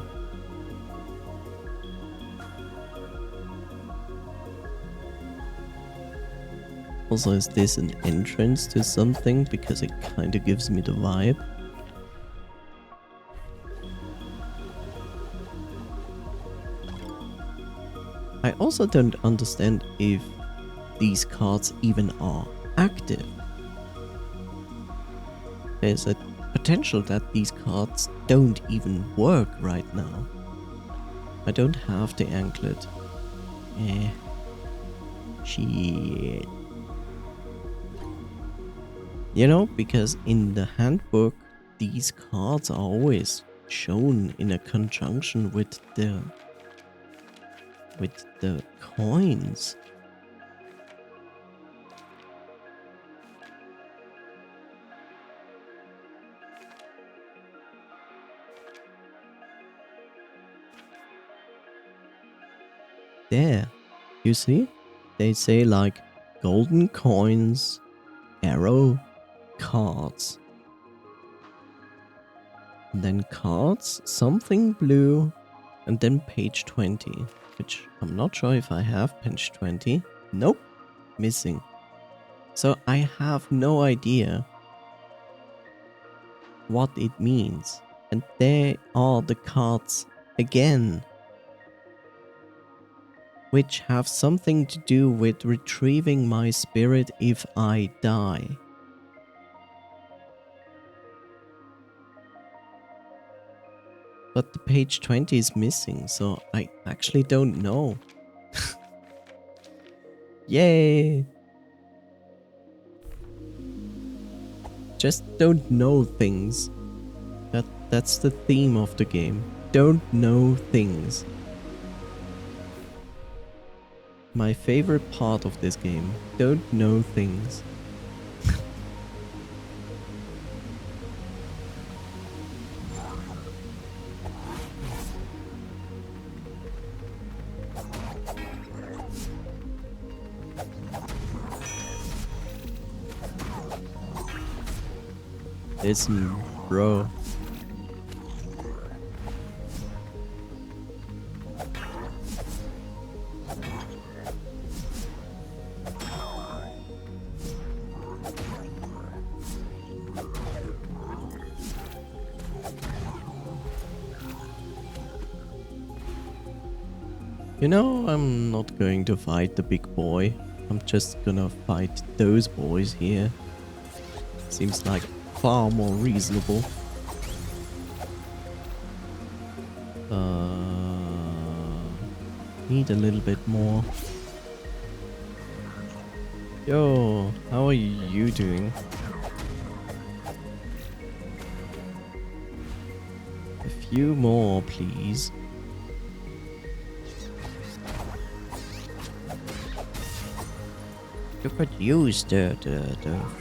also, is this an entrance to something? Because it kind of gives me the vibe. I also don't understand if these cards even are active. There's a potential that these cards don't even work right now. I don't have the anklet. Shit. You know, because in the handbook, these cards are always shown in a conjunction with the coins. There, you see? They say like golden coins, arrow, cards. And then cards, something blue, and then page 20, which I'm not sure if I have page 20. Nope, missing. So I have no idea what it means. And there are the cards again, which have something to do with retrieving my spirit if I die. But the page 20 is missing, so I actually don't know. Yay! Just don't know things. That's the theme of the game. Don't know things. My favorite part of this game. Don't know things. Listen, bro. You know, I'm not going to fight the big boy. I'm just gonna fight those boys here. Seems like far more reasonable. Need a little bit more. Yo, how are you doing? A few more, please. You could use the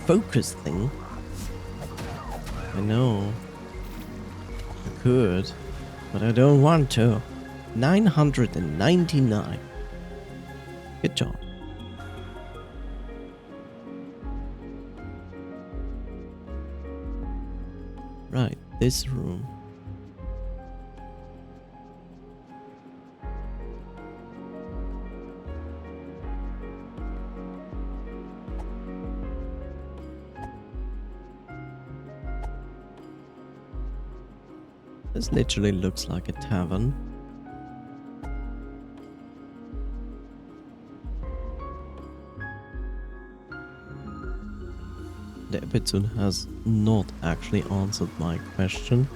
focus thing. I know. I could, but I don't want to. 999. Good job. Right, this room. This literally looks like a tavern. The episode has not actually answered my question.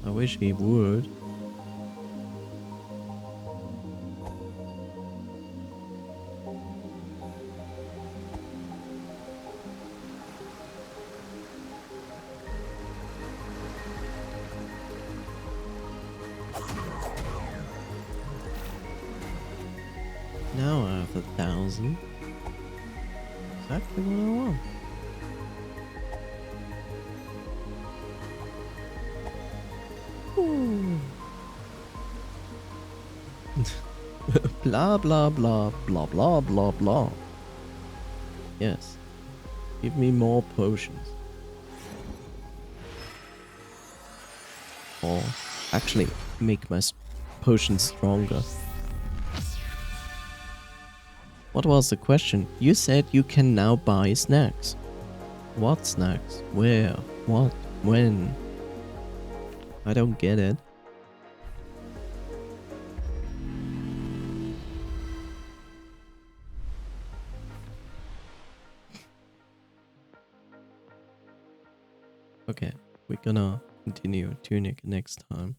I wish he would. Now I have 1,000. Exactly what I want. Blah blah blah blah blah blah blah. Yes. Give me more potions. Or actually make my potions stronger. What was the question? You said you can now buy snacks. What snacks? Where? What? When? I don't get it. Okay, we're gonna continue Tunic next time.